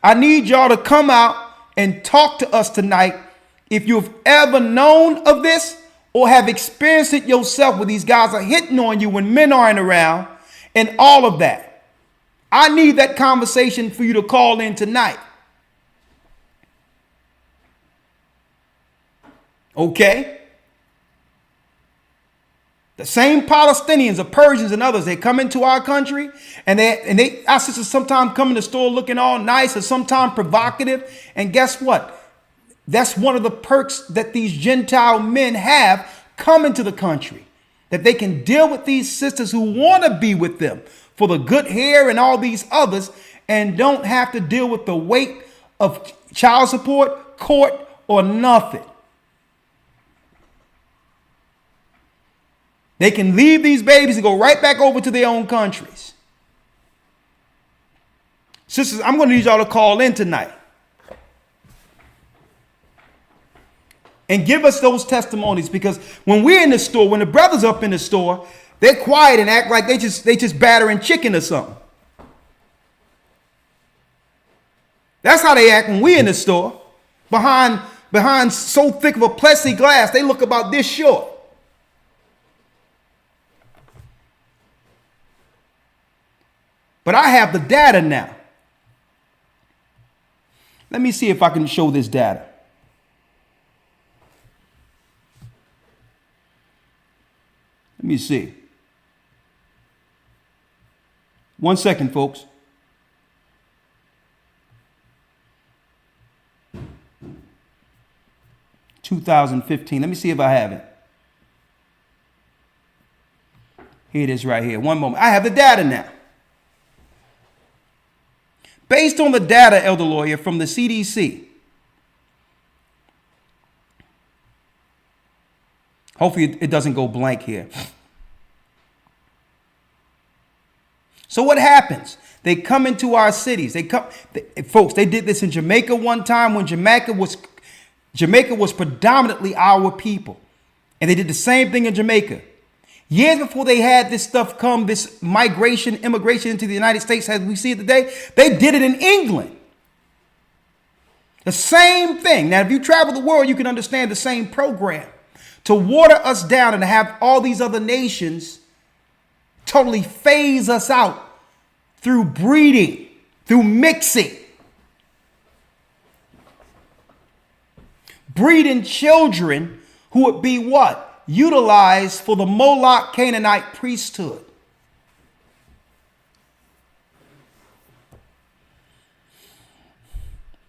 I need y'all to come out and talk to us tonight. If you've ever known of this or have experienced it yourself, where these guys are hitting on you when men aren't around and all of that, I need that conversation for you to call in tonight. Okay? The same Palestinians or Persians and others, they come into our country and our sisters sometimes come in the store looking all nice or sometimes provocative. And guess what? That's one of the perks that these Gentile men have coming to the country, that they can deal with these sisters who want to be with them for the good hair and all these others, and don't have to deal with the weight of child support, court, or nothing. They can leave these babies and go right back over to their own countries. Sisters, I'm going to need y'all to call in tonight and give us those testimonies, because when we're in the store, when the brothers up in the store, they're quiet and act like they just battering chicken or something. That's how they act when we're in the store. Behind so thick of a plexiglass, they look about this short. But I have the data now. Let me see if I can show this data. Let me see. 1 second, folks. (2015). Let me see if I have it. Here it is right here. One moment. I have the data now. Based on the data, Elder Lawyer, from the CDC. Hopefully it doesn't go blank here. So what happens? They come into our cities. Folks, they did this in Jamaica one time when Jamaica was predominantly our people. And they did the same thing in Jamaica. Years before they had this stuff come, this immigration into the United States as we see it today, they did it in England. The same thing. Now, if you travel the world, you can understand the same program. To water us down and to have all these other nations totally phase us out through breeding, through mixing. breeding children who would be what? Utilized for the Moloch Canaanite priesthood.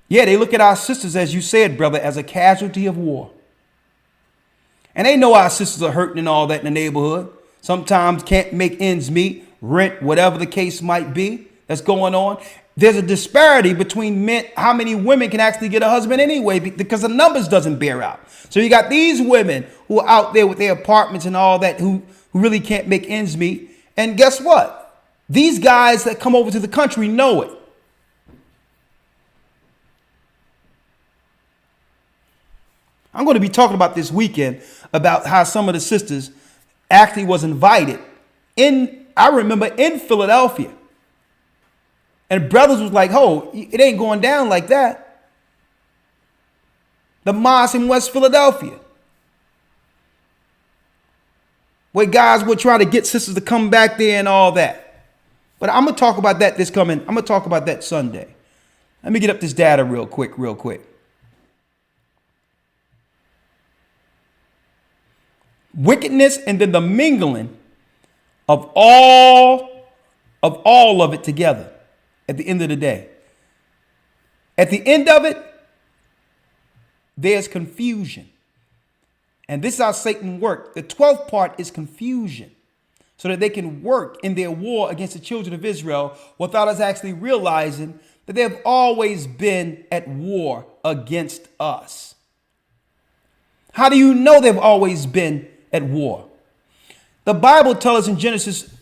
Yeah, they look at our sisters, as you said, brother, as a casualty of war. And they know our sisters are hurting and all that in the neighborhood. Sometimes can't make ends meet, rent, whatever the case might be that's going on. There's a disparity between men, how many women can actually get a husband anyway, because the numbers doesn't bear out. So you got these women who are out there with their apartments and all that who really can't make ends meet. And guess what? These guys that come over to the country know it. I'm going to be talking about this weekend about how some of the sisters actually was invited I remember in Philadelphia. And brothers was like, oh, it ain't going down like that. The mosque in West Philadelphia, where guys were trying to get sisters to come back there and all that. But I'm going to talk about that I'm going to talk about that Sunday. Let me get up this data real quick. Wickedness and then the mingling of all of it together at the end of the day. At the end of it, there's confusion. And this is how Satan worked. The 12th part is confusion, so that they can work in their war against the children of Israel without us actually realizing that they have always been at war against us. How do you know they've always been at war? The Bible tells us in Genesis,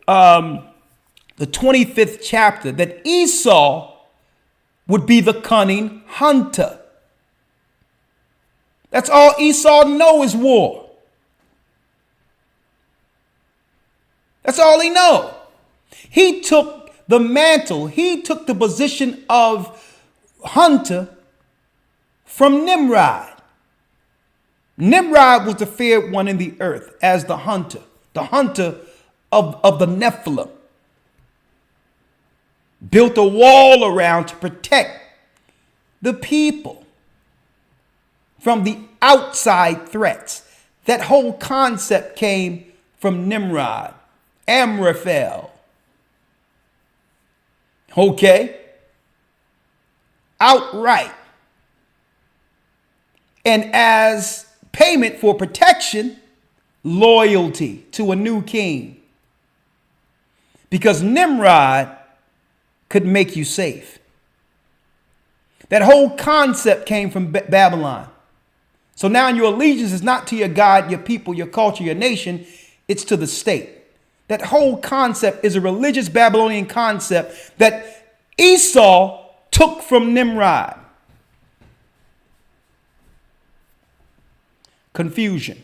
the 25th chapter, that Esau would be the cunning hunter. That's all Esau knows is war. That's all he knows. He took the mantle, he took the position of hunter from Nimrod. Nimrod was the feared one in the earth as the hunter of the Nephilim. Built a wall around to protect the people from the outside threats. That whole concept came from Nimrod, Amraphel. Okay? Outright. And as payment for protection, loyalty to a new king. Because Nimrod could make you safe. That whole concept came from Babylon. So now your allegiance is not to your God, your people, your culture, your nation. It's to the state. That whole concept is a religious Babylonian concept that Esau took from Nimrod. Confusion.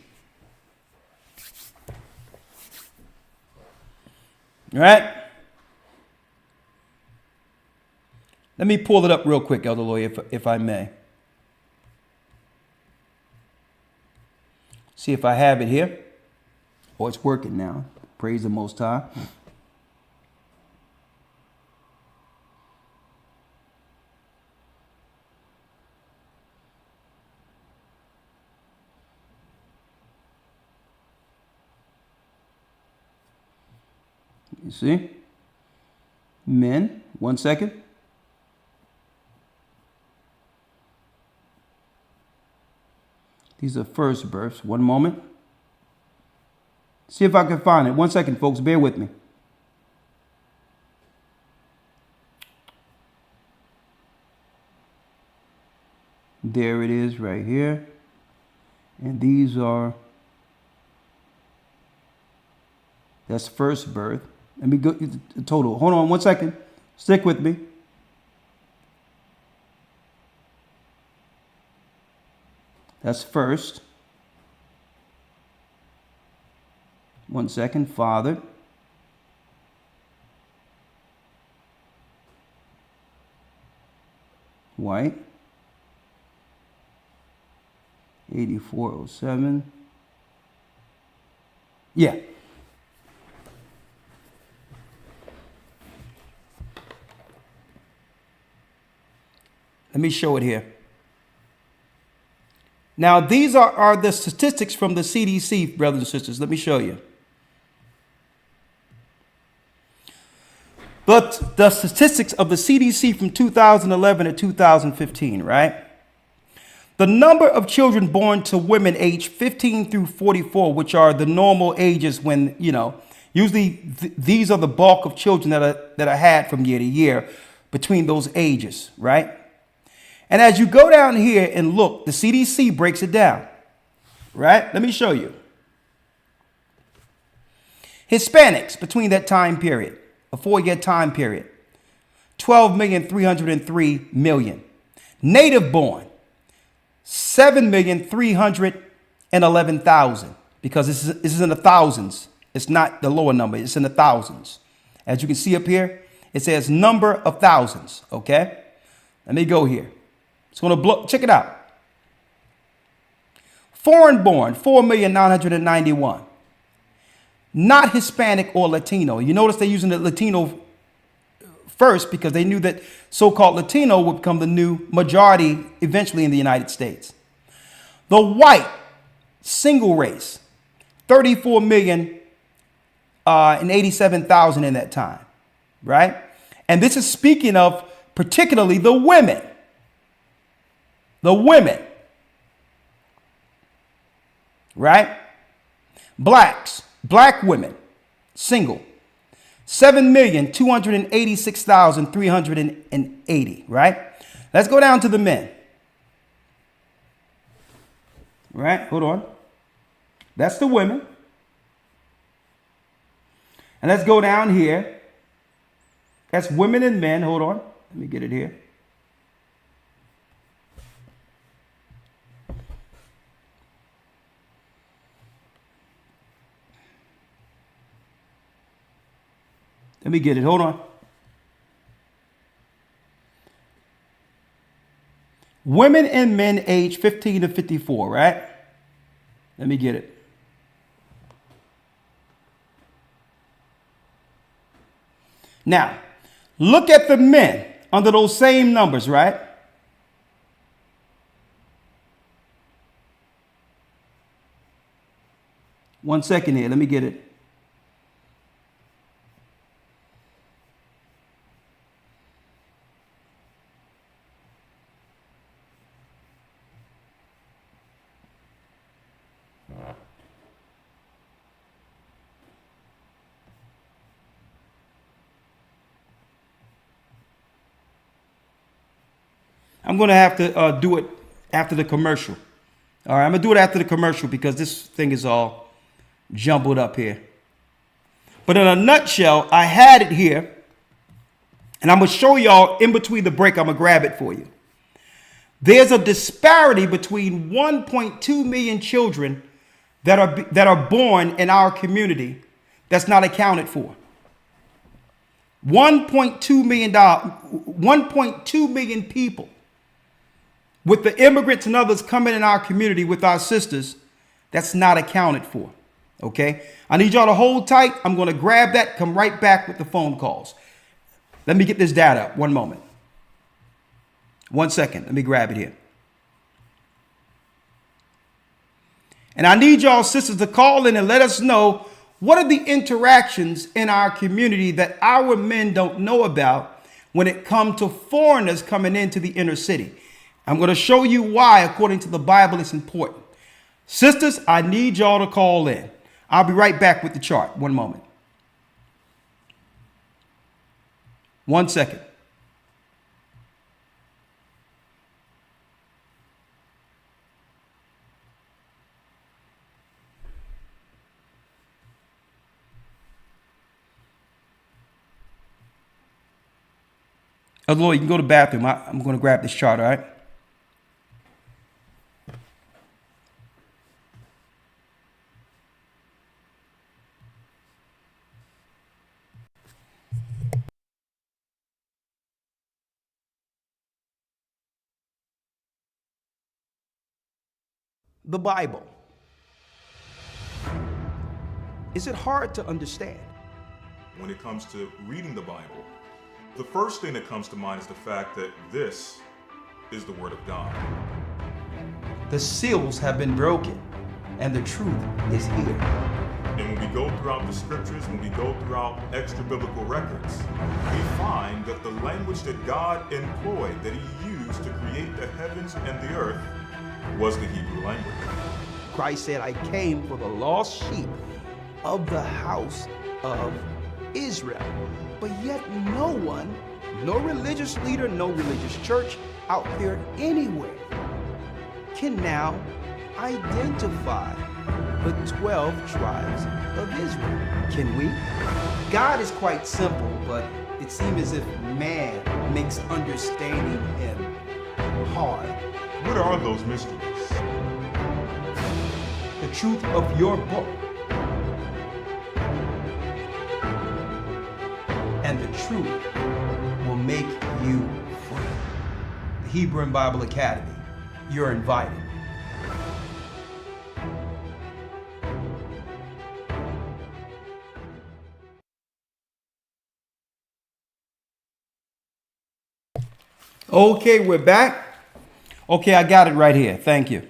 All right? Let me pull it up real quick, Elder Lawyer, if I may. See if I have it here. Oh, it's working now. Praise the Most High. You see? Men, 1 second. These are first births. One moment. See if I can find it. 1 second, folks. Bear with me. There it is right here. And these are, that's first birth. Let me go the total. Hold on 1 second. Stick with me. That's first. 1 second. Father. White. 8407. Yeah. Let me show it here. Now, these are the statistics from the CDC, brothers and sisters. Let me show you. But the statistics of the CDC from 2011 to 2015, right? The number of children born to women aged 15 through 44, which are the normal ages when, usually these are the bulk of children that are had from year to year between those ages, right? And as you go down here and look, the CDC breaks it down, right? Let me show you. Hispanics between that time period, a 4-year time period, 12,303,000. Native born, 7,311,000, because this is in the thousands. It's not the lower number, it's in the thousands. As you can see up here, it says number of thousands, okay? Let me go here. It's going to blow. Check it out. Foreign born, 4,991,000. Not Hispanic or Latino. You notice they're using the Latino first because they knew that so-called Latino would become the new majority eventually in the United States. The white single race, 34,087,000 in that time, right? And this is speaking of particularly the women. The women, right? Blacks, black women, single, 7,286,380, right? Let's go down to the men. Right? Hold on. That's the women. And let's go down here. That's women and men. Hold on. Let me get it here. Let me get it. Hold on. Women and men age 15 to 54, right? Let me get it. Now, look at the men under those same numbers, right? One second here. Let me get it. I'm going to have to do it after the commercial. All right, I'm going to do it after the commercial because this thing is all jumbled up here. But in a nutshell, I had it here. And I'm going to show y'all in between the break. I'm going to grab it for you. There's a disparity between 1.2 million children that are born in our community that's not accounted for. 1.2 million people. With the immigrants and others coming in our community with our sisters, that's not accounted for. Okay? I need y'all to hold tight. I'm going to grab that, come right back with the phone calls. Let me get this data up. One moment. 1 second. Let me grab it here. And I need y'all sisters to call in and let us know what are the interactions in our community that our men don't know about when it comes to foreigners coming into the inner city. I'm going to show you why, according to the Bible, it's important. Sisters, I need y'all to call in. I'll be right back with the chart. One moment. 1 second. Oh, Lord, you can go to the bathroom. I'm going to grab this chart, all right? The Bible. Is it hard to understand? When it comes to reading the Bible, the first thing that comes to mind is the fact that this is the Word of God. The seals have been broken, and the truth is here. And when we go throughout the scriptures, when we go throughout extra biblical records, we find that the language that God employed, that he used to create the heavens and the earth, was the Hebrew language. Christ said, I came for the lost sheep of the house of Israel. But yet no one, no religious leader, no religious church out there anywhere can now identify the 12 tribes of Israel. Can we? God is quite simple, but it seems as if man makes understanding him hard. What are those mysteries? The truth of your book and the truth will make you free. The Hebrew and Bible Academy, you're invited. Okay, we're back. Okay, I got it right here. Thank you.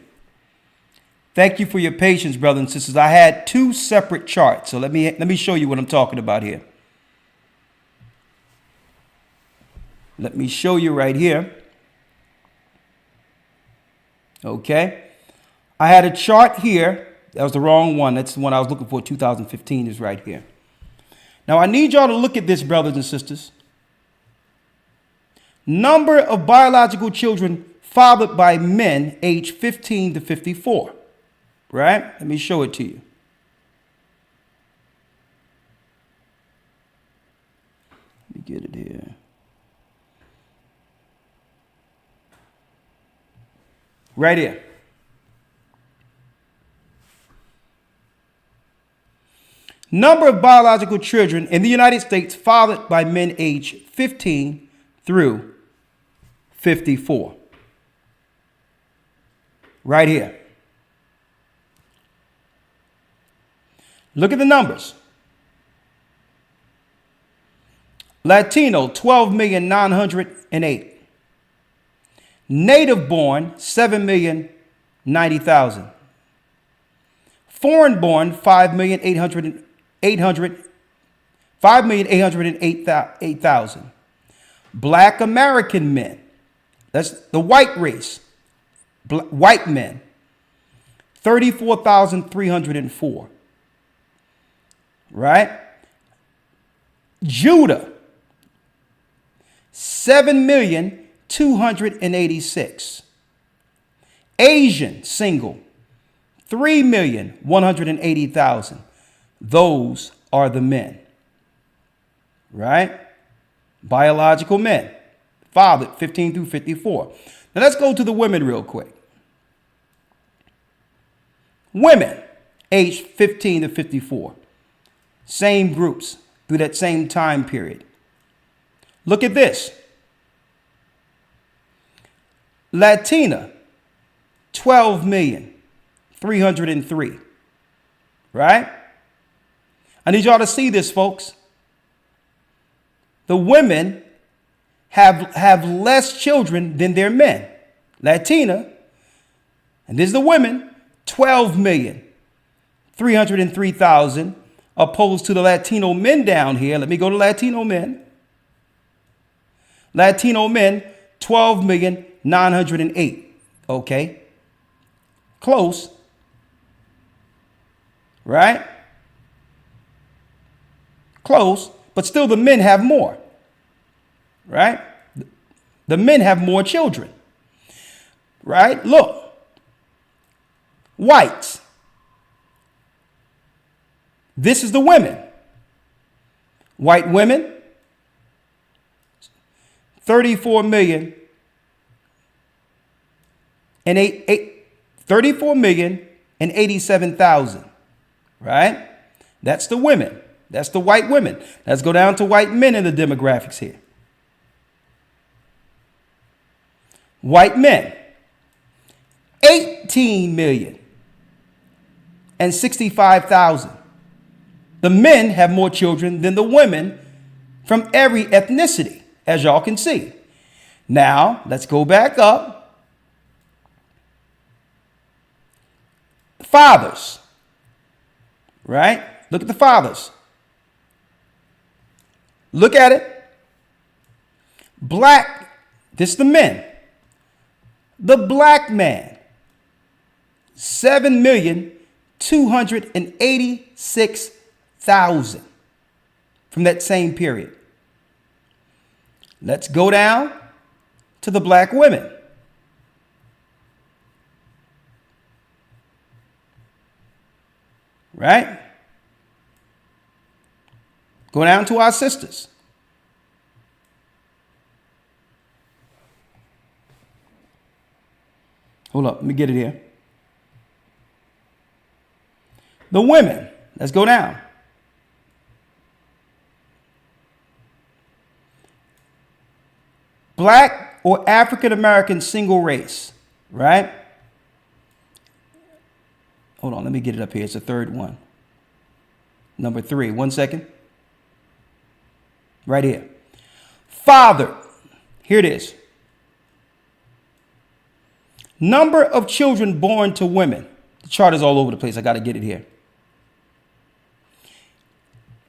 Thank you for your patience, brothers and sisters. I had two separate charts, so let me show you what I'm talking about here. Let me show you right here. Okay. I had a chart here. That was the wrong one. That's the one I was looking for. 2015 is right here. Now, I need y'all to look at this, brothers and sisters. Number of biological children fathered by men aged 15 to 54. Right? Let me show it to you. Let me get it here. Right here. Number of biological children in the United States fathered by men aged 15 through 54. Right here. Look at the numbers. Latino, 12,908,000. Native born, 7,090,000. Foreign born, 5,808,000. Black American men, that's the white race, white men, 34,304. Right? Judah, 7,286,000. Asian single, 3,180,000. Those are the men. Right? Biological men, fathered 15 through 54. Now let's go to the women real quick. Women aged 15 to 54. Same groups through that same time period. Look at this. Latina, 12,303,000. Right? I need y'all to see this, folks. The women have less children than their men. Latina, and this is the women, 12,303,000, opposed to the Latino men down here. Let me go to Latino men. Latino men, 12,908,000. Okay. Close. Right? Close, but still the men have more. Right? The men have more children. Right? Look. Whites. This is the women. White women, 34 million and 34,087,000. Right? That's the women. That's the white women. Let's go down to white men in the demographics here. White men, 18,065,000. The men have more children than the women from every ethnicity, as y'all can see. Now, let's go back up. Fathers, right? Look at the fathers. Look at it. Black, this is the men. The black man, 7,286,000 from that same period. Let's go down to the black women. Right? Go down to our sisters. Hold up, let me get it here. The women, let's go down. Black or African American single race, right? Hold on, let me get it up here. It's the third one. Number 3, 1 second. Right here. Father, here it is. Number of children born to women. The chart is all over the place. I got to get it here.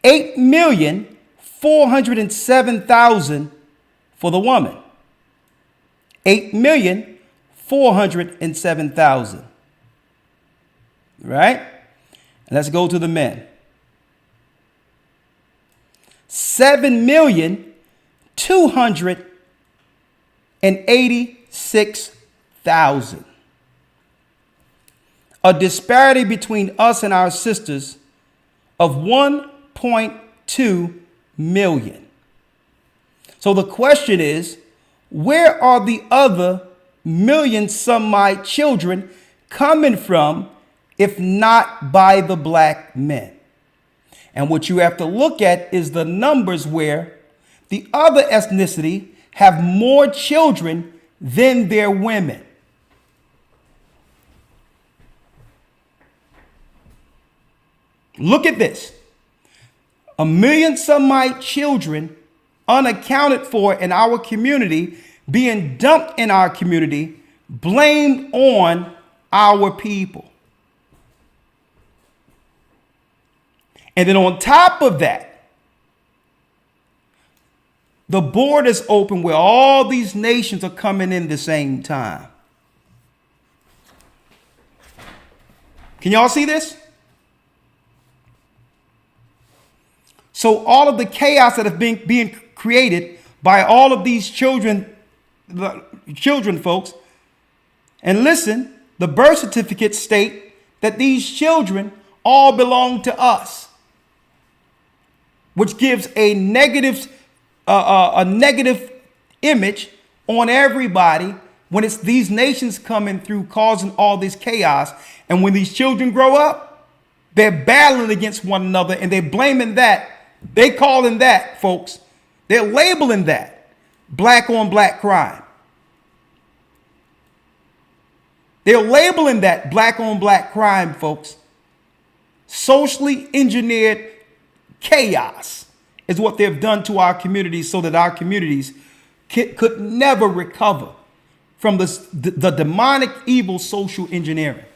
8,407,000 for the woman. 8,407,000. Right? And let's go to the men. 7,286,000. A disparity between us and our sisters of 1.2 million. So the question is, where are the other million some children coming from if not by the black men? And what you have to look at is the numbers where the other ethnicity have more children than their women. Look at this. 1 million some children unaccounted for in our community, being dumped in our community, blamed on our people. And then on top of that, the board is open where all these nations are coming in the same time. Can y'all see this? So all of the chaos that is being created by all of these children, folks, and listen, the birth certificates state that these children all belong to us, which gives a negative image on everybody when it's these nations coming through causing all this chaos. And when these children grow up, they're battling against one another and they're blaming that. They calling that, folks, they're labeling that black on black crime. They're labeling that black on black crime, folks. Socially engineered chaos is what they've done to our communities so that our communities could never recover from the demonic evil social engineering.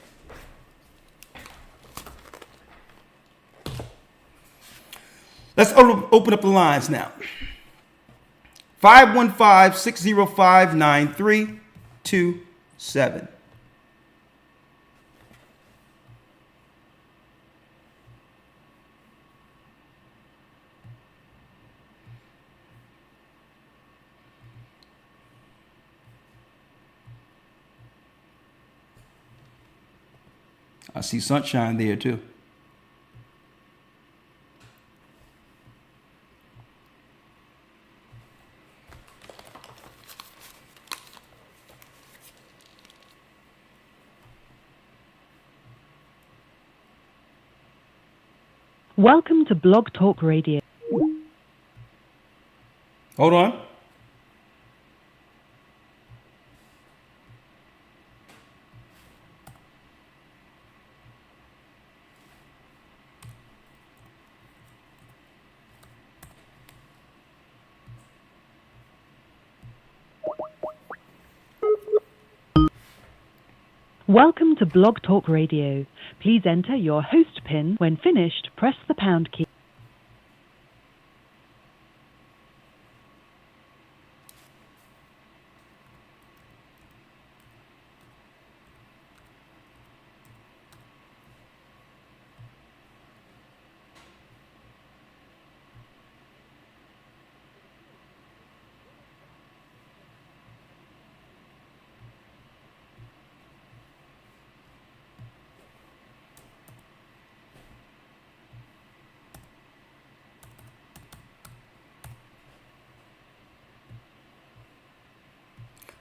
Let's open up the lines now. 515-605-9327. I see sunshine there too. Welcome to Blog Talk Radio. Hold on. Welcome to Blog Talk Radio. Please enter your host PIN. When finished, press the pound key.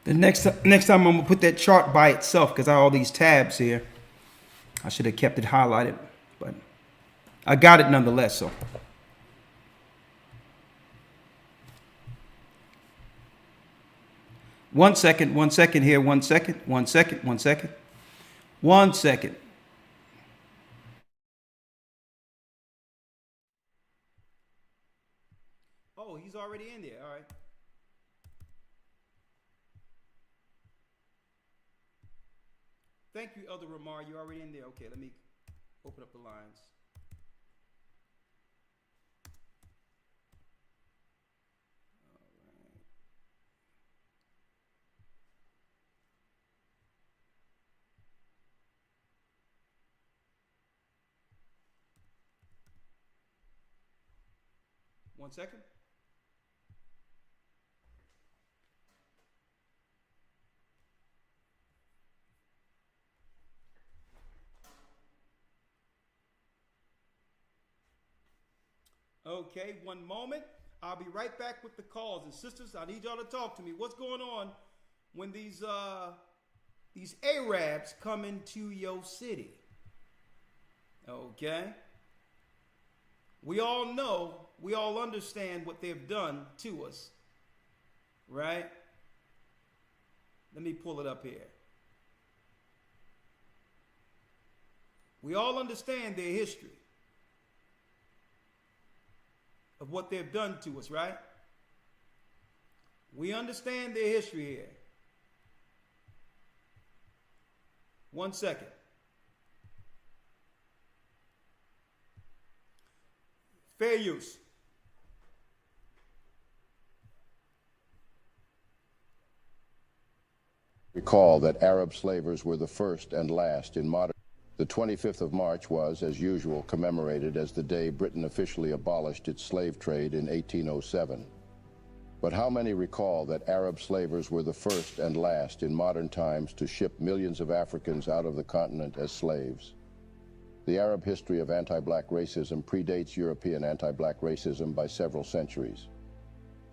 The next time I'm gonna put that chart by itself because I have all these tabs here. I should have kept it highlighted, but I got it nonetheless. So one second here, 1 second, 1 second, 1 second, 1 second. Oh, he's already in there. All right. Thank you, Elder Ramar. You're already in there. Okay, let me open up the lines. All right. One second. Okay, one moment. I'll be right back with the calls. And sisters, I need y'all to talk to me. What's going on when these Arabs come into your city? Okay? We all know, we all understand what they've done to us. Right? Let me pull it up here. We all understand their history of what they've done to us, right? We understand their history here. 1 second. Fair use. Recall that Arab slavers were the first and last in modern. The 25th of March was, as usual, commemorated as the day Britain officially abolished its slave trade in 1807. But how many recall that Arab slavers were the first and last in modern times to ship millions of Africans out of the continent as slaves? The Arab history of anti-black racism predates European anti-black racism by several centuries.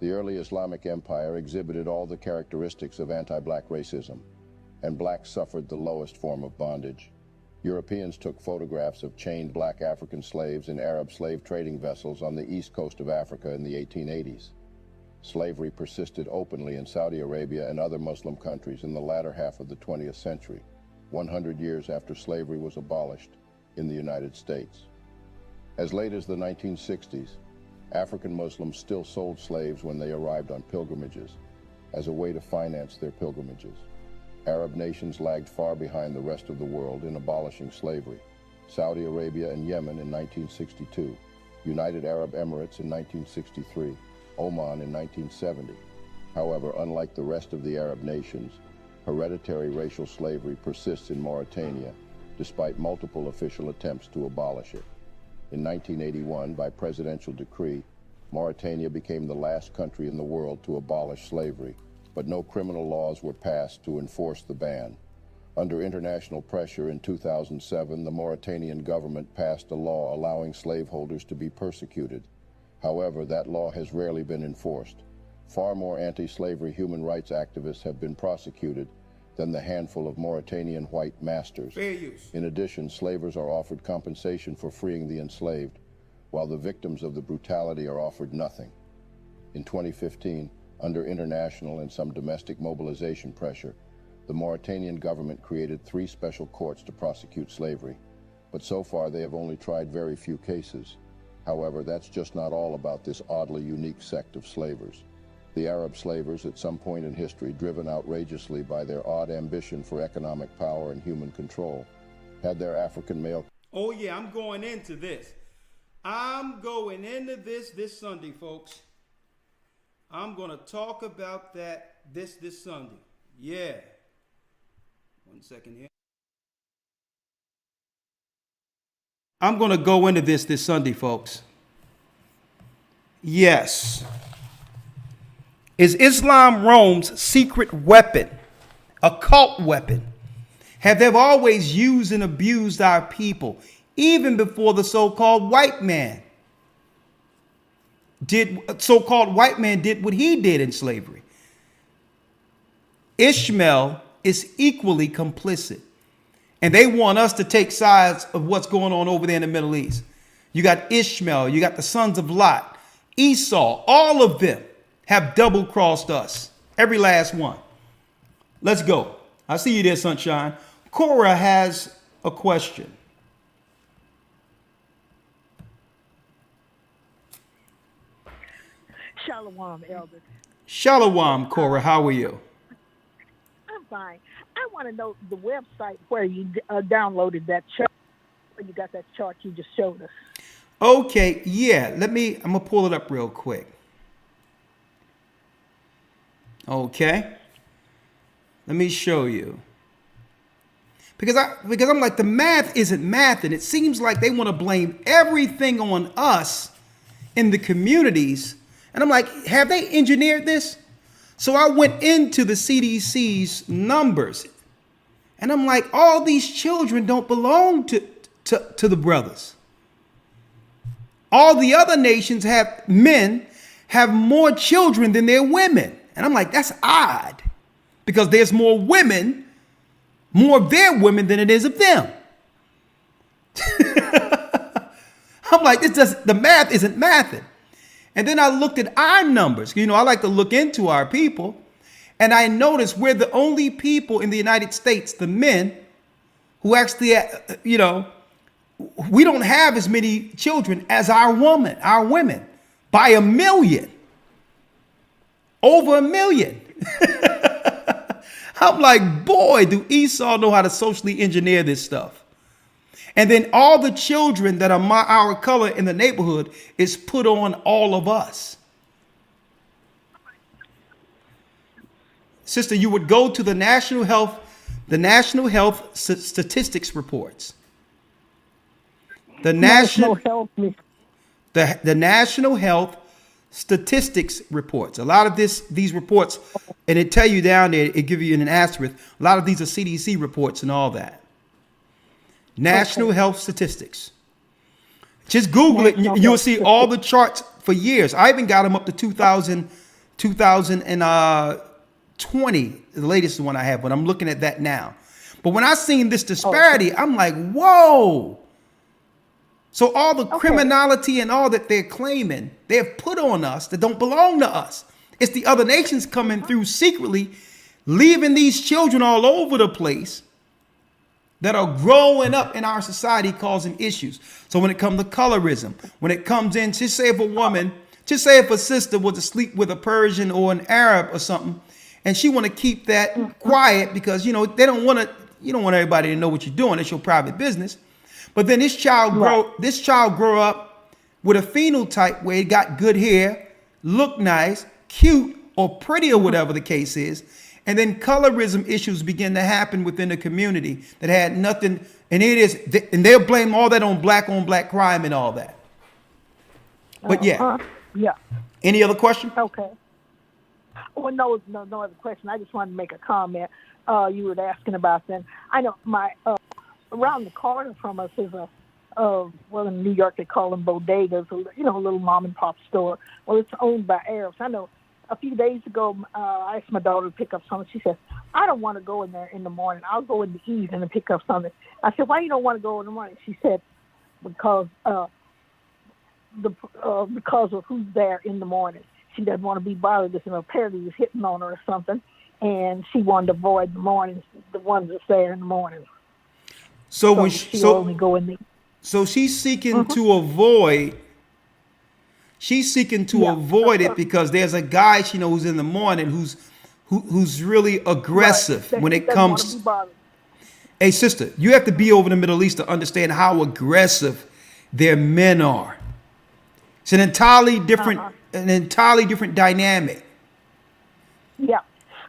The early Islamic Empire exhibited all the characteristics of anti-black racism, and blacks suffered the lowest form of bondage. Europeans took photographs of chained black African slaves in Arab slave trading vessels on the east coast of Africa in the 1880s. Slavery persisted openly in Saudi Arabia and other Muslim countries in the latter half of the 20th century, 100 years after slavery was abolished in the United States. As late as the 1960s, African Muslims still sold slaves when they arrived on pilgrimages, as a way to finance their pilgrimages. Arab nations lagged far behind the rest of the world in abolishing slavery. Saudi Arabia and Yemen in 1962, United Arab Emirates in 1963, Oman in 1970. However, unlike the rest of the Arab nations, hereditary racial slavery persists in Mauritania, despite multiple official attempts to abolish it. In 1981, by presidential decree, Mauritania became the last country in the world to abolish slavery, but no criminal laws were passed to enforce the ban. Under international pressure in 2007, the Mauritanian government passed a law allowing slaveholders to be persecuted. However, that law has rarely been enforced. Far more anti-slavery human rights activists have been prosecuted than the handful of Mauritanian white masters. Fair use. In addition, slavers are offered compensation for freeing the enslaved, while the victims of the brutality are offered nothing. In 2015, under international and some domestic mobilization pressure, the Mauritanian government created 3 special courts to prosecute slavery, but so far they have only tried very few cases. However, that's just not all about this oddly unique sect of slavers. The Arab slavers, at some point in history, driven outrageously by their odd ambition for economic power and human control, had their African male... Oh yeah, I'm going into this. I'm going into this Sunday, folks. I'm going to talk about that this Sunday. Yeah. 1 second here. I'm going to go into this Sunday, folks. Yes. Is Islam Rome's secret weapon, a cult weapon? Have they always used and abused our people, even before the so-called white man did what he did in slavery? Ishmael is equally complicit. And they want us to take sides of what's going on over there in the Middle East. You got Ishmael, you got the sons of Lot, Esau, all of them have double-crossed us. Every last one. Let's go. I see you there, Sunshine. Cora has a question. Shalom, Elder. Shalom, Cora. How are you? I'm fine. I want to know the website where you downloaded that chart, where you got that chart you just showed us. Okay, yeah. I'm going to pull it up real quick. Okay. Let me show you. Because I'm like, the math isn't math, and it seems like they want to blame everything on us in the communities. And I'm like, have they engineered this? So I went into the CDC's numbers, and I'm like, all these children don't belong to the brothers. All the other nations have more children than their women. And I'm like, that's odd, because there's more of their women than it is of them. I'm like, the math isn't mathing. And then I looked at our numbers. I like to look into our people. And I noticed we're the only people in the United States, the men, who actually, we don't have as many children as our women, by 1 million. Over 1 million. I'm like, boy, do Esau know how to socially engineer this stuff. And then all the children that are our color in the neighborhood is put on all of us. Sister, you would go to the National Health Statistics reports. The National Health Statistics reports. A lot of these reports, and it tell you down there, it give you an asterisk. A lot of these are CDC reports and all that. National Health Statistics. Just Google it, and you'll see all the charts for years. I even got them up to 2020, the latest one I have, but I'm looking at that now. But when I seen this disparity, I'm like, whoa. So all the criminality and all that they're claiming, they've put on us that don't belong to us. It's the other nations coming through secretly, leaving these children all over the place that are growing up in our society, causing issues. So when it comes to colorism, when it comes in, just say if a sister was to sleep with a Persian or an Arab or something, and she want to keep that quiet because, they don't want everybody to know what you're doing. It's your private business. But then this child grow up with a phenotype where it got good hair, look nice, cute, or pretty, or whatever the case is. And then colorism issues begin to happen within the community that had nothing, and they'll blame all that on black crime and all that. But yeah. Any other question? Okay. Well, no other question. I just wanted to make a comment. You were asking about then. I know around the corner from us is in New York they call them bodegas, a little mom and pop store. Well, it's owned by Arabs. I know. A few days ago, I asked my daughter to pick up something. She said, I don't want to go in there in the morning. I'll go in the evening and pick up something. I said, why you don't want to go in the morning? She said, because of who's there in the morning. She doesn't want to be bothered if apparently was hitting on her or something, and she wanted to avoid the mornings, the ones that's there in the morning. So she'll only go in the... So she's seeking to avoid She's seeking to Yeah. avoid it because there's a guy she knows in the morning who's really aggressive That when she it doesn't want to comes. be bothered. Hey, sister, you have to be over in the Middle East to understand how aggressive their men are. It's an entirely different dynamic. Yeah,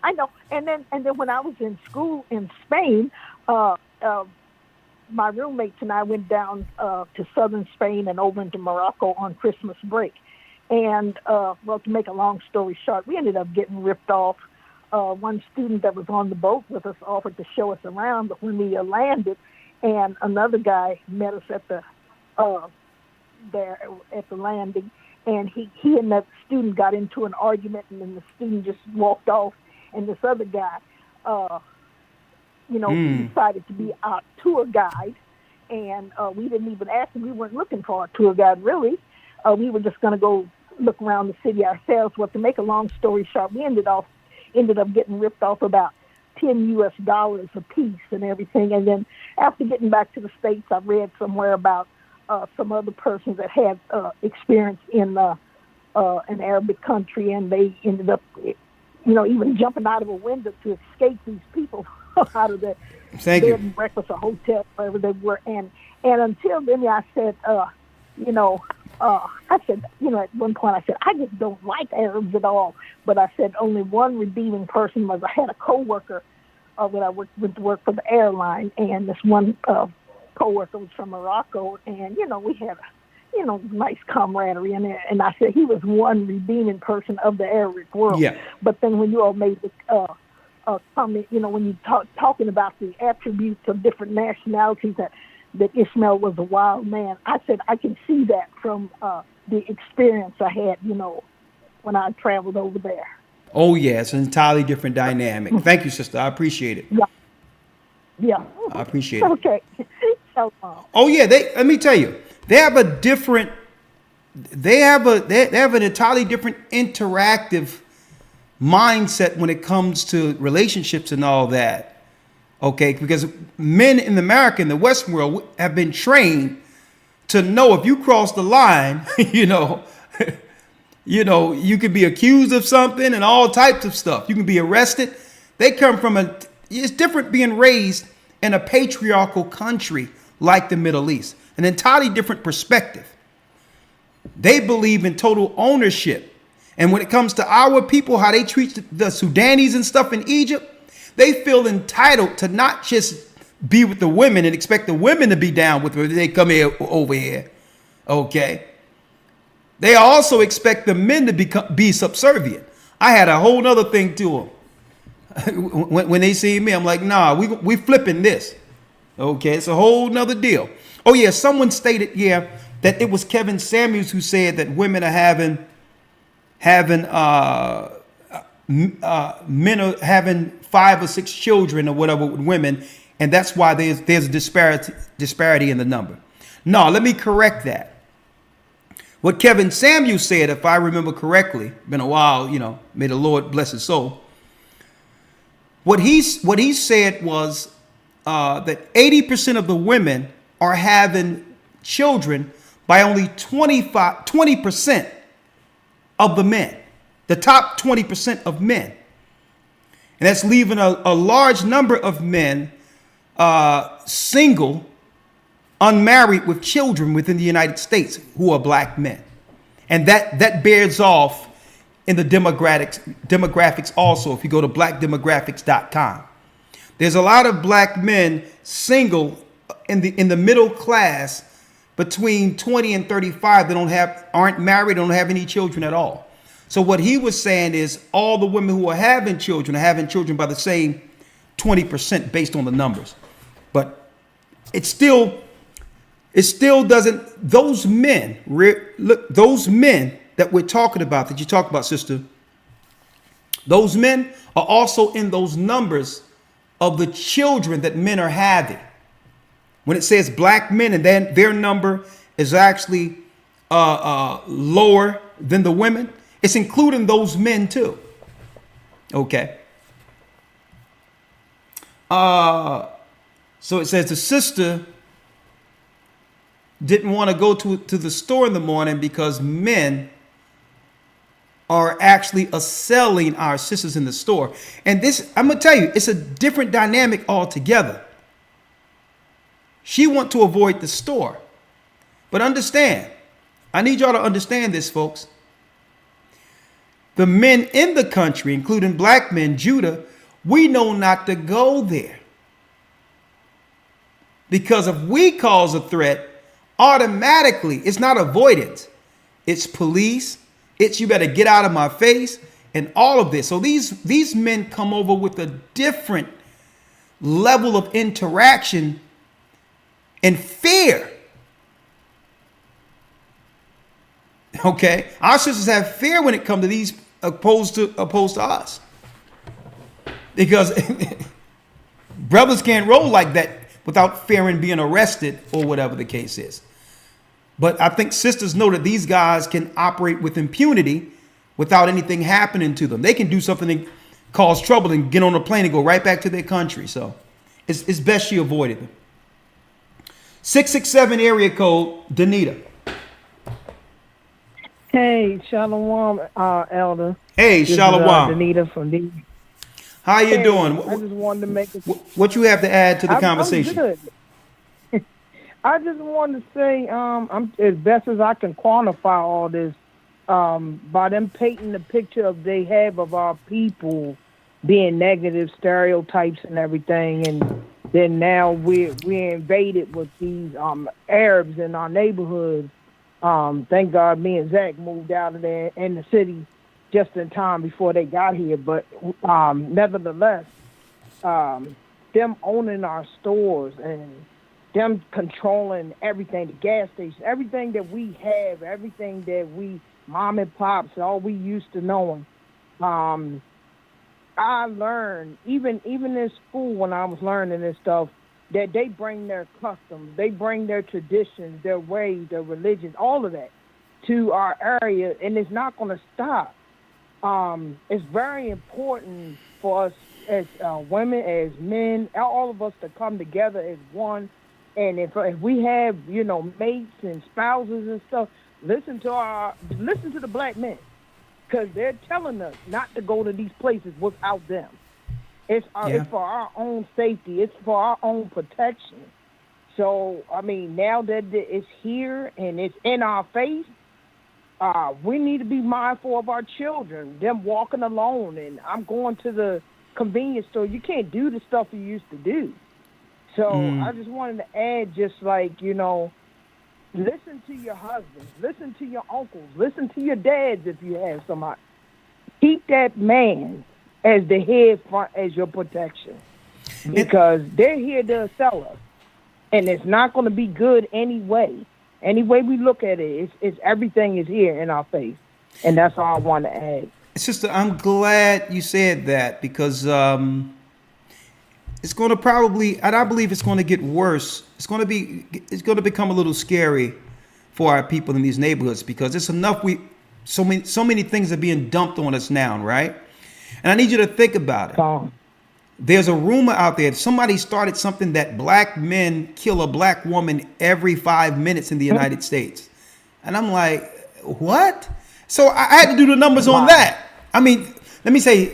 I know. And then when I was in school in Spain, my roommates and I went down to southern Spain and over into Morocco on Christmas break. And well, to make a long story short, we ended up getting ripped off. One student that was on the boat with us offered to show us around, but when we landed, and another guy met us at the there at the landing, and he and that student got into an argument, and then the student just walked off, and this other guy, decided to be our tour guide, and we didn't even ask him. We weren't looking for a tour guide, really. We were just going to go look around the city ourselves. Well, to make a long story short, we ended up getting ripped off about $10 a piece and everything. And then after getting back to the States, I read somewhere about some other persons that had experience in an Arabic country, and they ended up, even jumping out of a window to escape these people out of the bed and breakfast or hotel, wherever they were. And until then, I said, at one point I said, I just don't like Arabs at all. But I said only one redeeming person was I had a coworker when I went to work for the airline, and this one coworker was from Morocco, and we had nice camaraderie in there. And I said he was one redeeming person of the Arabic world. Yeah. But then when you all made the comment, when you talking about the attributes of different nationalities that Ishmael was a wild man, I said I can see that from the experience I had, when I traveled over there. Oh, yeah, it's an entirely different dynamic. Thank you, sister. I appreciate it. Yeah. I appreciate it. Okay. So, oh, yeah, let me tell you, they have an entirely different interactive mindset when it comes to relationships and all that. Okay, because men in America, in the Western world, have been trained to know if you cross the line, you could be accused of something and all types of stuff. You can be arrested. They come from it's different being raised in a patriarchal country like the Middle East, an entirely different perspective. They believe in total ownership. And when it comes to our people, how they treat the Sudanese and stuff in Egypt, they feel entitled to not just be with the women and expect the women to be down with them. They come over here. Okay. They also expect the men to be subservient. I had a whole other thing to them. when they see me, I'm like, nah, we flipping this. Okay. It's a whole nother deal. Oh yeah. Someone stated, that it was Kevin Samuels who said that women are having men are having 5 or 6 children or whatever with women, and that's why there's a disparity in the number. No, let me correct that. What Kevin Samuels said, if I remember correctly, been a while, may the Lord bless his soul. What he said was that 80% of the women are having children by only 20% of the men, the top 20% of men. And that's leaving a large number of men single, unmarried with children within the United States who are black men. And that bears off in the demographics also. If you go to blackdemographics.com, there's a lot of black men single in the middle class between 20 and 35 that aren't married, don't have any children at all. So what he was saying is all the women who are having children by the same 20% based on the numbers. But it still doesn't, those men that we're talking about, that you talk about, sister, those men are also in those numbers of the children that men are having. When it says black men and then their number is actually lower than the women, it's including those men too. Okay. So it says the sister didn't want to go to the store in the morning because men are actually selling our sisters in the store. And this, I'm going to tell you, it's a different dynamic altogether. She want to avoid the store. But understand, I need y'all to understand this, folks. The men in the country, including black men, Judah, we know not to go there. Because if we cause a threat, automatically, it's not avoidance. It's police. It's you better get out of my face and all of this. So these men come over with a different level of interaction and fear. Okay? Our sisters have fear when it comes to these opposed to us. Because brothers can't roll like that without fearing being arrested or whatever the case is. But I think sisters know that these guys can operate with impunity without anything happening to them. They can do something and cause trouble and get on a plane and go right back to their country. So it's best she avoided them. 667 area code, Danita. Hey, Shalom, Elder. Hey, This is, Shalom. Danita from D. How you doing? I just wanted to make a... What you have to add to the conversation? I'm good. I just wanted to say, I'm as best as I can quantify all this, by them painting the picture of they have of our people being negative stereotypes and everything, and then now we're invaded with these Arabs in our neighborhoods. Thank God me and Zach moved out of there in the city just in time before they got here. But nevertheless, them owning our stores and them controlling everything, the gas station, everything that we have, everything that we, mom and pops, all we used to knowing. I learned, even in school when I was learning this stuff, that they bring their customs, they bring their traditions, their ways, their religions, all of that to our area, and it's not going to stop. It's very important for us as women, as men, all of us to come together as one. And if we have, mates and spouses and stuff, listen to the black men, because they're telling us not to go to these places without them. It's for our own safety. It's for our own protection. So, I mean, now that it's here and it's in our face, we need to be mindful of our children, them walking alone. And I'm going to the convenience store. You can't do the stuff you used to do. So I just wanted to add, just like, listen to your husbands, listen to your uncles, listen to your dads if you have somebody. Keep that man as the head front as your protection, because they're here to sell us, and it's not going to be good anyway. Any way we look at it, it's everything is here in our face, and that's all I want to add. Sister, I'm glad you said that, because it's going to probably, and I believe it's going to get worse. It's going to become a little scary for our people in these neighborhoods, because it's enough. So many things are being dumped on us now, right? And I need you to think about it. There's a rumor out there. Somebody started something that black men kill a black woman every 5 minutes in the United States. And I'm like, what? So I had to do the numbers on that. I mean, let me say,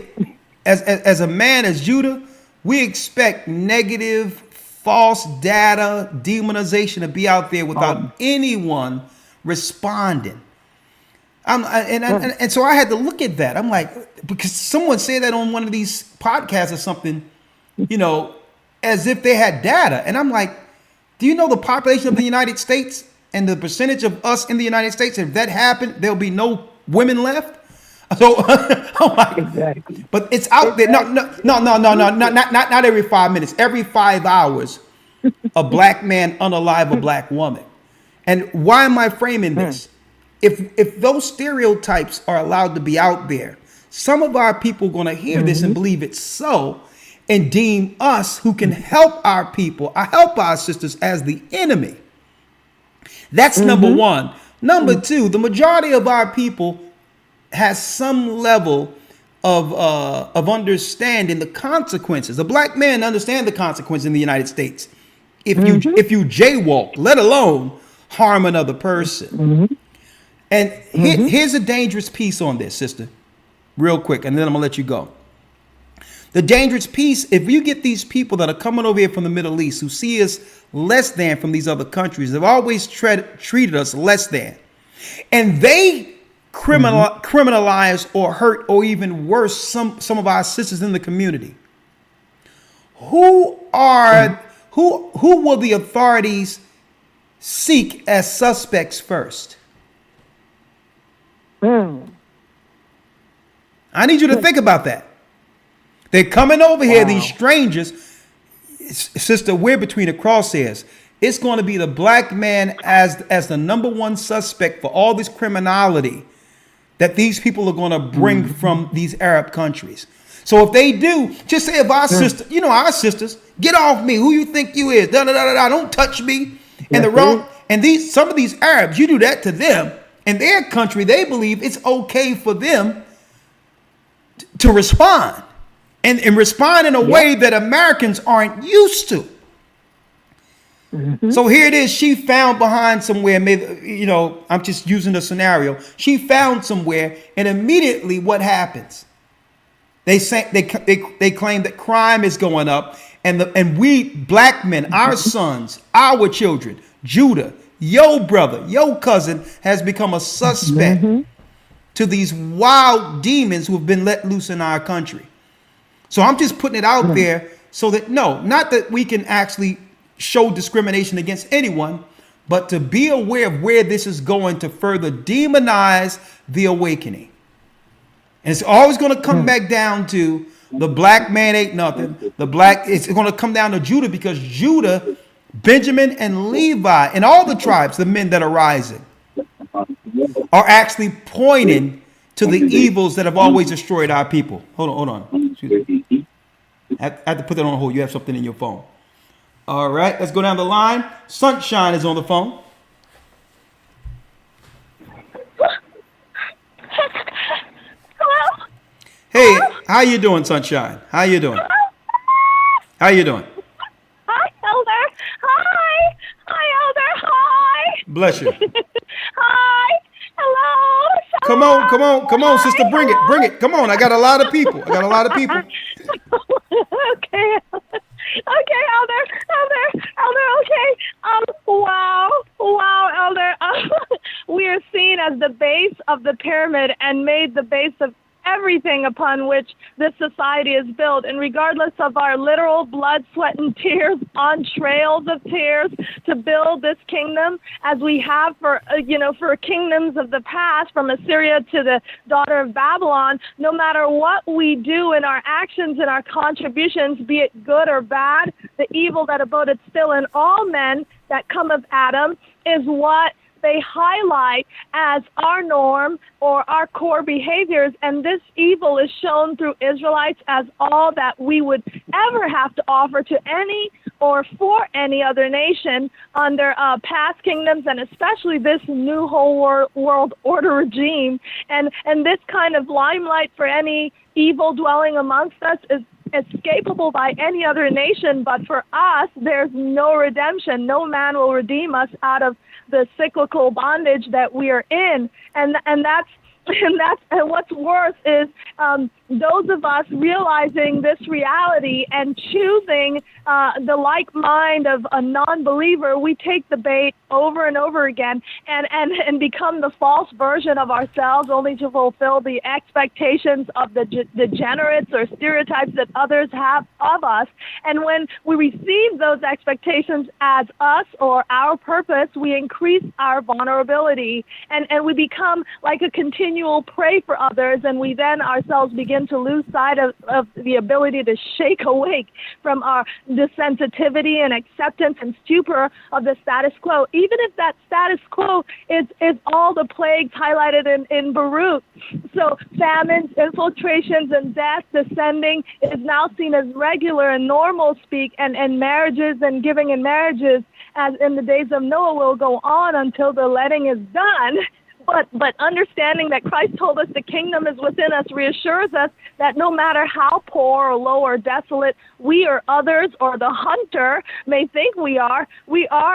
as a man, as Judah, we expect negative, false data, demonization to be out there without anyone responding. And so I had to look at that. I'm like, because someone said that on one of these podcasts or something, as if they had data. And I'm like, do you know the population of the United States and the percentage of us in the United States? If that happened, there'll be no women left. So, oh my, exactly. But it's out there. No, not every 5 minutes. Every 5 hours, a black man unalive a black woman. And why am I framing this? If those stereotypes are allowed to be out there, some of our people are going to hear this and believe it's so, and deem us who can help our people, help our sisters, as the enemy. That's number one. Number two, the majority of our people has some level of understanding the consequences. A black man understands the consequences in the United States if you jaywalk, let alone harm another person. And here's a dangerous piece on this, sister, real quick, and then I'm going to let you go. The dangerous piece, if you get these people that are coming over here from the Middle East who see us less than from these other countries, they've always treated us less than, and they criminalize or hurt or even worse some of our sisters in the community. Who will the authorities seek as suspects first? I need you to think about that. They're coming over here, these strangers. Sister, we're between the crosshairs. It's going to be the black man as the number one suspect for all this criminality that these people are going to bring from these Arab countries. So if they do, just say if our sister, our sisters, get off me. Who you think you is? Don't touch me. And some of these Arabs, you do that to them. In their country, they believe it's okay for them to respond. And respond in a way that Americans aren't used to. So here it is. She found behind somewhere. I'm just using the scenario. She found somewhere, and immediately what happens? They claim that crime is going up, and we black men, our sons, our children, Judah, your brother, your cousin, has become a suspect to these wild demons who have been let loose in our country. So I'm just putting it out there so that, not that we can actually show discrimination against anyone, but to be aware of where this is going to further demonize the awakening. And it's always going to come back down to the black man ain't nothing. It's going to come down to Judah, because Judah, Benjamin, and Levi, and all the tribes, the men that are rising, are actually pointing to the evils that have always destroyed our people. Hold on. Excuse me. I have to put that on hold. You have something in your phone. All right, let's go down the line. Sunshine is on the phone. Hello? Hey, how you doing, Sunshine? How you doing? Hi, Elder. Hi, Elder. Hi. Bless you. Hi. Hello. Come on, sister. Bring it. Come on. I got a lot of people. Okay. Okay, Elder. Okay. Wow, Elder. We are seen as the base of the pyramid and made the base of everything upon which this society is built. And regardless of our literal blood, sweat, and tears on trails of tears to build this kingdom, as we have for kingdoms of the past, from Assyria to the daughter of Babylon, no matter what we do in our actions and our contributions, be it good or bad, the evil that aboded still in all men that come of Adam is what they highlight as our norm or our core behaviors, and this evil is shown through Israelites as all that we would ever have to offer to any or for any other nation under past kingdoms, and especially this new whole world order regime. And this kind of limelight for any evil dwelling amongst us is escapable by any other nation, but for us, there's no redemption. No man will redeem us out of the cyclical bondage that we are in, and what's worse is those of us realizing this reality and choosing the like mind of a non-believer, we take the bait over and over again and become the false version of ourselves, only to fulfill the expectations of the degenerates or stereotypes that others have of us. And when we receive those expectations as us or our purpose, we increase our vulnerability and we become like a continual prey for others, and we then ourselves begin to lose sight of the ability to shake awake from our desensitivity and acceptance and stupor of the status quo, even if that status quo is all the plagues highlighted in Baruch. So famines, infiltrations, and death descending is now seen as regular and normal speak, and marriages and giving in marriages, as in the days of Noah, will go on until the letting is done. But understanding that Christ told us the kingdom is within us reassures us that no matter how poor or low or desolate we or others or the hunter may think we are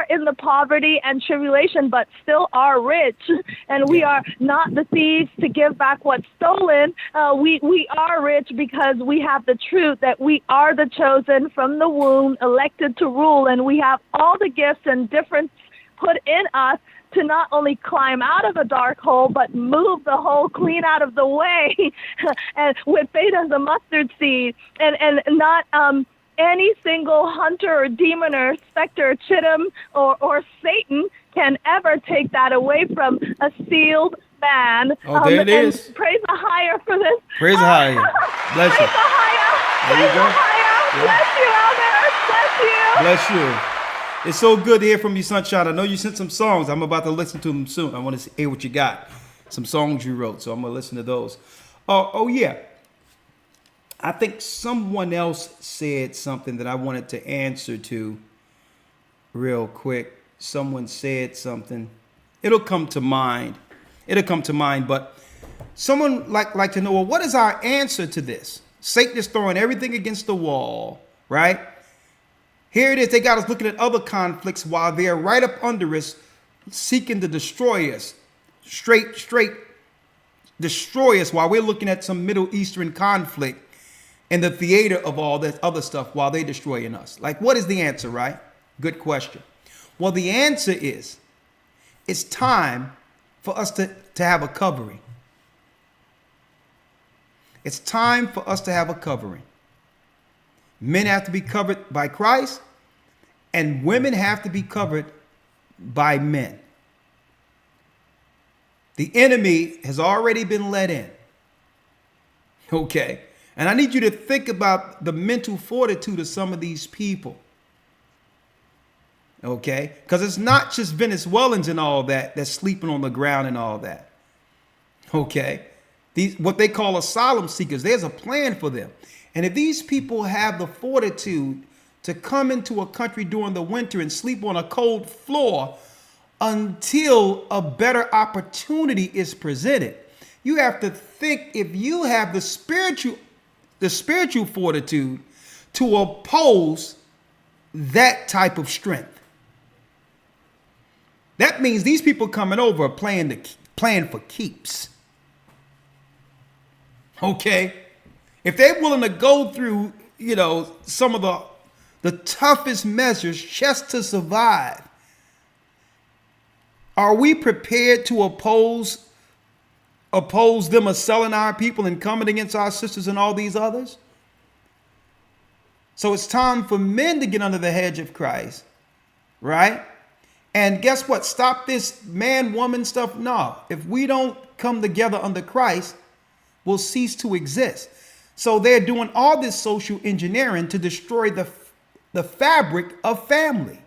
in the poverty and tribulation, but still are rich. And we are not the thieves to give back what's stolen. We are rich because we have the truth that we are the chosen from the womb, elected to rule, and we have all the gifts and difference put in us to not only climb out of a dark hole, but move the hole clean out of the way, and with faith as a mustard seed, and not any single hunter or demon or specter, or chittim or Satan can ever take that away from a sealed man. Oh, there it is. Praise the higher for this. Praise the higher. Bless you. Praise the higher. There you go. Bless you, Elder. Bless you. Bless you. It's so good to hear from you, Sunshine. I know you sent some songs. I'm about to listen to them soon. I want to hear what you got. Some songs you wrote, so I'm going to listen to those. Oh, yeah. I think someone else said something that I wanted to answer to real quick. Someone said something. It'll come to mind. But someone like to know, well, what is our answer to this? Satan is throwing everything against the wall, right? Here it is. They got us looking at other conflicts while they're right up under us, seeking to destroy us. Straight destroy us while we're looking at some Middle Eastern conflict in the theater of all that other stuff while they're destroying us. Like, what is the answer, right? Good question. Well, the answer is, it's time for us to have a covering. It's time for us to have a covering. Men have to be covered by Christ, and women have to be covered by men. The enemy has already been let in. Okay. And I need you to think about the mental fortitude of some of these people. Okay. Because it's not just Venezuelans and all that that's sleeping on the ground and all that. Okay. These, what they call asylum seekers, there's a plan for them. And if these people have the fortitude to come into a country during the winter and sleep on a cold floor until a better opportunity is presented, you have to think, if you have the spiritual fortitude to oppose that type of strength. That means these people coming over are playing for keeps. Okay? If they're willing to go through, some of the toughest measures just to survive, are we prepared to oppose them as selling our people and coming against our sisters and all these others? So it's time for men to get under the hedge of Christ, right? And guess what? Stop this man-woman stuff. No, if we don't come together under Christ, we'll cease to exist. So they're doing all this social engineering to destroy the fabric of family.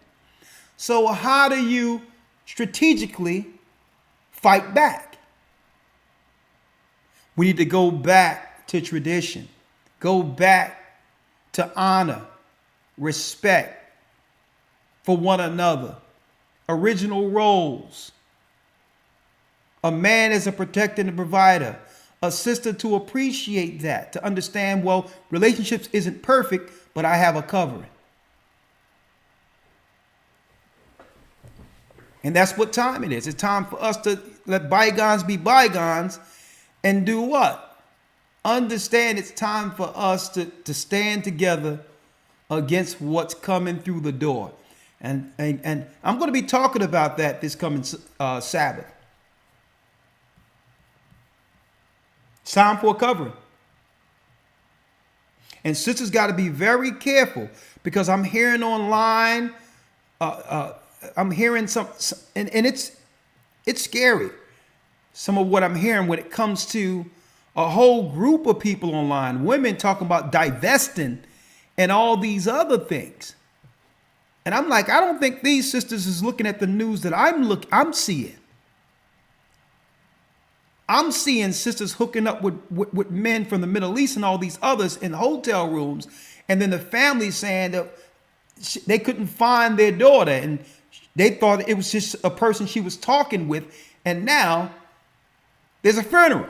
So how do you strategically fight back? We need to go back to tradition, go back to honor, respect for one another, original roles. A man is a protector and a provider, a sister to appreciate that, to understand, well, relationships isn't perfect, but I have a covering. And that's what time it is. It's time for us to let bygones be bygones and do what? Understand it's time for us to stand together against what's coming through the door. And I'm going to be talking about that this coming Sabbath. It's time for a covering. And sisters got to be very careful, because I'm hearing online, I'm hearing some and it's scary. Some of what I'm hearing when it comes to a whole group of people online, women talking about divesting and all these other things. And I'm like, I don't think these sisters is looking at the news that I'm seeing. I'm seeing sisters hooking up with men from the Middle East and all these others in hotel rooms, and then the family saying that they couldn't find their daughter, and they thought it was just a person she was talking with, and now There's a funeral.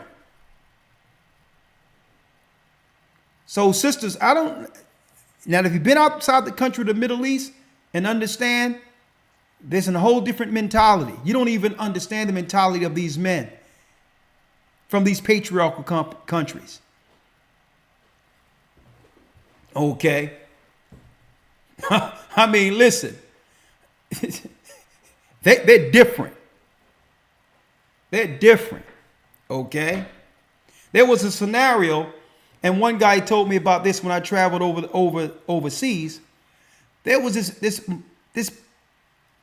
So sisters, now if you've been outside the country of the Middle East and understand, there's a whole different mentality. You don't even understand the mentality of these men from these patriarchal countries. Okay. I mean, listen, they're different. They're different. Okay. There was a scenario, and one guy told me about this when I traveled overseas. There was this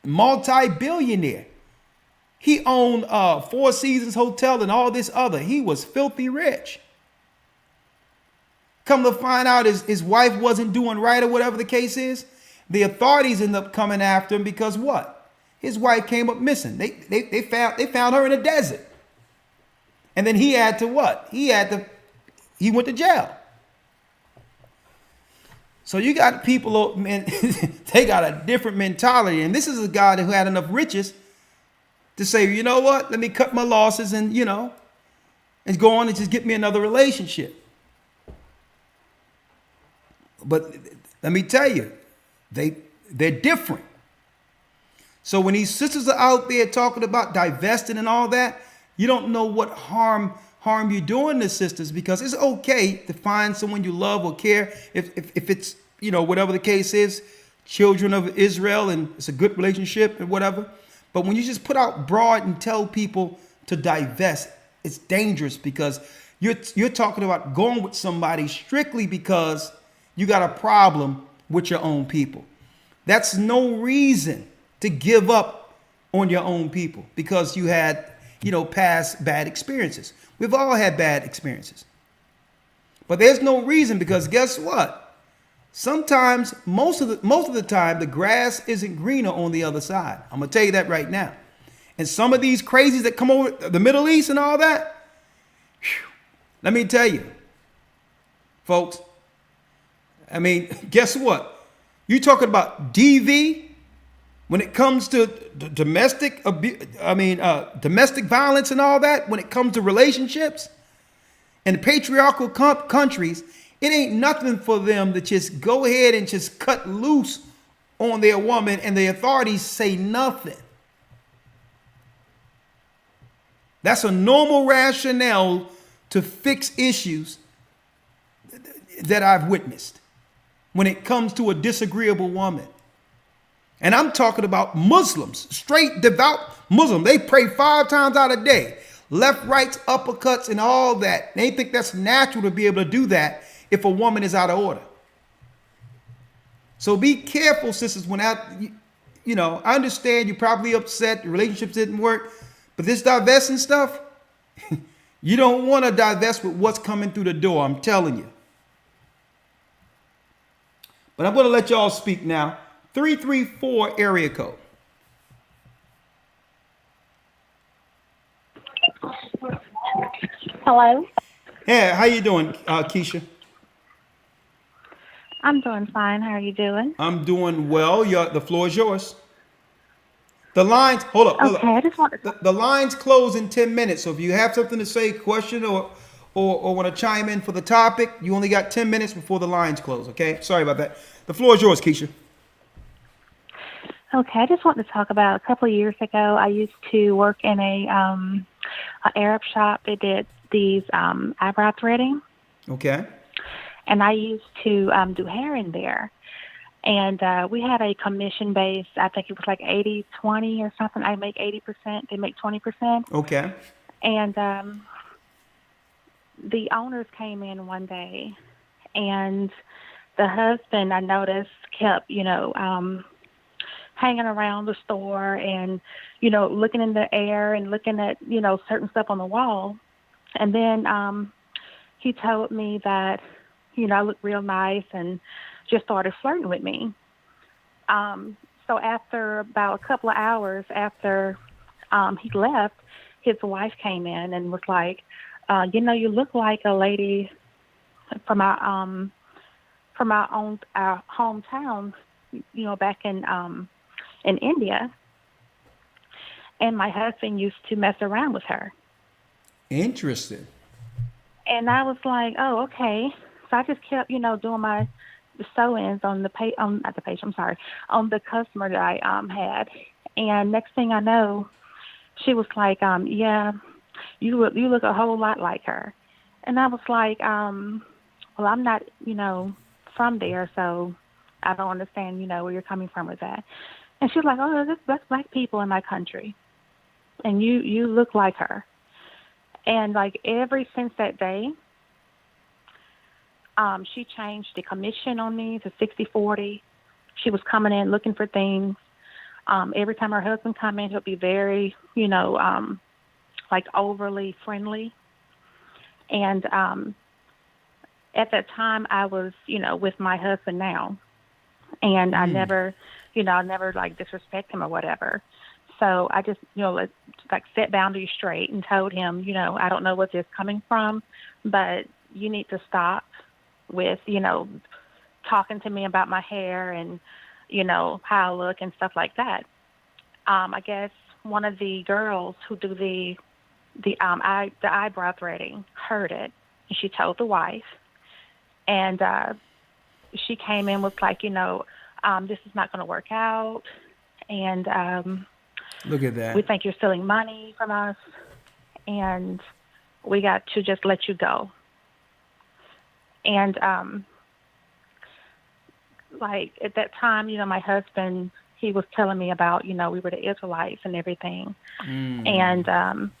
multi-billionaire. He owned Four Seasons Hotel and all this other. He was filthy rich. Come to find out his wife wasn't doing right or whatever the case is. The authorities end up coming after him because what? His wife came up missing. They found her in a desert. And then he had to what? He went to jail. So you got people, man, they got a different mentality. And this is a guy who had enough riches to say, you know what? Let me cut my losses and, and go on and just get me another relationship. But let me tell you, they're different. So when these sisters are out there talking about divesting and all that, you don't know what harm you're doing to sisters, because it's okay to find someone you love or care if it's, whatever the case is, children of Israel, and it's a good relationship and whatever. But when you just put out broad and tell people to divest, it's dangerous, because you're talking about going with somebody strictly because you got a problem with your own people. That's no reason to give up on your own people because you had, past bad experiences. We've all had bad experiences. But there's no reason, because guess what? Sometimes, most of the time, the grass isn't greener on the other side. I'm going to tell you that right now. And some of these crazies that come over the Middle East and all that, let me tell you, folks, I mean, guess what? You talking about DV when it comes to domestic violence and all that, when it comes to relationships and patriarchal countries, it ain't nothing for them to just go ahead and just cut loose on their woman and the authorities say nothing. That's a normal rationale to fix issues that I've witnessed when it comes to a disagreeable woman. And I'm talking about Muslims, straight devout Muslim. They pray 5 times out a day, left, rights, uppercuts, and all that. They think that's natural to be able to do that if a woman is out of order. So be careful, sisters, when I understand you're probably upset, the relationships didn't work, but this divesting stuff, you don't want to divest with what's coming through the door, I'm telling you. But I'm going to let y'all speak now. 334 area code. Hello. Yeah, how you doing, Keisha? I'm doing fine. How are you doing? I'm doing well. The floor is yours. The lines, hold up. I just want to... The lines close in 10 minutes. So if you have something to say, question, or want to chime in for the topic, you only got 10 minutes before the lines close, okay? Sorry about that. The floor is yours, Keisha. Okay, I just want to talk about a couple of years ago. I used to work in a Arab shop. They did these eyebrow threading. Okay. And I used to do hair in there. And we had a commission base. I think it was like 80-20 or something. I make 80%. They make 20%. Okay. And the owners came in one day, and the husband, I noticed, kept, hanging around the store and, looking in the air and looking at, certain stuff on the wall. And then he told me that, I looked real nice and just started flirting with me. So after about a couple of hours after he left, his wife came in and was like, you look like a lady from our hometown, back in India. And my husband used to mess around with her. Interesting. And I was like, oh, okay. So I just kept, doing my the sew-ins on the pay on not the page. I'm sorry, on the customer that I had. And next thing I know, she was like, yeah, you look a whole lot like her. And I was like, well, I'm not, from there, so I don't understand, where you're coming from with that. And she was like, oh, that's black people in my country, and you look like her. And like ever since that day, she changed the commission on me to 60/40. She was coming in looking for things. Every time her husband come in, he'll be very, like overly friendly. And at that time, I was, with my husband now, and I never like disrespect him or whatever. So I just, like set boundaries straight and told him, I don't know where this is coming from, but you need to stop with, talking to me about my hair and, how I look and stuff like that. I guess one of the girls who do the eyebrow threading heard it, and she told the wife, and she came in with like, this is not going to work out, and Look at that. we think you're stealing money from us, and we got to just let you go. And like at that time, my husband, he was telling me about, we were the Israelites and everything. And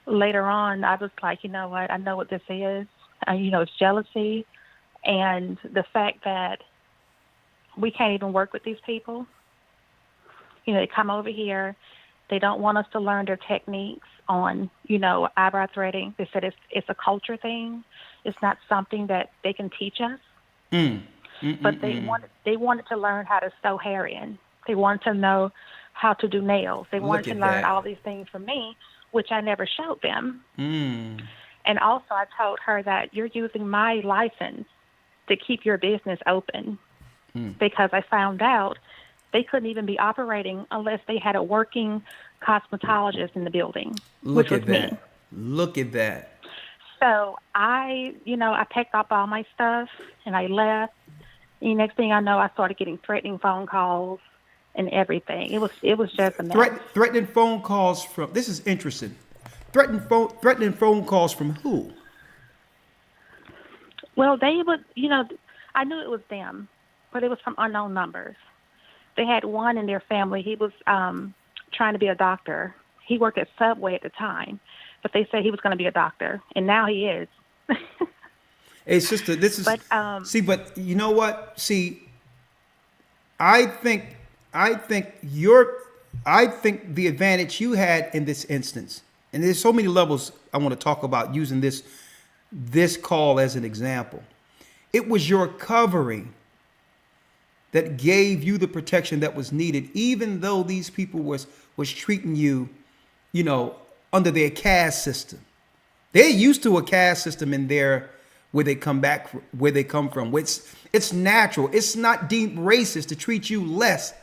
later on, I was like, you know what? I know what this is. It's jealousy, and the fact that we can't even work with these people. They come over here. They don't want us to learn their techniques on, eyebrow threading. They said it's a culture thing. It's not something that they can teach us. But they wanted to learn how to sew hair in. They wanted to know how to do nails. They wanted to learn all these things from me, which I never showed them. And also I told her that you're using my license to keep your business open, because I found out they couldn't even be operating unless they had a working cosmetologist in the building. Look which at was that. Me. Look at that. So I packed up all my stuff and I left. And next thing I know, I started getting threatening phone calls and everything. It was just a mess. Threatening phone calls from, this is interesting. Threatening phone calls from who? Well, they would, I knew it was them, but it was from unknown numbers. They had one in their family. He was trying to be a doctor. He worked at Subway at the time, but they said he was going to be a doctor, and now he is. Hey, sister, this is, but you know what? See, I think the advantage you had in this instance, and there's so many levels I want to talk about using this call as an example. It was your covering that gave you the protection that was needed, even though these people was treating you, under their caste system. They're used to a caste system in there where they come from. It's natural. It's not deemed racist to treat you less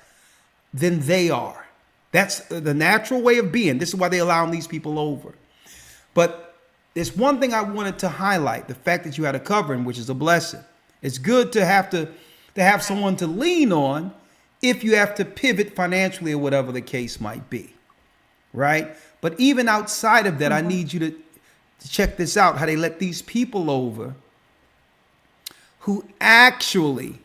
than they are. That's the natural way of being. This is why they're allowing these people over. But there's one thing I wanted to highlight: the fact that you had a covering, which is a blessing. It's good to have someone to lean on if you have to pivot financially or whatever the case might be, right? But even outside of that, I need you to check this out: how they let these people over who actually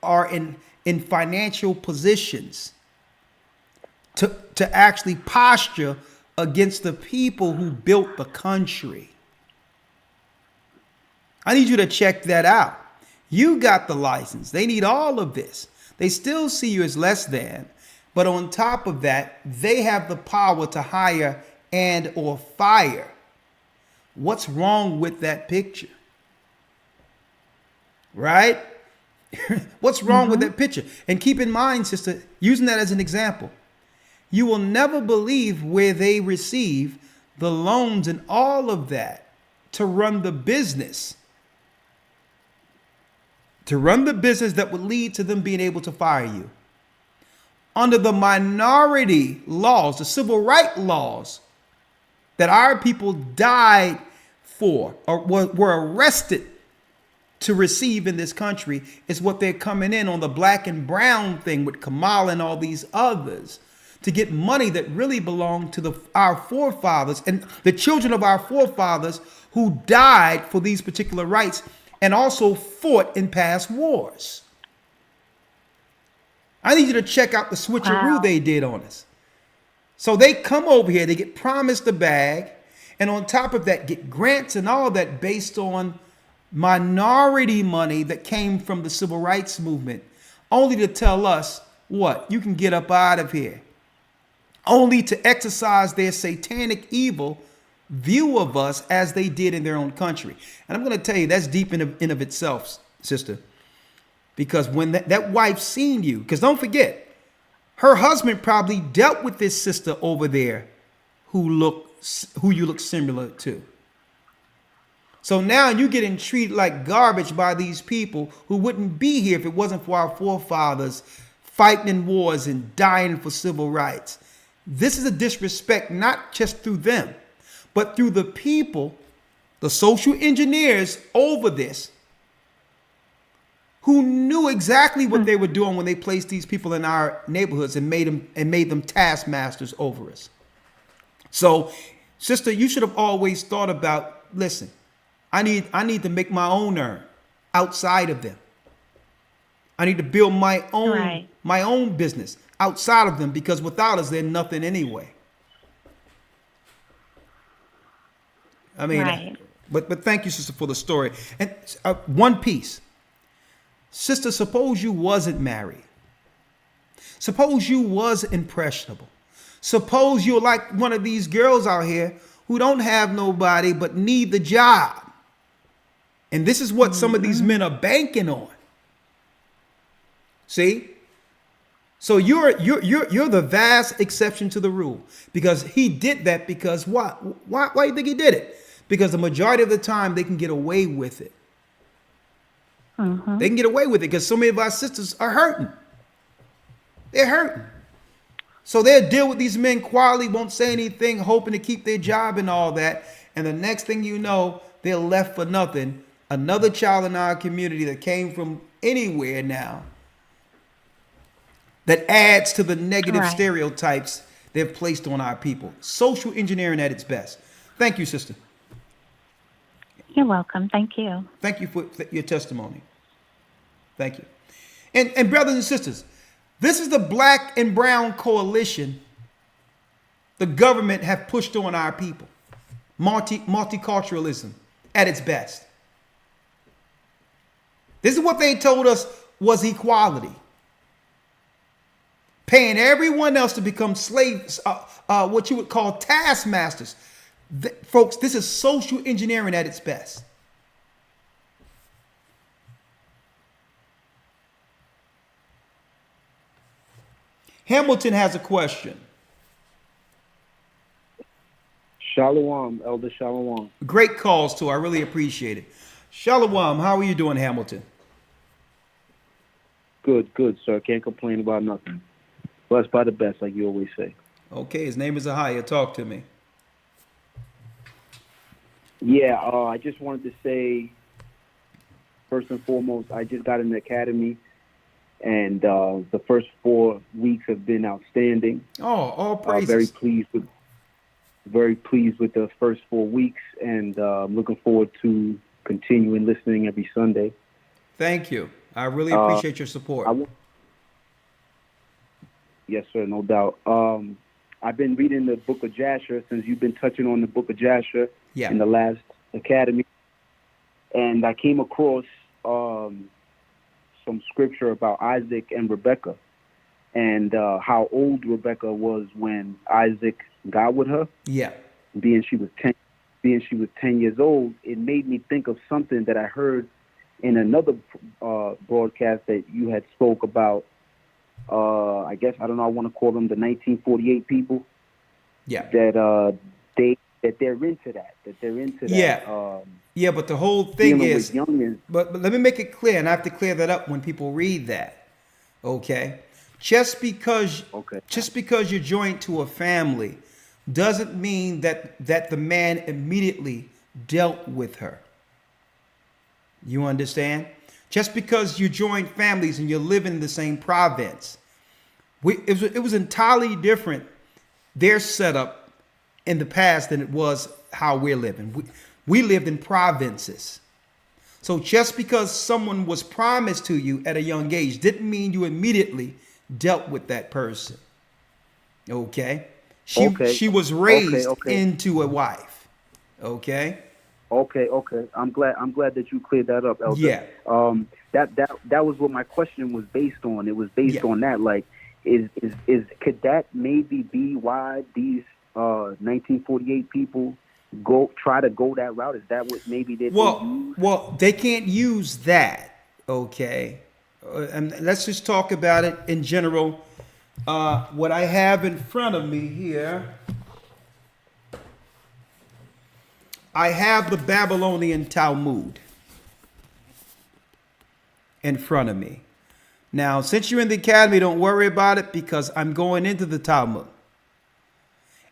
are in financial positions to actually posture against the people who built the country. I need you to check that out. You got the license. They need all of this. They still see you as less than, but on top of that, they have the power to hire and or fire. What's wrong with that picture? Right? What's wrong with that picture? And keep in mind, sister, using that as an example, you will never believe where they receive the loans and all of that to run the business. To run the business that would lead to them being able to fire you. Under the minority laws, the civil rights laws, that our people died for or were arrested to receive in this country is what they're coming in on the black and brown thing with Kamal and all these others to get money that really belonged to our forefathers and the children of our forefathers who died for these particular rights and also fought in past wars. I need you to check out the switcheroo they did on us. So they come over here, they get promised a bag, and on top of that, get grants and all that based on minority money that came from the civil rights movement, only to tell us what? You can get up out of here. Only to exercise their satanic evil view of us as they did in their own country. And I'm going to tell you, that's deep in of itself, sister. Because when that wife seen you, because don't forget, her husband probably dealt with this sister over there who you look similar to. So now you're getting treated like garbage by these people who wouldn't be here if it wasn't for our forefathers fighting in wars and dying for civil rights. This is a disrespect, not just through them, but through the people, the social engineers over this, who knew exactly what they were doing when they placed these people in our neighborhoods and made them taskmasters over us. So, sister, you should have always thought about, listen, I need to make my own earn outside of them. I need to build my own business outside of them, because without us, they're nothing anyway. I mean, but thank you, sister, for the story. And one piece. Sister, suppose you wasn't married. Suppose you was impressionable. Suppose you're like one of these girls out here who don't have nobody but need the job. And this is what some of these men are banking on. See? So you're the vast exception to the rule, because he did that because what? Why do you think he did it? Because the majority of the time they can get away with it. They can get away with it because so many of our sisters are hurting. They're hurting. So they'll deal with these men quietly, won't say anything, hoping to keep their job and all that. And the next thing you know, they're left for nothing. Another child in our community that came from anywhere now that adds to the negative stereotypes they've placed on our people. Social engineering at its best. Thank you, sister. You're welcome. Thank you. Thank you for your testimony. Thank you. And brothers and sisters, this is the black and brown coalition the government have pushed on our people. Multiculturalism at its best. This is what they told us was equality. Paying everyone else to become slaves, what you would call taskmasters. Folks, this is social engineering at its best. Hamilton has a question. Shalom, Elder Shalom. Great calls, too. I really appreciate it. Shalom, how are you doing, Hamilton? Good, sir. Can't complain about nothing. Blessed by the best, like you always say. Okay, his name is Ahaya. Talk to me. Yeah, I just wanted to say, first and foremost, I just got in the academy, and the first 4 weeks have been outstanding. Oh, all praises. Very pleased with the first 4 weeks, and looking forward to continuing listening every Sunday. Thank you. I really appreciate your support. Yes, sir, no doubt. I've been reading the book of Jasher since you've been touching on the book of Jasher in the last academy. And I came across some scripture about Isaac and Rebekah, and how old Rebekah was when Isaac got with her. Yeah. Being she was 10 years old, it made me think of something that I heard in another broadcast that you had spoke about. I guess, I don't know, I want to call them the 1948 people. Yeah. That they're into that. Yeah. Yeah, but the whole thing is, but let me make it clear, and I have to clear that up when people read that. Okay? Just because you're joined to a family doesn't mean that the man immediately dealt with her. You understand? Just because you join families and you live in the same province, it was entirely different, their setup in the past, than it was how we're living. We lived in provinces. So just because someone was promised to you at a young age didn't mean you immediately dealt with that person. Okay? She was raised into a wife. Okay? Okay. I'm glad that you cleared that up, Elder. Yeah. That was what my question was based on. It was based on that. Like, could that maybe be why these 1948 people try to go that route? Is that what maybe they use? Well, they can't use that. Okay. And let's just talk about it in general. What I have in front of me here, I have the Babylonian Talmud in front of me. Now, since you're in the academy, don't worry about it, because I'm going into the Talmud.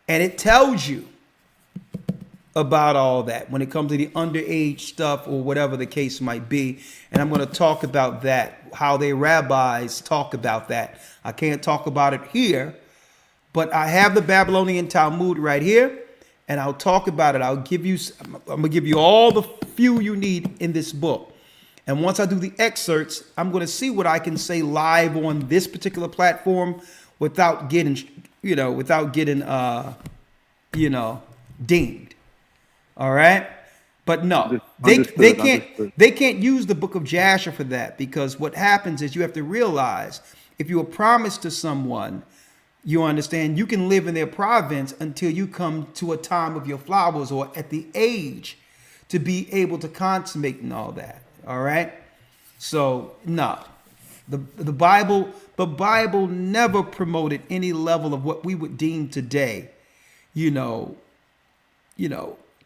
And it tells you about all that when it comes to the underage stuff or whatever the case might be. And I'm going to talk about that, how the rabbis talk about that. I can't talk about it here, but I have the Babylonian Talmud right here, and I'll talk about it. I'm going to give you all the few you need in this book. And once I do the excerpts, I'm going to see what I can say live on this particular platform without getting, dinged. All right. But no, they can't use the book of Jasher for that, because what happens is you have to realize, if you are promised to someone, you understand, you can live in their province until you come to a time of your flowers, or at the age to be able to consummate and all that. All right. So no, the Bible never promoted any level of what we would deem today,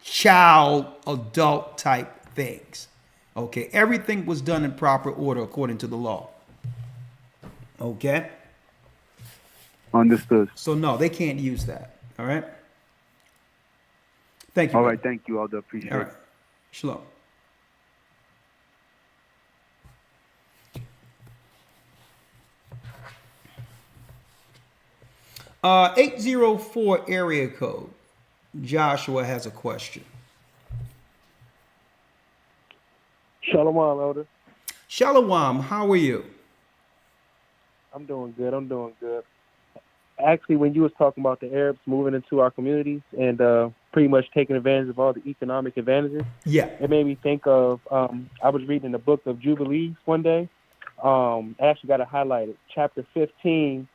child, adult type things. Okay. Everything was done in proper order according to the law. Okay. Understood. So no, they can't use that. All right. Thank you. All brother. right. Thank you, Elder. Appreciate All it. right. Shalom. 804 area code. Joshua has a question. Shalom, Elder. Shalom, how are you? I'm doing good. Actually, when you was talking about the Arabs moving into our communities and pretty much taking advantage of all the economic advantages, it made me think of, I was reading the book of Jubilees one day. I actually got it highlighted. Chapter 15,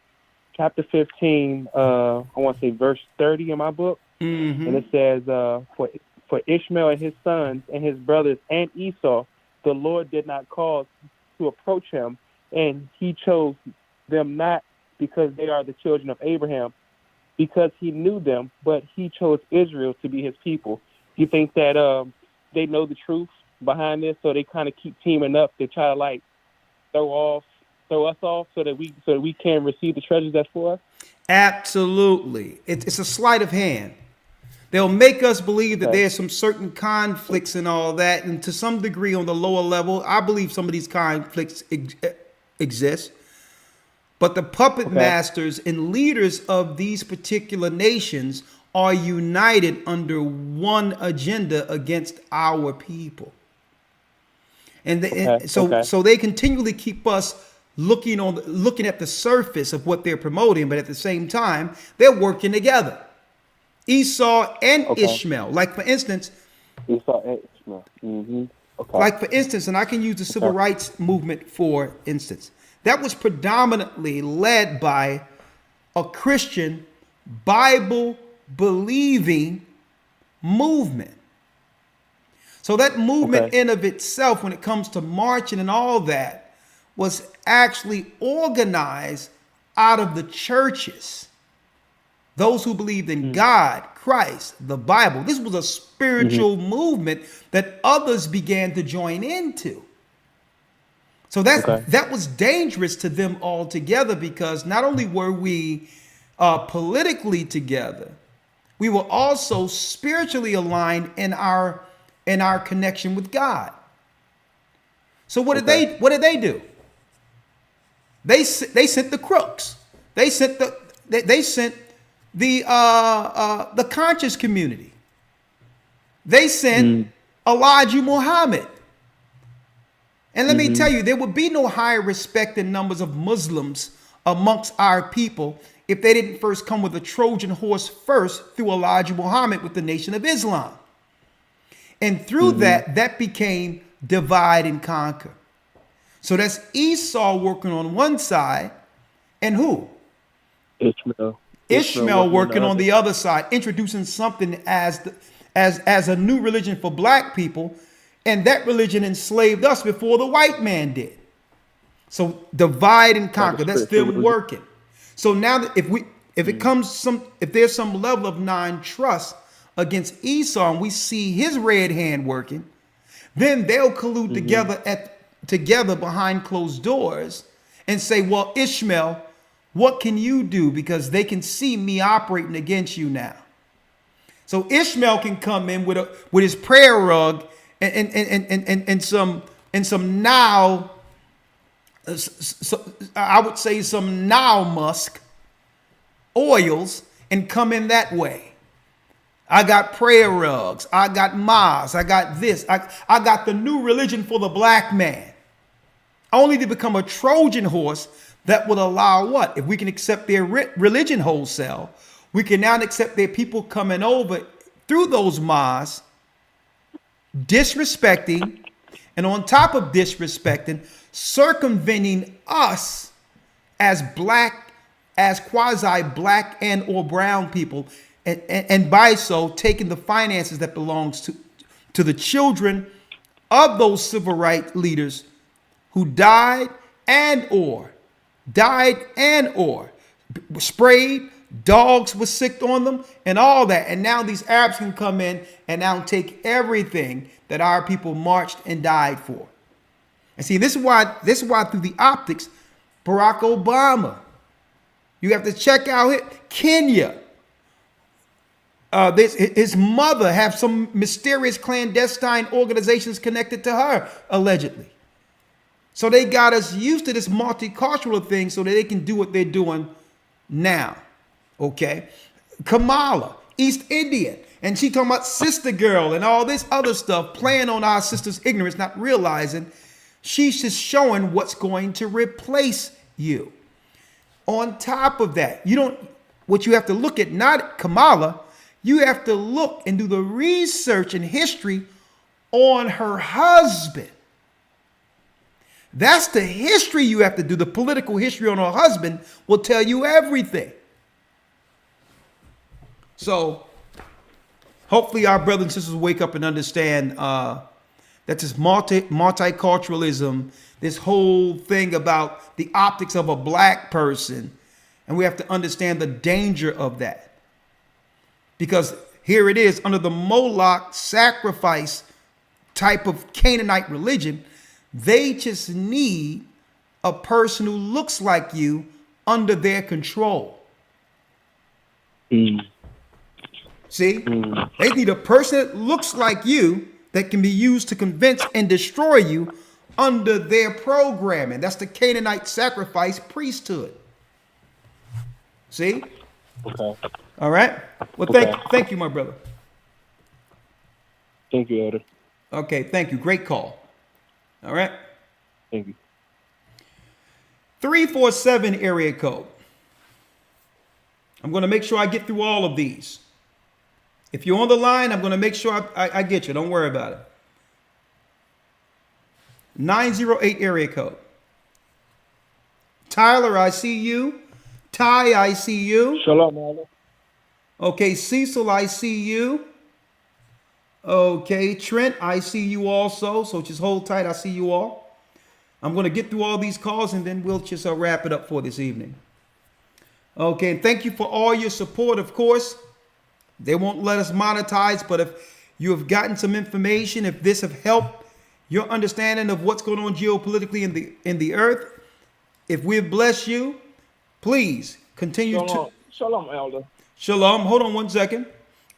I want to say verse 30 in my book. Mm-hmm. And it says, for Ishmael and his sons and his brothers and Esau, the Lord did not cause to approach him, and he chose them not because they are the children of Abraham, because he knew them, but he chose Israel to be his people. Do you think that they know the truth behind this, so they kind of keep teaming up to try to throw us off so that we can receive the treasures that's for us? Absolutely. It's a sleight of hand. They'll make us believe that there's some certain conflicts and all that, and to some degree on the lower level, I believe some of these conflicts exist. But the puppet masters and leaders of these particular nations are united under one agenda against our people. And so they continually keep us looking at the surface of what they're promoting, but at the same time, they're working together. Esau and Ishmael. Like for instance, Esau and Ishmael. Mm-hmm. Like for instance, and I can use the civil rights movement for instance. That was predominantly led by a Christian, Bible-believing movement. So that movement in of itself, when it comes to marching and all that, was actually organized out of the churches. Those who believed in God, Christ, the Bible. This was a spiritual movement that others began to join into. So that was dangerous to them altogether, because not only were we politically together, we were also spiritually aligned in our connection with God. So what did they do? They sent the crooks. They sent the conscious community. They sent Elijah Muhammad. And let me tell you, there would be no higher respect in numbers of Muslims amongst our people if they didn't first come with a Trojan horse first through Elijah Muhammad with the Nation of Islam. And through that became divide and conquer. So that's Esau working on one side, and who? Ishmael working on the other side, introducing something as a new religion for black people, and that religion enslaved us before the white man did. So divide and conquer, that's them working. So now that if there's some level of non-trust against Esau and we see his red hand working, then they'll collude together behind closed doors and say, well, Ishmael, what can you do? Because they can see me operating against you now. So Ishmael can come in with his prayer rug and some now, I would say some now musk oils, and come in that way. I got prayer rugs. I got Mars. I got this. I got the new religion for the black man. Only to become a Trojan horse that would allow what? If we can accept their religion wholesale, we can now accept their people coming over through those Mars, disrespecting, and on top of disrespecting, circumventing us as black, as quasi-black and or brown people, and by so taking the finances that belongs to the children of those civil rights leaders who died and or sprayed, dogs were sick on them, and all that. And now these Arabs can come in and now take everything that our people marched and died for. And see, this is why through the optics, Barack Obama, you have to check out Kenya. His mother have some mysterious clandestine organizations connected to her, allegedly. So they got us used to this multicultural thing so that they can do what they're doing now. Okay? Kamala, East Indian, and she talking about sister girl and all this other stuff, playing on our sister's ignorance, not realizing she's just showing what's going to replace you. On top of that, what you have to look at, not Kamala, you have to look and do the research and history on her husband. That's the history you have to do. The political history on her husband will tell you everything. So hopefully our brothers and sisters wake up and understand that this multiculturalism, this whole thing about the optics of a black person, and we have to understand the danger of that. Because here it is, under the Moloch sacrifice type of Canaanite religion, they just need a person who looks like you under their control. See? They need a person that looks like you that can be used to convince and destroy you under their programming. That's the Canaanite sacrifice priesthood. See? Okay. All right. Well, thank you, my brother. Thank you, Elder. Okay, thank you. Great call. All right. Thank you. 347 area code. I'm going to make sure I get through all of these. If you're on the line, I'm going to make sure I get you. Don't worry about it. 908 area code. Tyler, I see you. Ty, I see you. Shalom, Elder. Okay, Cecil, I see you. Okay, Trent, I see you also. So just hold tight. I see you all. I'm going to get through all these calls and then we'll just wrap it up for this evening. Okay, and thank you for all your support, of course. They won't let us monetize, but if you have gotten some information, if this have helped your understanding of what's going on geopolitically in the earth, if we've blessed you, please continue Shalom, Elder. Shalom. Hold on one second.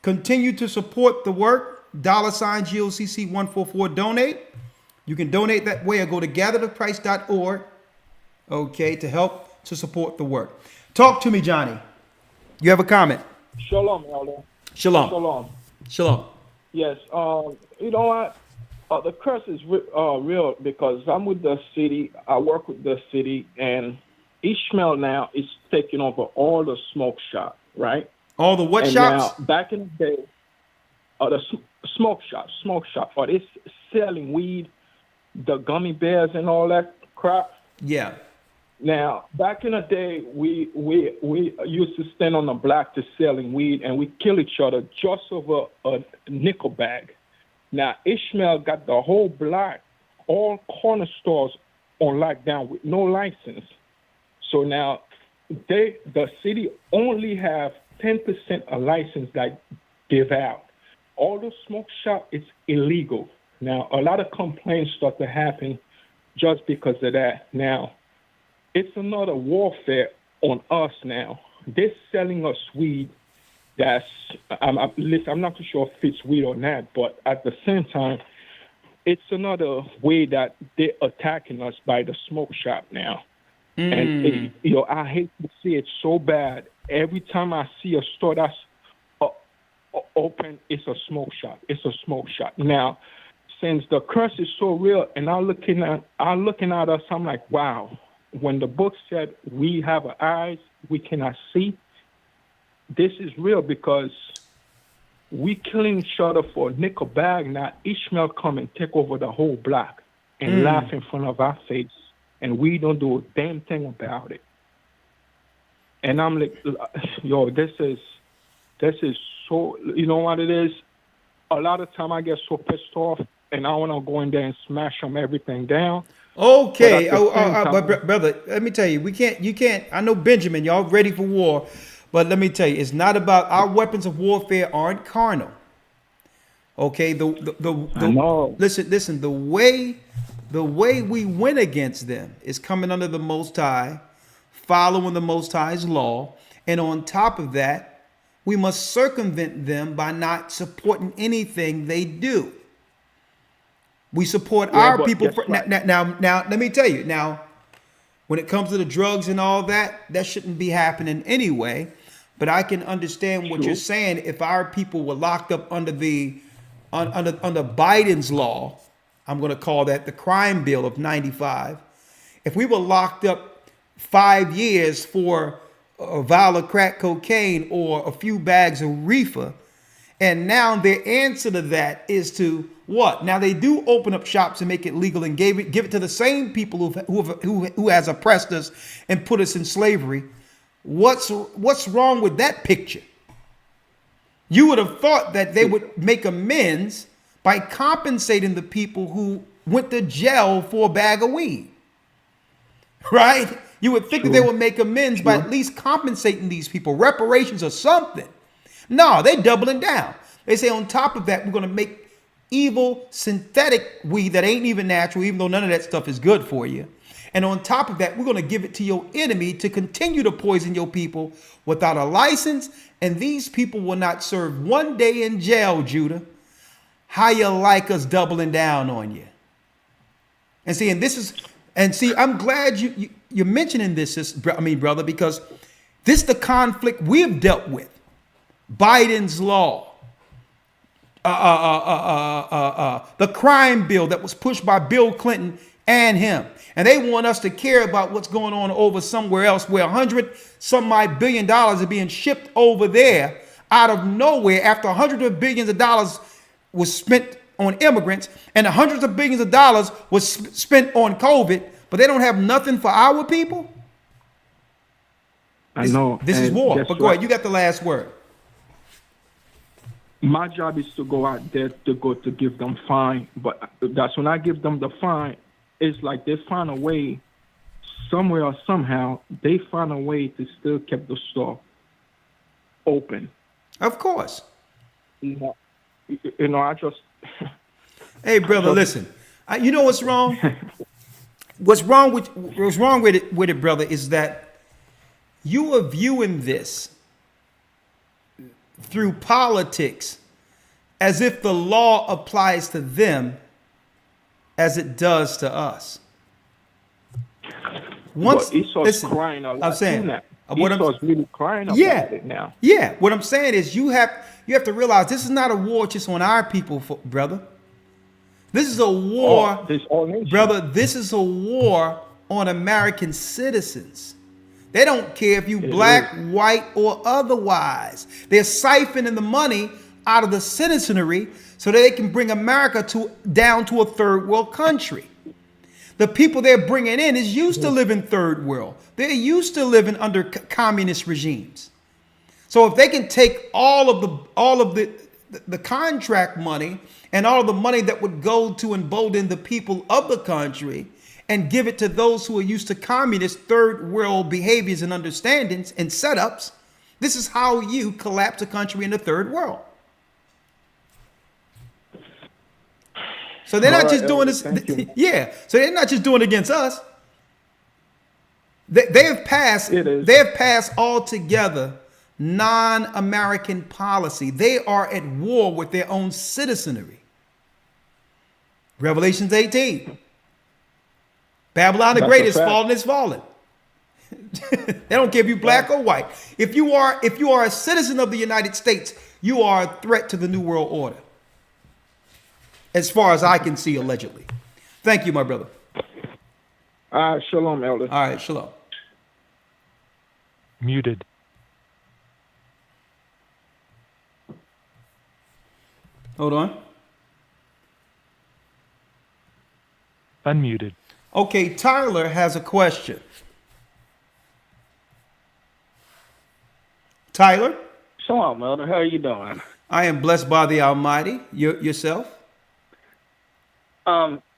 Continue to support the work. $ GOCC 144 donate. You can donate that way or go to gatherofchrist.org, okay, to help to support the work. Talk to me, Johnny. You have a comment? Shalom, Elder. Shalom. Shalom. Shalom. Yes. You know what? The curse is real because I'm with the city. I work with the city, and Ishmael now is taking over all the smoke shop, right? All the what and shops? Now, back in the day, the smoke shop. Are they selling weed, the gummy bears, and all that crap? Yeah. Now, back in the day, we used to stand on the block to selling weed, and we kill each other just over a nickel bag. Now, Ishmael got the whole block, all corner stores on lockdown with no license. So now, the city only have 10% of license that give out. All the smoke shop is illegal. Now, a lot of complaints start to happen just because of that. Now, it's another warfare on us now. They're selling us weed that's, listen, I'm not too sure if it's weed or not, but at the same time, it's another way that they're attacking us by the smoke shop now. And, I hate to see it so bad. Every time I see a store that's open, it's a smoke shop. It's a smoke shop. Now, since the curse is so real, and I'm looking at us, I'm like, wow. When the book said we have eyes, we cannot see, this is real because we killing each other for a nickel bag. Now Ishmael come and take over the whole block and laugh in front of our face, and we don't do a damn thing about it. And I'm like, yo, this is so, you know what it is? A lot of time I get so pissed off, and I want to go in there and smash them everything down. Okay, but brother, let me tell you, you can't. I know Benjamin, y'all ready for war, but let me tell you, it's not about our weapons of warfare aren't carnal. Okay, listen. The way we win against them is coming under the Most High, following the Most High's law, and on top of that, we must circumvent them by not supporting anything they do. We support our people. Now, let me tell you. Now, when it comes to the drugs and all that, that shouldn't be happening anyway. But I can understand what you're saying. If our people were locked up under under Biden's law, I'm going to call that the crime bill of '95. If we were locked up 5 years for a vial of crack cocaine or a few bags of reefer, and now their answer to that is to what? Now they do open up shops and make it legal and give it to the same people who has oppressed us and put us in slavery. What's wrong with that picture? You would have thought that they would make amends by compensating the people who went to jail for a bag of weed, right? You would think that they would make amends by at least compensating these people, reparations or something. No, they're doubling down. They say on top of that, we're going to make evil synthetic weed that ain't even natural, even though none of that stuff is good for you. And on top of that, we're going to give it to your enemy to continue to poison your people without a license. And these people will not serve 1 day in jail, Judah. How you like us doubling down on you? And see, I'm glad you're mentioning this, brother, because this is the conflict we've dealt with. Biden's law, the crime bill that was pushed by Bill Clinton and him. And they want us to care about what's going on over somewhere else where $100 billion are being shipped over there out of nowhere after hundreds of billions of dollars was spent on immigrants and hundreds of billions of dollars was spent on COVID, but they don't have nothing for our people. I know. This is war. But go ahead, you got the last word. My job is to go out there to give them fine, but that's when I give them the fine. It's like they find a way, somewhere or somehow, they find a way to still keep the store open. Of course. You know, I just. Hey, brother, listen. You know what's wrong? What's wrong with it, brother, is that you are viewing this through politics as if the law applies to them as it does to us. But Esau's crying a lot I'm saying, too now. what I'm- Esau's really crying about yeah, it now. yeah. What I'm saying is you have to realize this is not a war just on our people, brother. This is a war, brother. This is a war on American citizens. They don't care if you black, white, or otherwise. They're siphoning the money out of the citizenry so that they can bring America down to a third world country. The people they're bringing in is used to living third world. They're used to living under communist regimes. So if they can take all of the contract money and all of the money that would go to embolden the people of the country and give it to those who are used to communist third world behaviors and understandings and setups, this is how you collapse a country in the third world. So they're not just doing this. Yeah. So they're not just doing it against us. They have passed altogether non-American policy. They are at war with their own citizenry. Revelations 18. Babylon the Great is fallen, is fallen. They don't care if you're black or white. If you are a citizen of the United States, you are a threat to the New World Order. As far as I can see, allegedly. Thank you, my brother. Shalom, Elder. All right, shalom. Muted. Hold on. Unmuted. Okay, Tyler has a question. Tyler? Shalom, Elder. How are you doing? I am blessed by the Almighty. Yourself?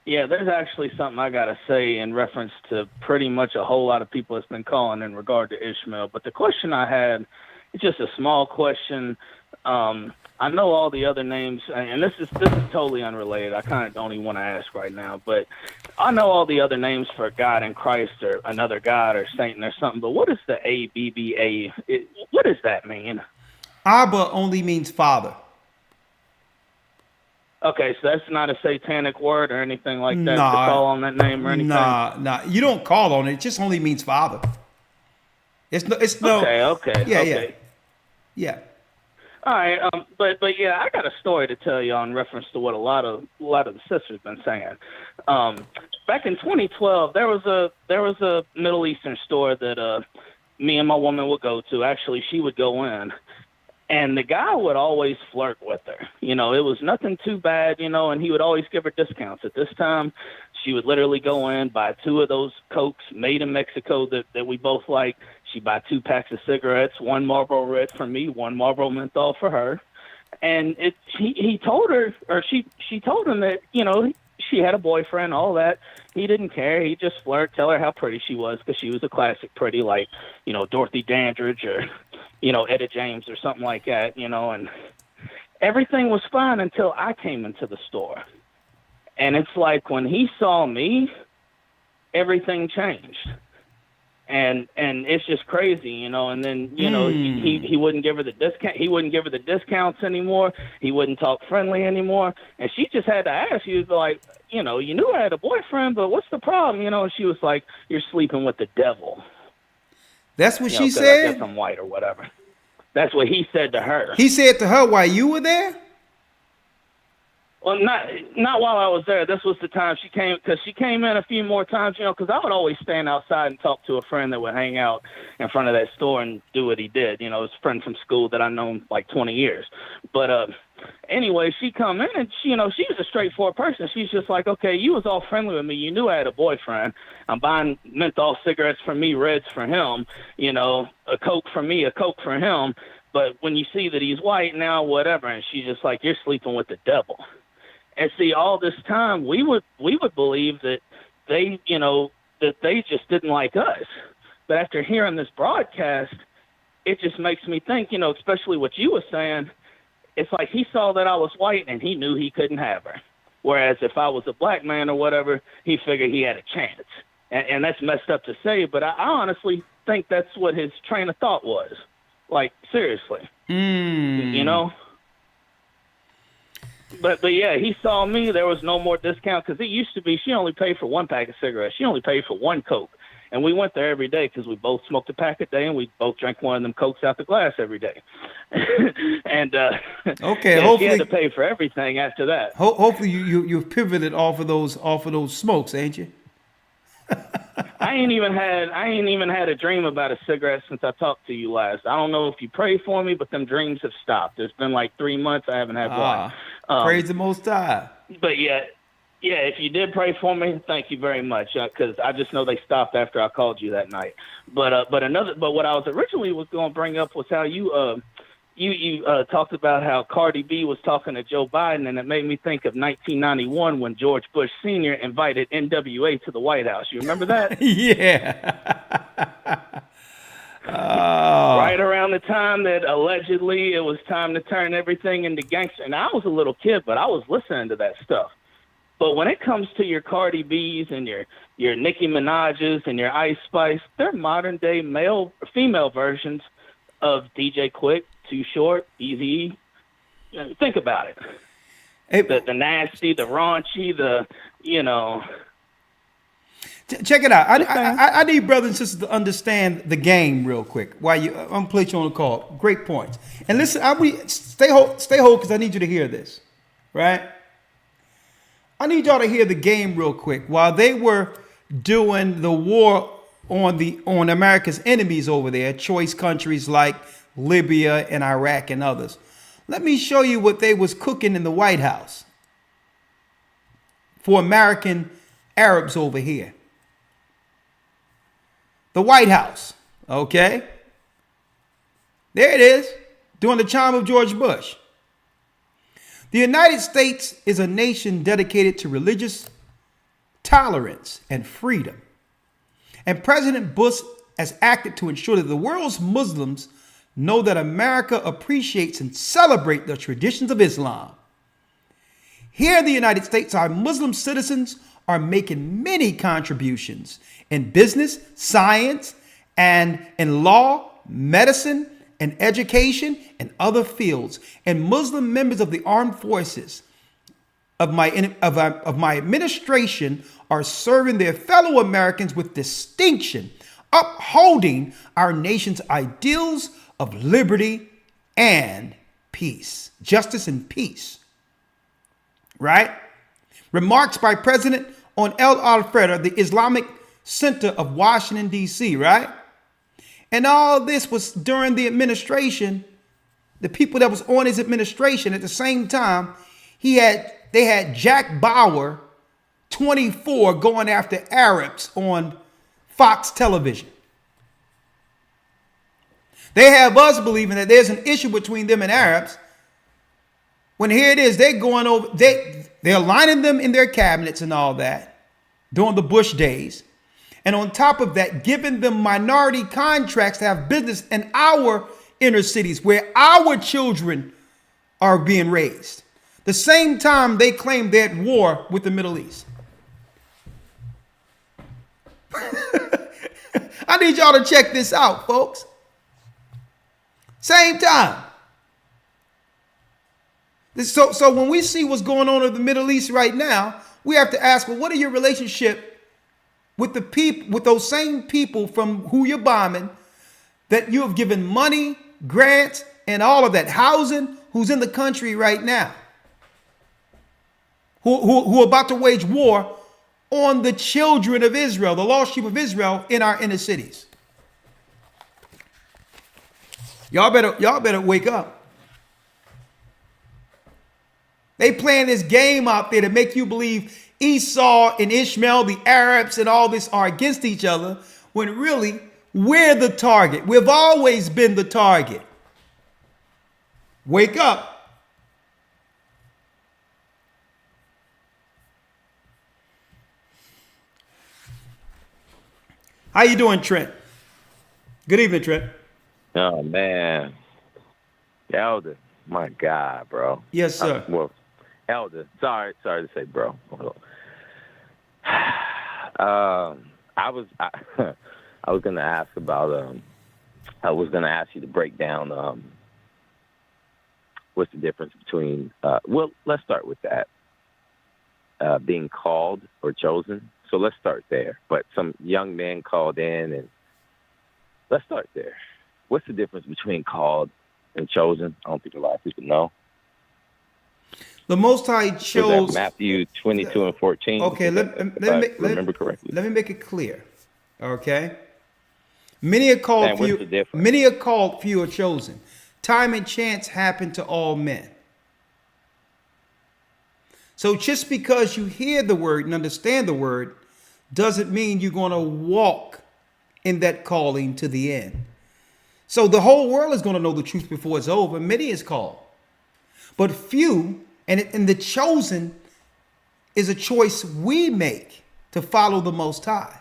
Yeah, there's actually something I got to say in reference to pretty much a whole lot of people that's been calling in regard to Ishmael. But the question I had, it's just a small question. I know all the other names, and this is totally unrelated. I kind of don't even want to ask right now, but I know all the other names for God and Christ or another God or Satan or something. But what is the ABBA? What does that mean? Abba only means father. Okay, so that's not a satanic word or anything like that Nah, to call on that name or anything? Nah. You don't call on it. It just only means father. It's no. Okay. Yeah. All right, but yeah, I got a story to tell you in reference to what a lot of the sisters been saying. Back in 2012, there was a Middle Eastern store that me and my woman would go to. Actually, she would go in. And the guy would always flirt with her. You know, it was nothing too bad, and he would always give her discounts. At this time, she would literally go in, buy 2 of those Cokes made in Mexico that we both like. She'd buy 2 packs of cigarettes, 1 Marlboro Red for me, 1 Marlboro Menthol for her. And he told her, or she told him that, she had a boyfriend, all that. He didn't care. He just flirt, tell her how pretty she was because she was a classic pretty, like, Dorothy Dandridge or, Etta James or something like that, and everything was fine until I came into the store. And it's like when he saw me, everything changed. And it's just crazy, and then, he wouldn't give her the discount. He wouldn't give her the discounts anymore. He wouldn't talk friendly anymore. And she just had to ask, she was like, you knew I had a boyfriend, but what's the problem? And she was like, you're sleeping with the devil. That's what she 'cause said? I guess I'm white or whatever. That's what he said to her. He said to her while you were there? Well, not while I was there. This was the time she came, because she came in a few more times, because I would always stand outside and talk to a friend that would hang out in front of that store and do what he did. It's a friend from school that I've known like 20 years. But anyway, she come in and she was a straightforward person. She's just like, okay, you was all friendly with me. You knew I had a boyfriend. I'm buying menthol cigarettes for me, Reds for him. A Coke for me, a Coke for him. But when you see that he's white now, whatever, and she's just like, you're sleeping with the devil. And see, all this time, we would believe that they just didn't like us. But after hearing this broadcast, it just makes me think, especially what you were saying, it's like he saw that I was white and he knew he couldn't have her. Whereas if I was a black man or whatever, he figured he had a chance. And that's messed up to say, but I honestly think that's what his train of thought was. Like, seriously. You know. But yeah, he saw me. There was no more discount because it used to be she only paid for one pack of cigarettes. She only paid for one Coke. And we went there every day because we both smoked a pack a day and we both drank one of them Cokes out the glass every day. And Okay, yeah, she hopefully had to pay for everything after that. hopefully you've pivoted off of those smokes, ain't you? I ain't even had a dream about a cigarette since I talked to you last. I don't know if you prayed for me, but them dreams have stopped. It's been like 3 months. I haven't had one. Praise the Most High. But yeah, if you did pray for me, thank you very much. Because I just know they stopped after I called you that night. But what I was originally going to bring up was how you talked about how Cardi B was talking to Joe Biden, and it made me think of 1991 when George Bush Sr. invited NWA to the White House. You remember that? Yeah. Right around the time that allegedly it was time to turn everything into gangster. And I was a little kid, but I was listening to that stuff. But when it comes to your Cardi B's and your Nicki Minaj's and your Ice Spice, they're modern day female versions of DJ Quick, Too Short, Eazy. Think about it. Hey, the nasty, the raunchy, Check it out. I need brothers and sisters to understand the game real quick. I'm gonna place you on the call. Great points. And listen, stay hold because I need you to hear this, right? I need y'all to hear the game real quick. While they were doing the war on America's enemies over there, choice countries like Libya and Iraq and others, let me show you what they was cooking in the White House for American Arabs over here. The White House, okay? There it is, during the time of George Bush. The United States is a nation dedicated to religious tolerance and freedom. And President Bush has acted to ensure that the world's Muslims know that America appreciates and celebrates the traditions of Islam. Here in the United States, our Muslim citizens are making many contributions in business, science, and in law, medicine, and education, and other fields. And Muslim members of the armed forces of my administration are serving their fellow Americans with distinction, upholding our nation's ideals of liberty and peace, justice and peace. Right? Remarks by President on El Al-Fredda, the Islamic Center of Washington, D.C., right? And all this was during the administration, the people that was on his administration at the same time, they had Jack Bauer, 24, going after Arabs on Fox television. They have us believing that there's an issue between them and Arabs. When here it is, they're going over, they're aligning them in their cabinets and all that during the Bush days. And on top of that, giving them minority contracts to have business in our inner cities where our children are being raised. The same time they claim they're at war with the Middle East. I need y'all to check this out, folks. Same time. So when we see what's going on in the Middle East right now, we have to ask, well, what are your relationship with the people, with those same people from who you're bombing, that you have given money, grants, and all of that housing, who's in the country right now, who are about to wage war on the children of Israel, the lost sheep of Israel in our inner cities. Y'all better wake up. They playing this game out there to make you believe Esau and Ishmael, the Arabs and all this are against each other, when really we're the target. We've always been the target. Wake up. How you doing, Trent? Good evening, Trent. Oh, man. Elder, my God, bro. Yes, sir. Elder, sorry to say, bro. I was gonna ask about I was gonna ask you to break down what's the difference between? Well, let's start with that. Being called or chosen. So let's start there. But some young men called in, and let's start there. What's the difference between called and chosen? I don't think a lot of people know. The Most High Is that chose. Matthew 22 and 14? Okay, If I remember correctly. let me make it clear. Okay, many are called, And what's the few. difference? Many are called, few are chosen. Time and chance happen to all men. So just because you hear the word and understand the word doesn't mean you're going to walk in that calling to the end. So the whole world is going to know the truth before it's over. Many is called, but few, and the chosen is a choice we make to follow the Most High.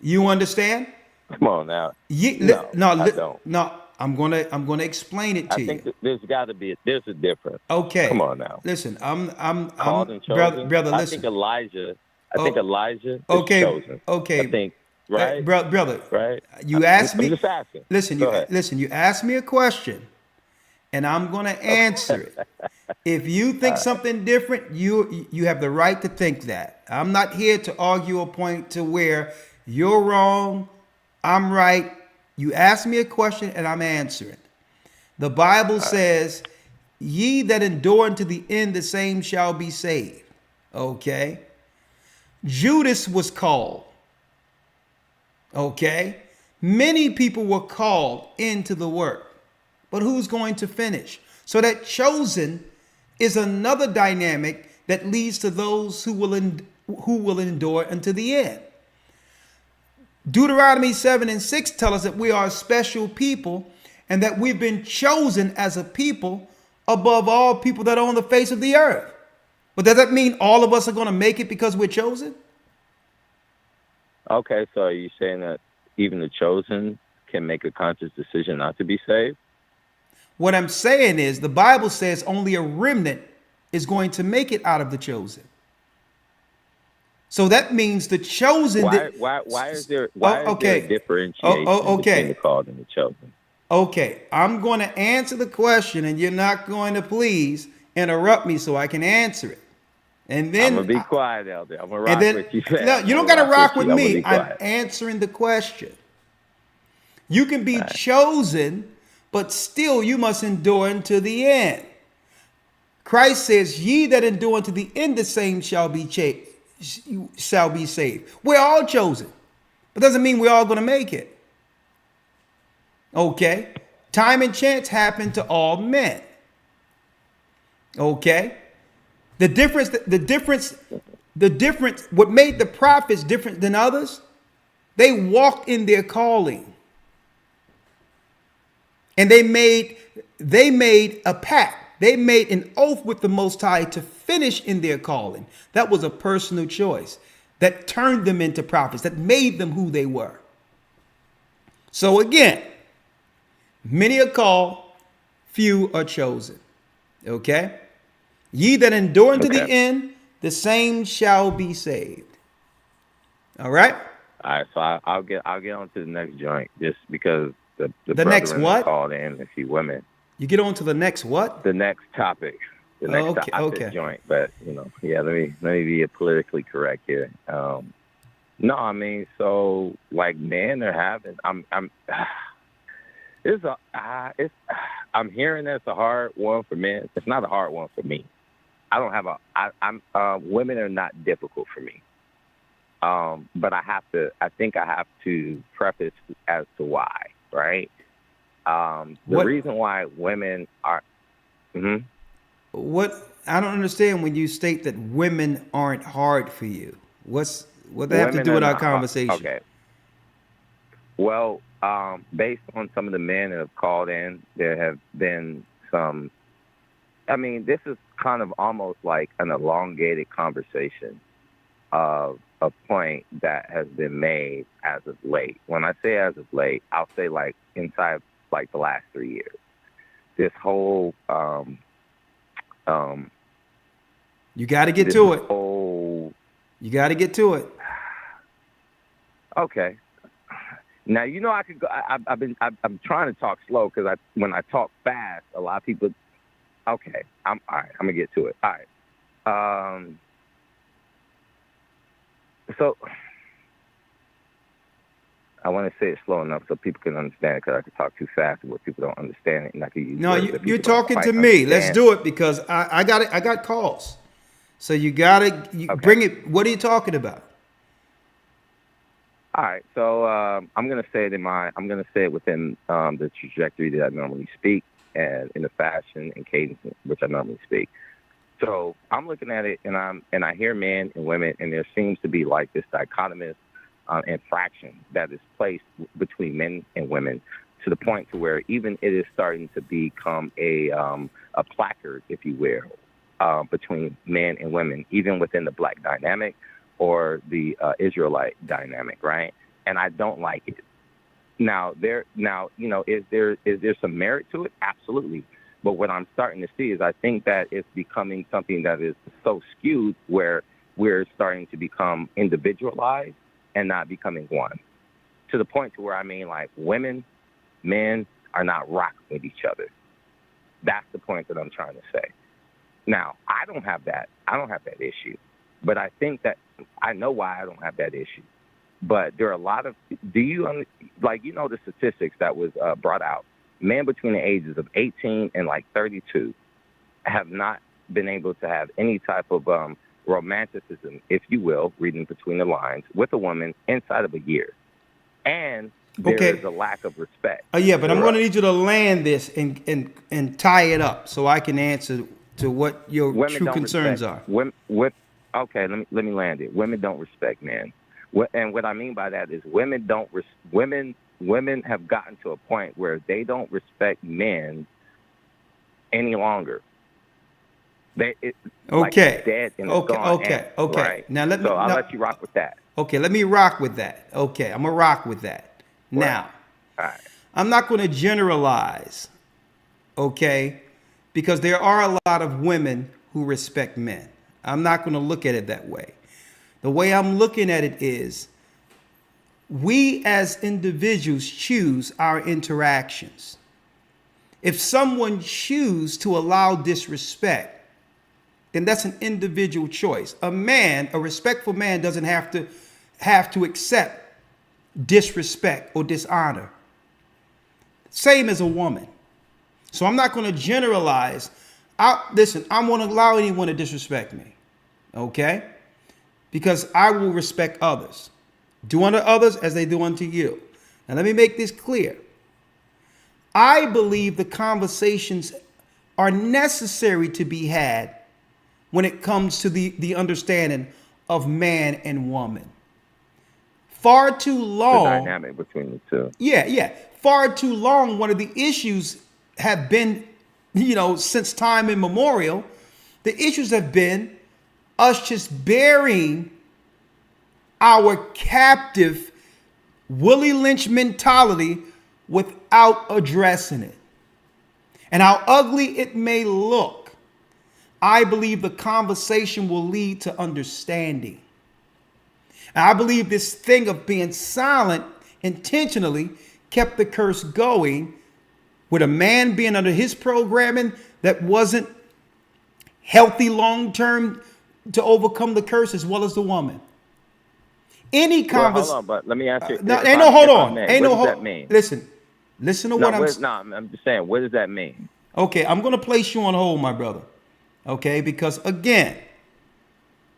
You understand? Come on now. No, I don't. no. I'm gonna explain it to I you. think there's got to be there's a difference. Okay. Come on now. Listen, Called and chosen. brother. I Listen. think Elijah. I think Elijah is Okay. chosen. Okay. I think right, brother. right. You asked me. I'm just asking. Listen. Go ahead. Listen. You asked me a question, and I'm gonna answer it. If you think something different, you have the right to think that. I'm not here to argue a point to where you're wrong, I'm right. You asked me a question and I'm answering. The Bible says, "Ye that endure unto the end, the same shall be saved." Okay. Judas was called. Okay. Many people were called into the work, but who's going to finish? So that chosen is another dynamic that leads to those who will endure unto the end. Deuteronomy 7 and 6 tell us that we are a special people and that we've been chosen as a people above all people that are on the face of the earth. But does that mean all of us are going to make it because we're chosen? Okay, so are you saying that even the chosen can make a conscious decision not to be saved? What I'm saying is the Bible says only a remnant is going to make it out of the chosen. So that means the chosen. Why is there a differentiation between the called and the chosen? Okay, I'm going to answer the question, and you're not going to please interrupt me so I can answer it. And then I'm gonna be quiet, Elder. I'm gonna rock with you. No, you don't got to rock with me. I'm answering the question. You can be chosen, but still you must endure unto the end. Christ says, "Ye that endure unto the end, the same shall be saved." We're all chosen, but doesn't mean we're all going to make it. Okay, time and chance happen to all men. Okay, the difference. What made the prophets different than others? They walked in their calling, and they made a pact. They made an oath with the Most High to finish in their calling. That was a personal choice that turned them into prophets, that made them who they were. So again, many are called, few are chosen. Okay? Ye that endure unto the end, the same shall be saved. All right? All right, so I'll get on to the next joint just because the next brethren what? called in a few women. You get on to the next what? The next topic. The next topic joint. But let me be politically correct here. No, I mean, so like men are having I'm hearing that's a hard one for men. It's not a hard one for me. I don't have women are not difficult for me. But I think I have to preface as to why, right? The reason why women are. What I don't understand when you state that women aren't hard for you. What they have to do with our conversation? Okay. Well, based on some of the men that have called in, there have been some. I mean, this is kind of almost like an elongated conversation of a point that has been made as of late. When I say as of late, I'll say like inside like the last 3 years. This whole you got to get to it. You got to get to it. Okay. Now you know I could go. I'm trying to talk slow because when I talk fast, a lot of people. Okay, I'm all right. I'm gonna get to it. All right. So I want to say it slow enough so people can understand it because I can talk too fast where people don't understand it, and I can use No, words that you're people don't talking quite to me. Let's understand. do it because I got it. I got calls. So you got to bring it. What are you talking about? All right, so I'm gonna say it within the trajectory that I normally speak and in the fashion and cadence in which I normally speak. So I'm looking at it and I hear men and women, and there seems to be like this dichotomous infraction that is placed between men and women to the point to where even it is starting to become a placard, if you will, between men and women, even within the black dynamic or the Israelite dynamic, right? And I don't like it. Now, is there some merit to it? Absolutely. But what I'm starting to see is I think that it's becoming something that is so skewed where we're starting to become individualized and not becoming one. To the point to where, I mean, like women, men are not rocking with each other. That's the point that I'm trying to say. Now, I don't have that issue. But I think that I know why I don't have that issue. But there are a lot of, the statistics that was brought out, men between the ages of 18 and like 32 have not been able to have any type of romanticism, if you will, reading between the lines, with a woman inside of a year. And there is a lack of respect. Yeah, but I'm going to need you to land this and tie it up so I can answer to what your true concerns are. Okay, let me land it. Women don't respect men. And what I mean by that is women have gotten to a point where they don't respect men any longer. Like it's dead and it's gone. Okay. Right? Now I'll let you rock with that. Okay, let me rock with that. Okay, I'm gonna rock with that. Right. Now, all right. I'm not going to generalize, okay, because there are a lot of women who respect men. I'm not going to look at it that way. The way I'm looking at it is we as individuals choose our interactions. If someone chooses to allow disrespect, then that's an individual choice. A respectful man doesn't have to accept disrespect or dishonor. Same as a woman. So I'm not going to generalize. Listen, I won't allow anyone to disrespect me. Okay? Because I will respect others. Do unto others as they do unto you. Now let me make this clear. I believe the conversations are necessary to be had when it comes to the understanding of man and woman. Far too long. The dynamic between the two. Yeah. Far too long, one of the issues have been, since time immemorial, the issues have been us just burying our captive Willie Lynch mentality without addressing it. And how ugly it may look, I believe the conversation will lead to understanding. And I believe this thing of being silent intentionally kept the curse going, with a man being under his programming that wasn't healthy long-term to overcome the curse, as well as the woman. Any conversation. Hold on, but let me ask you. Hold on. What does that mean? Listen to what I'm saying. No, I'm just saying, what does that mean? Okay, I'm going to place you on hold, my brother. Okay, because again,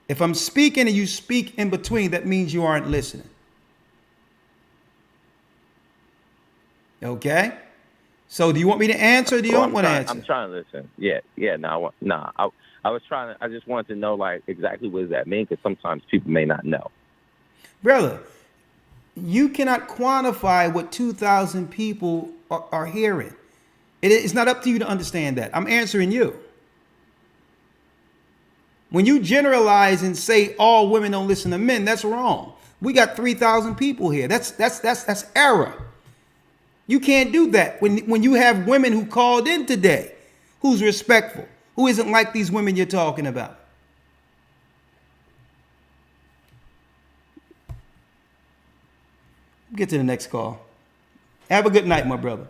if I'm speaking and you speak in between, that means you aren't listening. Okay? So do you want me to answer or do you don't want to answer? I'm trying to listen. Yeah. I just wanted to know, like, exactly what does that mean? Because sometimes people may not know. Brother, you cannot quantify what 2,000 people are hearing. It's not up to you to understand that. I'm answering you. When you generalize and say all women don't listen to men, that's wrong. We got 3,000 people here. That's error. You can't do that when you have women who called in today, who's respectful, who isn't like these women you're talking about. Get to the next call. Have a good night, my brother.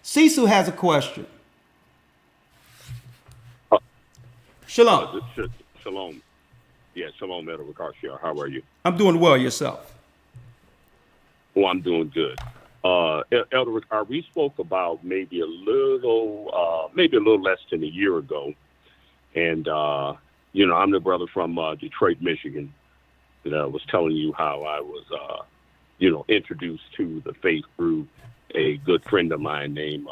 Cecil has a question. Shalom. Shalom. Yeah, shalom, Elder Ricard. How are you? I'm doing well. Yourself? Well, I'm doing good. Elder Ricard, we spoke about maybe a little less than a year ago. And, I'm the brother from Detroit, Michigan, that was telling you how I was, introduced to the faith through a good friend of mine named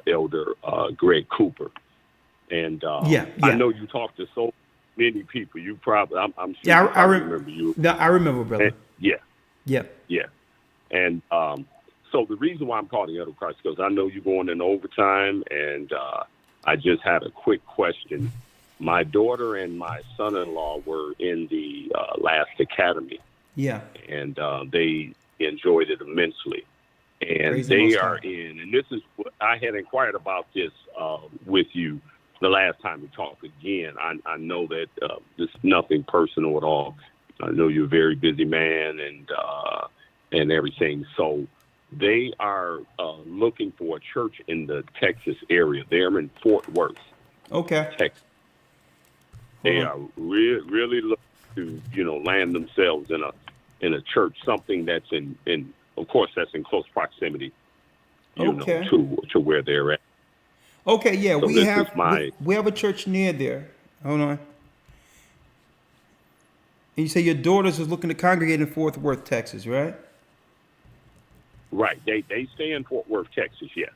Elder Greg Cooper. And I know you talked to so many people. You probably, I'm sure Yeah, you probably remember you. No, I remember, brother. And, yeah. Yeah. And so the reason why I'm calling Elder Christ is because I know you're going in overtime, and I just had a quick question. My daughter and my son-in-law were in the last academy. Yeah. And they enjoyed it immensely. And Praise the they Most are High. in, and this is what I had inquired about this with you the last time we talked. Again, I know that this is nothing personal at all. I know you're a very busy man and everything. So they are looking for a church in the Texas area. They're in Fort Worth, Okay. Texas. They are really looking to, land themselves in a church, something that's in of course, that's in close proximity, to where they're at. Okay, yeah, So we this have is my- we have a church near there. Hold on. And you say your daughters is looking to congregate in Fort Worth, Texas, right? Right. They stay in Fort Worth, Texas. Yes.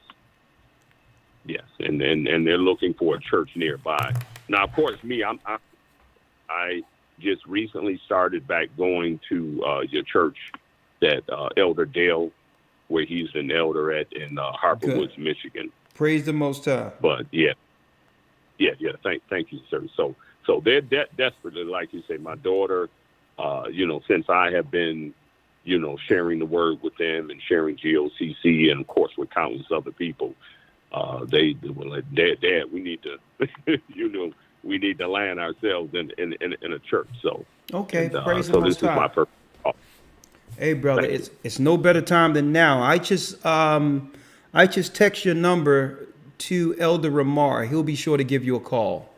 Yes, and they're looking for a church nearby. Now, of course, me, I just recently started back going to your church, that Elder Dale, where he's an elder at in Harper Good. Woods, Michigan. Praise the Most High. But yeah. Thank you, sir. So they're desperately, like you say, my daughter. Since I have been, sharing the word with them and sharing GOCC, and of course with countless other people, they were like, Dad, we need to, we need to land ourselves in a church. So Okay, and, praise the so Most this is High. my purpose. Hey, brother, it's no better time than now. I just text your number to Elder Ramar. He'll be sure to give you a call.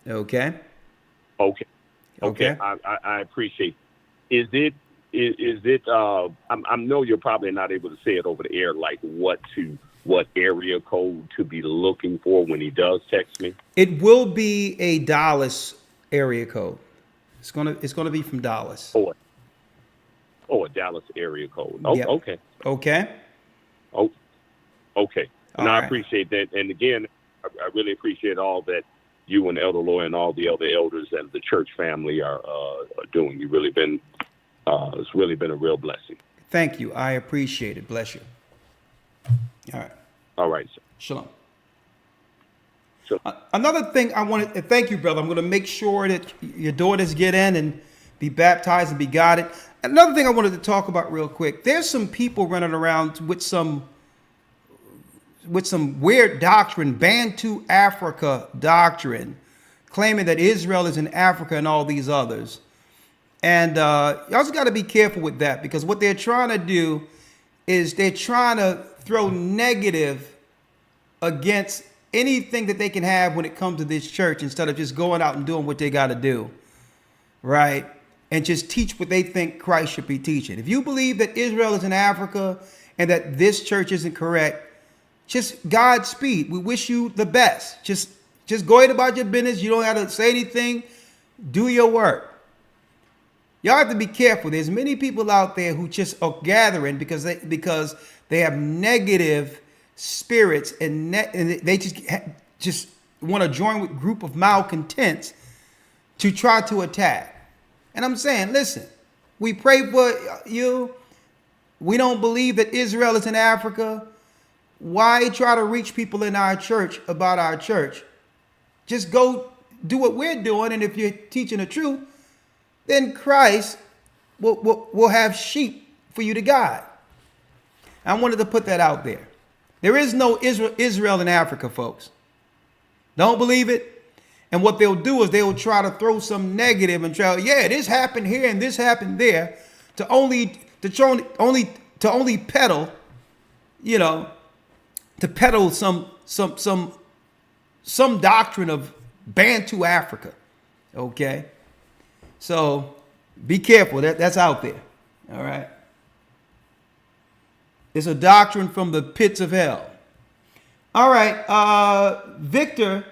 Okay. Okay. I appreciate. Is it? I know you're probably not able to say it over the air, like what area code to be looking for when he does text me. It will be a Dallas area code. It's gonna be from Dallas. A Dallas area code. Yep. Okay. Okay. Oh, okay. And All I right. appreciate that. And again, I really appreciate all that you and Elder Loy and all the other elders and the church family are doing. You've really been, it's really been a real blessing. Thank you. I appreciate it. Bless you. All right. All right, sir. Shalom. Another thing I wanted to thank you, brother. I'm going to make sure that your daughters get in and be baptized and be guided. Another thing I wanted to talk about real quick. There's some people running around with some weird doctrine, Bantu Africa doctrine, claiming that Israel is in Africa and all these others. And y'all just got to be careful with that, because what they're trying to do is they're trying to throw negative against anything that they can have when it comes to this church, instead of just going out and doing what they got to do, right? And just teach what they think Christ should be teaching. If you believe that Israel is in Africa and that this church isn't correct, just Godspeed. We wish you the best. Just go ahead about your business. You don't have to say anything. Do your work. Y'all have to be careful. There's many people out there who just are gathering because they have negative spirits and they just want to join with a group of malcontents to try to attack. And I'm saying, listen, we pray for you. We don't believe that Israel is in Africa. Why try to reach people in our church about our church? Just go do what we're doing. And if you're teaching the truth, then Christ will have sheep for you to guide. I wanted to put that out there. There is no Israel in Africa, folks. Don't believe it. And what they'll do is they'll try to throw some negative and try, yeah, this happened here and this happened there, to only peddle, you know, to peddle some doctrine of Bantu Africa. Okay, so be careful. That's out there. All right, it's a doctrine from the pits of hell. All right, Victor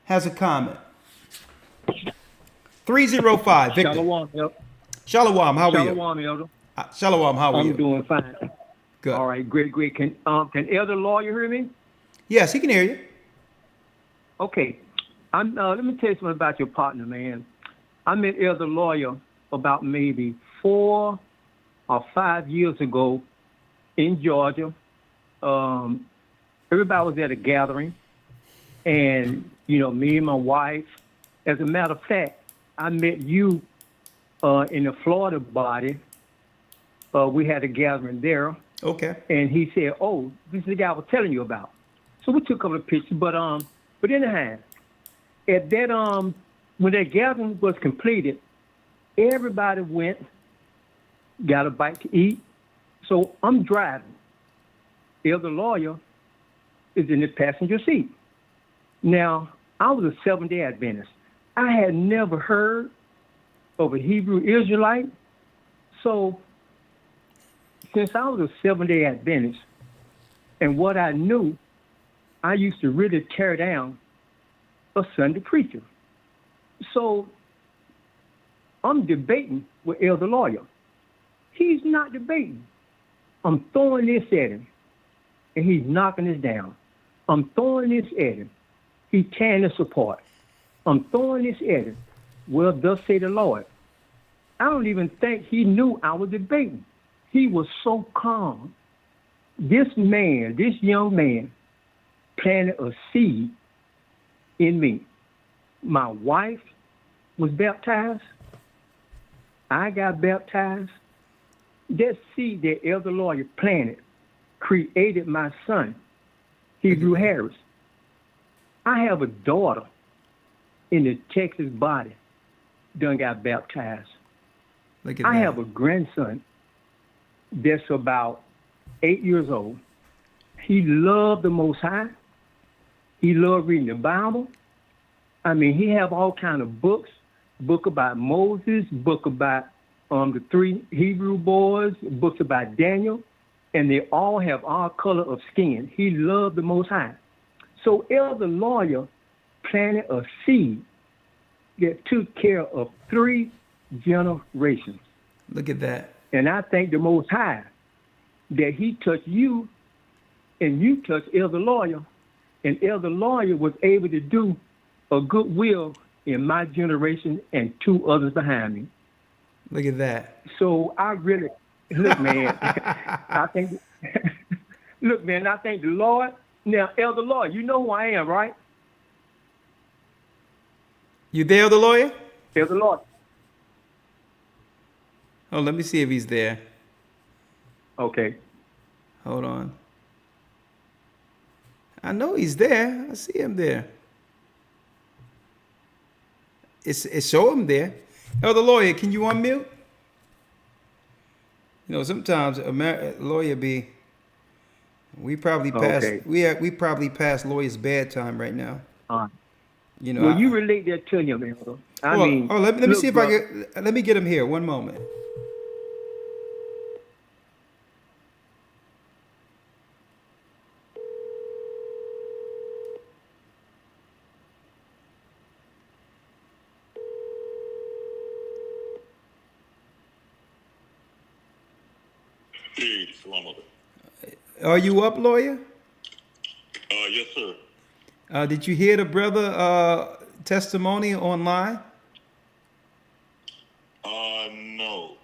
has a comment. 305, Victor. Shalom, Elder. Shalom, how are you? Shalom, Elder. Shalom, how are you? I'm doing fine. Good. All right, great. Can Elder Lawyer hear me? Yes, he can hear you. Okay. Let me tell you something about your partner, man. I met Elder Lawyer about maybe 4 or 5 years ago in Georgia. Everybody was at a gathering, and me and my wife. As a matter of fact, I met you in the Florida body. We had a gathering there. Okay. And he said, "Oh, this is the guy I was telling you about." So we took a couple of pictures, but anyhow, at that when that gathering was completed, everybody went, got a bite to eat. So I'm driving. Elder Lawyer is in the passenger seat. Now, I was a Seventh-day Adventist. I had never heard of a Hebrew Israelite. So since I was a Seventh-day Adventist, and what I knew, I used to really tear down a Sunday preacher. So I'm debating with Elder Lawyer. He's not debating. I'm throwing this at him, and he's knocking us down. I'm throwing this at him. He's tearing us apart. I'm throwing this at him. Well, thus say the Lord. I don't even think he knew I was debating. He was so calm. This young man, planted a seed in me. My wife was baptized. I got baptized. That seed that Elder Lawyer planted created my son, Hebrew Harris. I have a daughter in the Texas body done got baptized. Look at I that. have a grandson that's about 8 years old. He loved the Most High. He loved reading the Bible. I mean, he have all kind of books, book about Moses, book about the 3 Hebrew boys, books about Daniel, and they all have our color of skin. He loved the Most High. So Elder Lawyer planted a seed that took care of 3 generations. Look at that. And I thank the Most High that he touched you and you touched Elder Lawyer, and Elder Lawyer was able to do a goodwill in my generation and 2 others behind me. Look at that. So I really, look, man, I think the Lord. Now, Elder Lawyer, you know who I am, right? You there, Elder Lawyer? Elder Lawyer. Oh, let me see if he's there. Okay. Hold on. I know he's there. I see him there. It's show him there. Elder Lawyer, can you unmute? Sometimes a lawyer be. We probably passed. Okay. We probably passed lawyer's bedtime right now. Well, you relate that to him, Elder. Let me see if I can. Let me get him here. One moment. Hey, Shalom. Are you up, lawyer? Yes, sir. Did you hear the brother testimony online? No.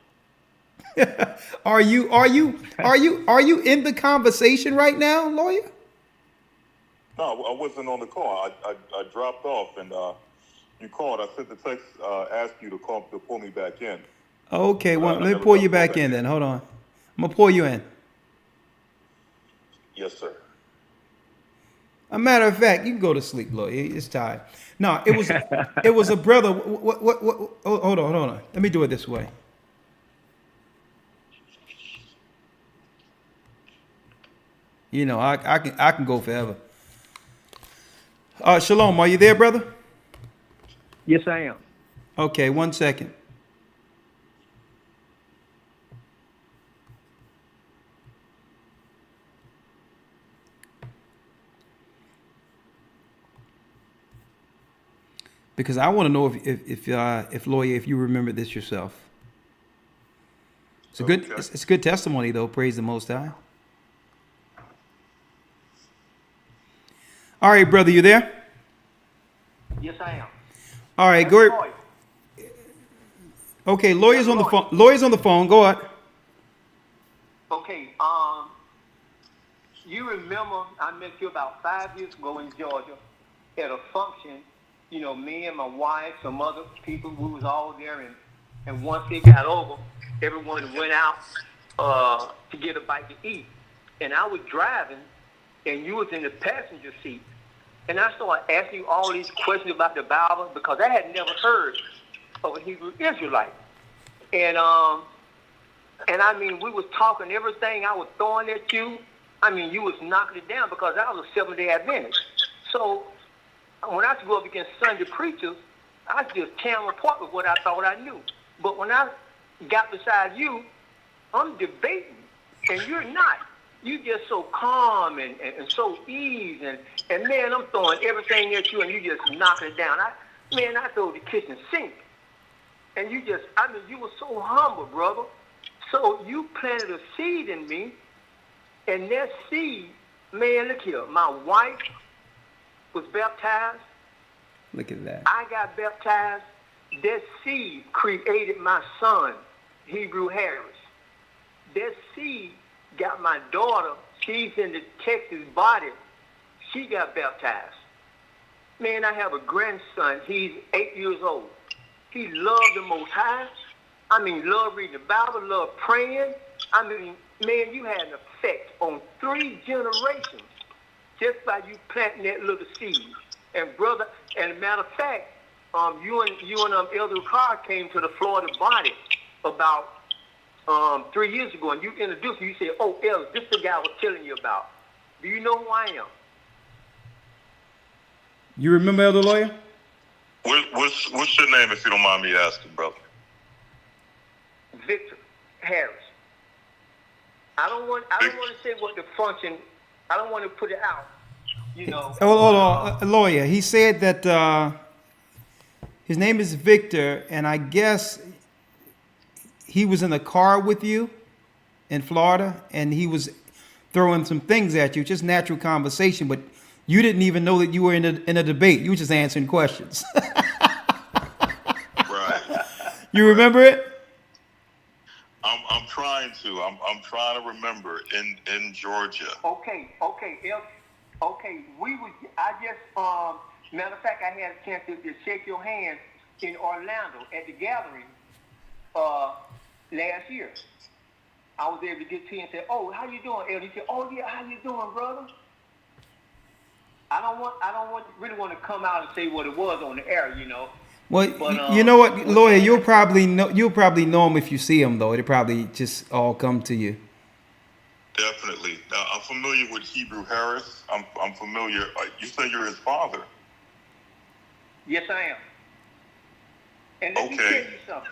Are you in the conversation right now, lawyer? No, I wasn't on the call. I dropped off, and you called. I sent the text, asked you to call to pull me back in. Okay, well, let me pull you back in then. Hold on. I'm gonna pull you in. Yes, sir. A matter of fact, you can go to sleep, Lord. It's time. No, it was a brother. What? Oh, hold on. Let me do it this way. You know, I can go forever. Shalom, are you there, brother? Yes, I am. Okay, 1 second. Because I want to know if lawyer, if you remember this yourself. It's a good testimony though. Praise the Most High. All right, brother, you there? Yes, I am. All right, go ahead. Okay, lawyer's on the phone. Lawyer's on the phone. Go ahead. Okay, you remember I met you about 5 years ago in Georgia at a function. You know, me and my wife, some other people, we was all there, and once it got over, everyone went out to get a bite to eat. And I was driving, and you was in the passenger seat. And I started asking you all these questions about the Bible because I had never heard of a Hebrew Israelite. And I mean, we was talking everything I was throwing at you. I mean, you was knocking it down because I was a Seventh-day Adventist. So when I go up against Sunday preachers, I just tear them apart with what I thought I knew. But when I got beside you, I'm debating, and you're not. You just so calm and so easy, and man, I'm throwing everything at you, and you just knocking it down. I throw the kitchen sink, and you were so humble, brother. So you planted a seed in me, and that seed, man, look here, my wife was baptized. Look at that. I got baptized. That seed created my son, Hebrew Harris. That seed got my daughter, she's in the Texas body. She got baptized. Man, I have a grandson. He's 8 years old. He loved the Most High. I mean, love reading the Bible, love praying. I mean, man, you had an effect on 3 generations just by you planting that little seed. And brother, and a matter of fact, you and Elder Carr came to the Florida body about 3 years ago, and you introduced me. You said, "Oh, Elder, this is the guy I was telling you about. Do you know who I am?" You remember Elder Lawyer? What's your name, if you don't mind me asking, brother? Victor Harris. I don't want to say what the function. I don't want to put it out. You know. Hold on, lawyer. He said that his name is Victor, and I guess he was in the car with you in Florida, and he was throwing some things at you, just natural conversation, but you didn't even know that you were in a debate. You were just answering questions. Right. You remember it? I'm trying to. I'm trying to remember in Georgia. Okay. I just matter of fact, I had a chance to shake your hand in Orlando at the gathering last year. I was able to get to you and say, "Oh, how you doing, Elder?" He said, "Oh yeah, how you doing, brother?" I don't really want to come out and say what it was on the air, you know. Well, but, you know what, lawyer, you'll probably know him if you see him, though. It'll probably just all come to you. Definitely. I'm familiar with Hebrew Harris. I'm familiar. You say you're his father. Yes, I am. And let me tell you something.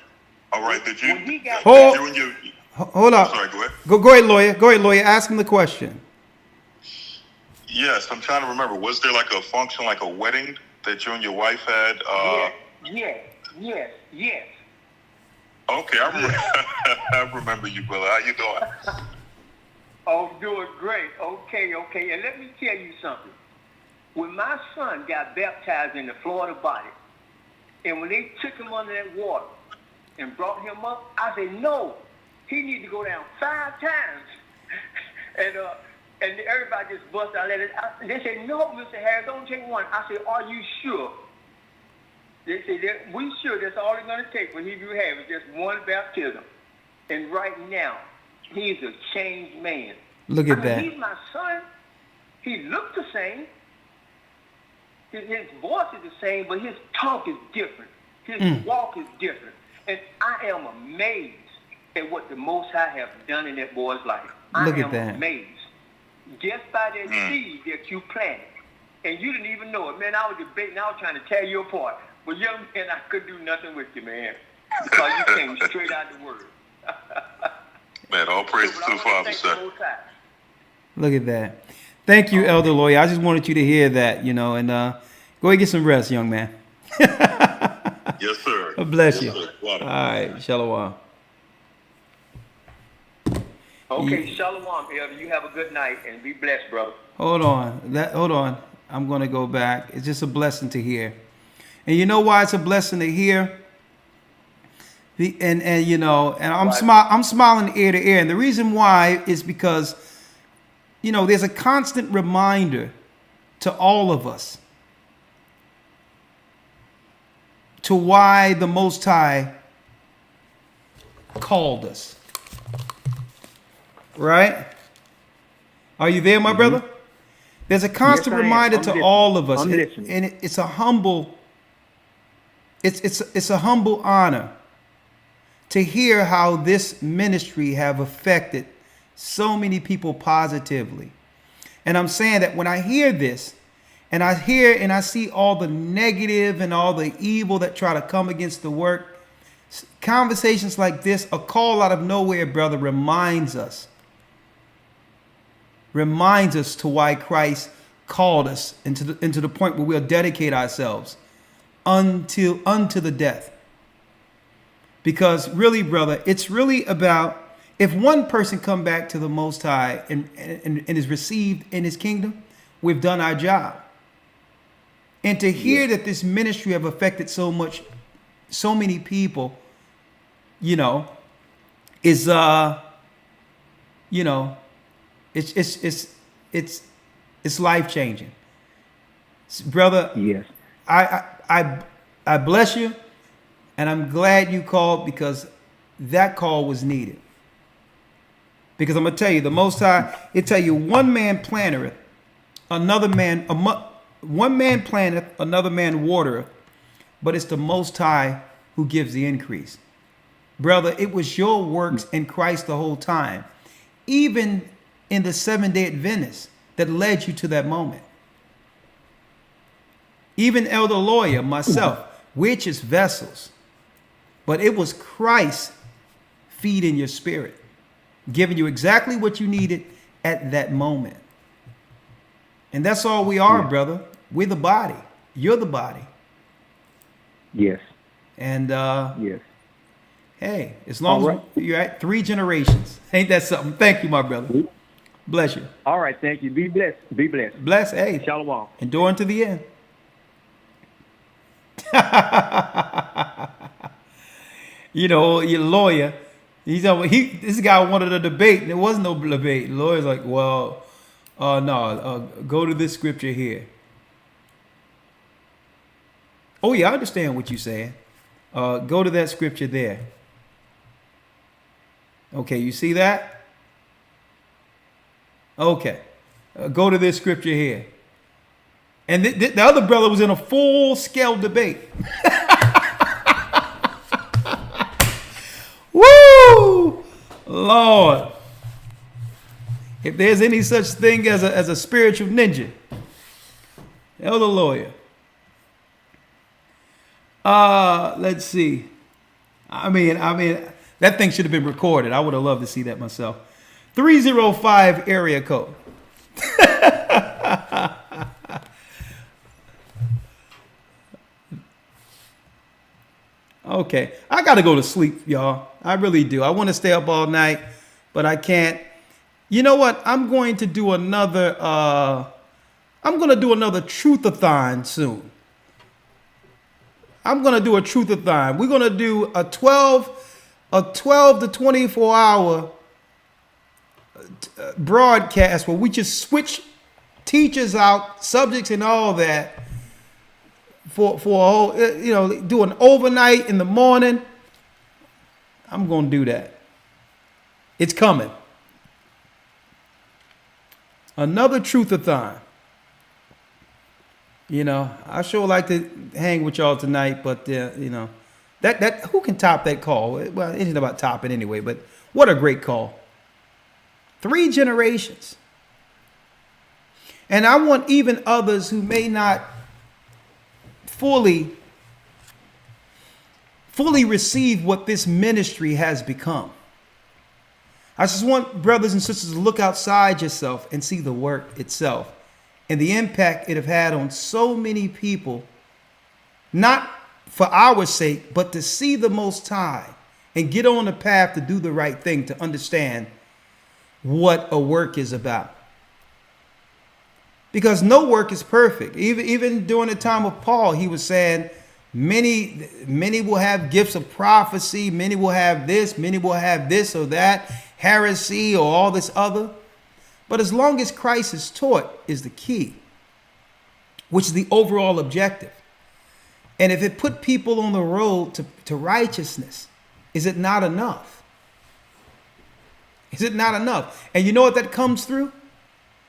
All right. Did you? Hold on. Sorry. Go ahead. Go ahead, lawyer. Go ahead, lawyer. Ask him the question. Yes, I'm trying to remember. Was there like a function, like a wedding that you and your wife had? Yes. Okay, I remember you, brother. How you doing? Oh, doing great. Okay. And let me tell you something. When my son got baptized in the Florida body, and when they took him under that water and brought him up, I said, "No, he needs to go down 5 times." And everybody just bust out at it. They said, "No, Mr. Harris, don't take one." I said, "Are you sure?" They said, "We sure that's all it's going to take for Hebrew Harris, just one baptism." And right now, he's a changed man. Look at that. He's my son. He looked the same, His voice is the same, but his talk is different. His walk is different. And I am amazed at what the Most High have done in that boy's life. Look I at am that. amazed. Just by that seed that you planted. And you didn't even know it. Man, I was debating. I was trying to tear you apart. But young man, I couldn't do nothing with you, man. Because you came straight out the word. Man, all praise to the Father, sir. Look at that. Thank you, Elder Lawyer. I just wanted you to hear that, and go ahead and get some rest, young man. Yes, sir. God bless Yes, you. sir. All right, shalom. Okay, shalom, Elder. You have a good night and be blessed, brother. Hold on. I'm going to go back. It's just a blessing to hear. And you know why it's a blessing to hear? And I'm smiling ear to ear. And the reason why is because, there's a constant reminder to all of us to why the Most High called us. Right? Are you there, my brother? There's a constant reminder to all of us. And it's a humble, it's a humble honor to hear how this ministry have affected so many people positively. And I'm saying that when I hear this, and I hear and I see all the negative and all the evil that try to come against the work, conversations like this, a call out of nowhere, brother, reminds us to why Christ called us into the point where we'll dedicate ourselves unto the death. Because really, brother, it's really about, if one person come back to the Most High and is received in his kingdom, we've done our job. And to hear that this ministry have affected so many people, is it's life changing, brother. Yes, I bless you, and I'm glad you called, because that call was needed. Because I'm gonna tell you, the Most High, it tell you, one man planteth, one man planteth, another man watereth, but it's the Most High who gives the increase. Brother, it was your works in Christ the whole time, even in the 7-day Adventists, that led you to that moment. Even Elder Lawyer, myself, we're just vessels, but it was Christ feeding your spirit, giving you exactly what you needed at that moment. And that's all we are, brother. We're the body. You're the body. Yes. And yes. Hey, as long as you're at 3 generations, ain't that something? Thank you, my brother. Bless you. All right, thank you. Be blessed. Be blessed. Bless. Hey, shalom. Endure unto the end. Your lawyer, this guy wanted a debate, and there was no debate. The lawyer's like, well, go to this scripture here. Oh yeah, I understand what you're saying. Go to that scripture there. Okay, you see that? Okay, go to this scripture here. And the other brother was in a full-scale debate. Woo! Lord. If there's any such thing as a spiritual ninja, Elder Lawyer. Let's see. I mean, that thing should have been recorded. I would have loved to see that myself. 305 area code. Okay, I gotta go to sleep, y'all. I really do. I want to stay up all night, but I can't. You know what? I'm going to do another. Truth-a-thon soon. I'm gonna do a truth-a-thon. We're gonna do a 12 to 24 hour broadcast where we just switch teachers out, subjects, and all that. For a whole, do an overnight in the morning. I'm going to do that. It's coming. Another truth-a-thon. You know, I sure like to hang with y'all tonight, but you know, that who can top that call? Well, it isn't about topping anyway, but what a great call. 3 generations. And I want even others who may not fully receive what this ministry has become. I just want brothers and sisters to look outside yourself and see the work itself and the impact it have had on so many people, not for our sake, but to see the Most High and get on the path to do the right thing, to understand what a work is about. Because no work is perfect. Even during the time of Paul, he was saying, many will have gifts of prophecy, many will have this or that, heresy or all this other. But as long as Christ is taught is the key, which is the overall objective. And if it put people on the road to righteousness, is it not enough? Is it not enough? And you know what that comes through?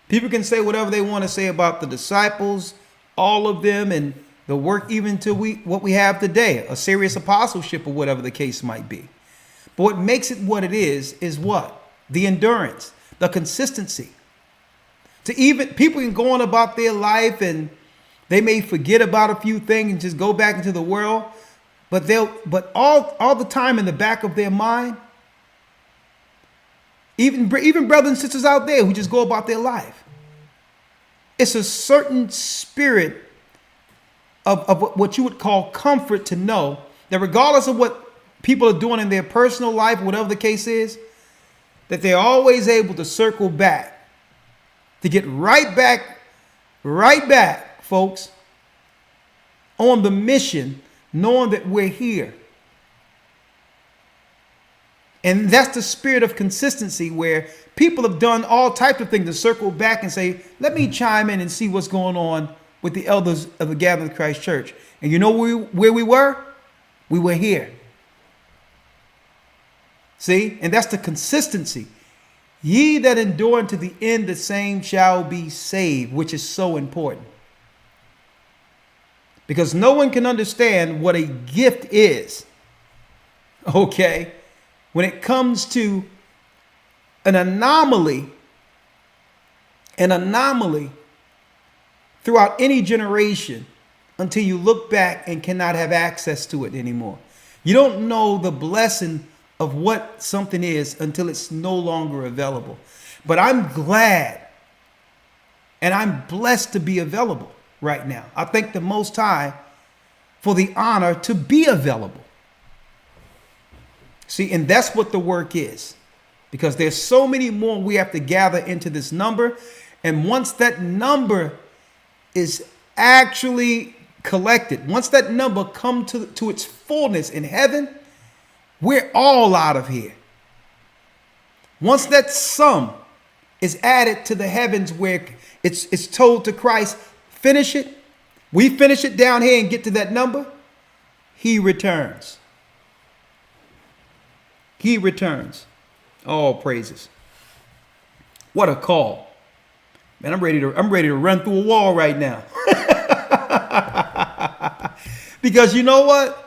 People can say whatever they want to say about the disciples, all of them, and the work even to what we have today, a serious apostleship or whatever the case might be. But what makes it what it is what? The endurance, the consistency. To even people can go on about their life and they may forget about a few things and just go back into the world, but all the time in the back of their mind, even brothers and sisters out there who just go about their life, it's a certain spirit of what you would call comfort to know that regardless of what people are doing in their personal life, whatever the case is, that they're always able to circle back, to get right back, folks, on the mission, knowing that we're here. And that's the spirit of consistency, where people have done all types of things to circle back and say, let me chime in and see what's going on with the elders of the Gathering of Christ Church. And you know where we were? We were here. See? And that's the consistency. Ye that endure unto the end, the same shall be saved, which is so important. Because no one can understand what a gift is, okay, when it comes to an anomaly throughout any generation until you look back and cannot have access to it anymore. You don't know the blessing of what something is until it's no longer available. But I'm glad and I'm blessed to be available right now. I thank the Most High for the honor to be available. See, and that's what the work is. Because there's so many more we have to gather into this number. And once that number is actually collected, once that number comes to its fullness in heaven, we're all out of here. Once that sum is added to the heavens, where it's told to Christ, finish it. We finish it down here and get to that number. He returns. He returns. All praises. What a call. Man, I'm ready to run through a wall right now. Because you know what?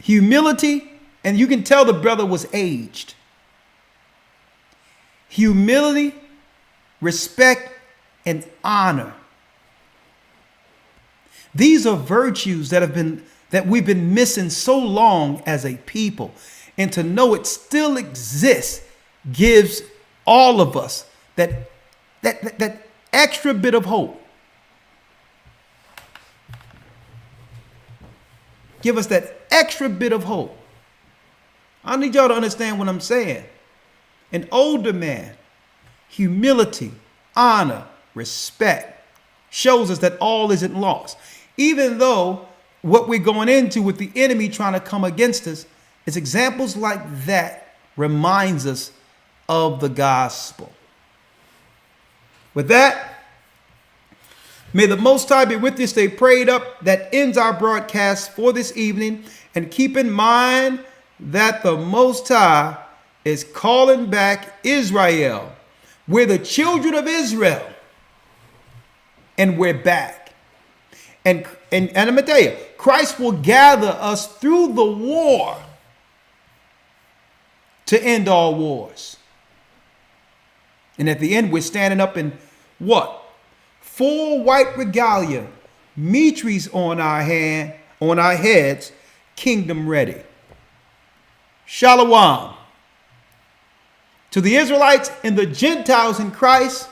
Humility, and you can tell the brother was aged. Humility, respect, and honor. These are virtues that we've been missing so long as a people. And to know it still exists gives all of us that extra bit of hope. Give us that extra bit of hope. I need y'all to understand what I'm saying. An older man, humility, honor, respect shows us that all isn't lost. Even though what we're going into with the enemy trying to come against us, it's examples like that reminds us of the gospel. With that, may the Most High be with you. Stay prayed up. That ends our broadcast for this evening. And keep in mind that the Most High is calling back Israel. We're the children of Israel. and we're back. And I'm going to tell you, Christ will gather us through the war to end all wars. And at the end, we're standing up in what? Full white regalia, mitres on our heads, kingdom ready. Shalom. To the Israelites and the Gentiles in Christ,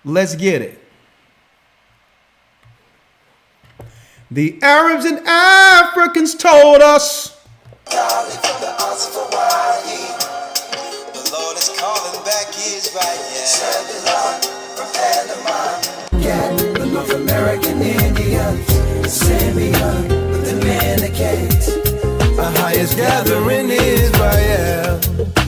let's get it. The Arabs and Africans told us. The Lord is calling back Israel. Got the North American Indians, Simeon, the Dominicans, our highest gathering Israel.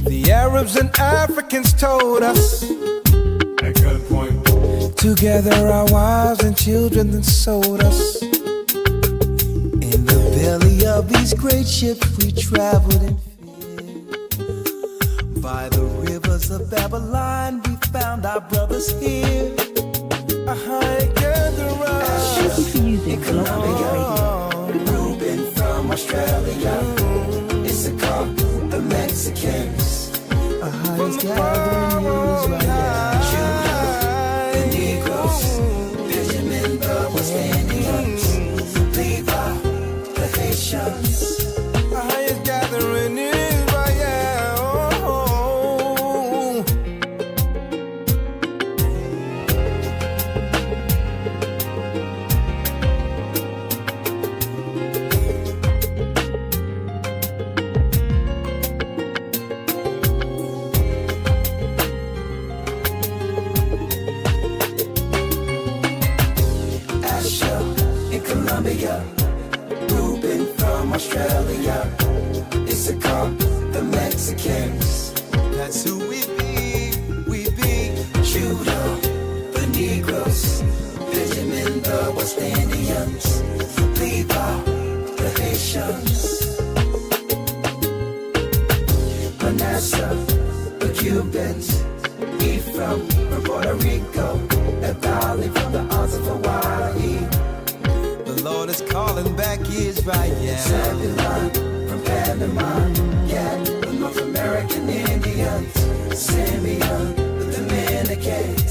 The Arabs and Africans told us at gunpoint to gather our wives and children and sold us. In the belly of these great ships we traveled in fear. By the rivers of Babylon we found our brothers here. A high gatherer. Thank you for using Columbia Radio. Reuben from Australia. Issachar, the Mexicans. A highest gathering Israel. Judah, the Negroes. Benjamin, the West Indians. Levi, the Haitians. A highest gathering Israel. Reuben from Australia, Issachar, the Mexicans. That's who we be. Judah, the Negroes, Benjamin, the West Indians, Levi, the Haitians, Manasseh, the Cubans, Ephraim from Puerto Rico, Naphtali from the Isles of Hawaii. The Lord is calling back Israel. Zebulon from Panama. Gad, the North American Indians. Simeon, the Dominicans.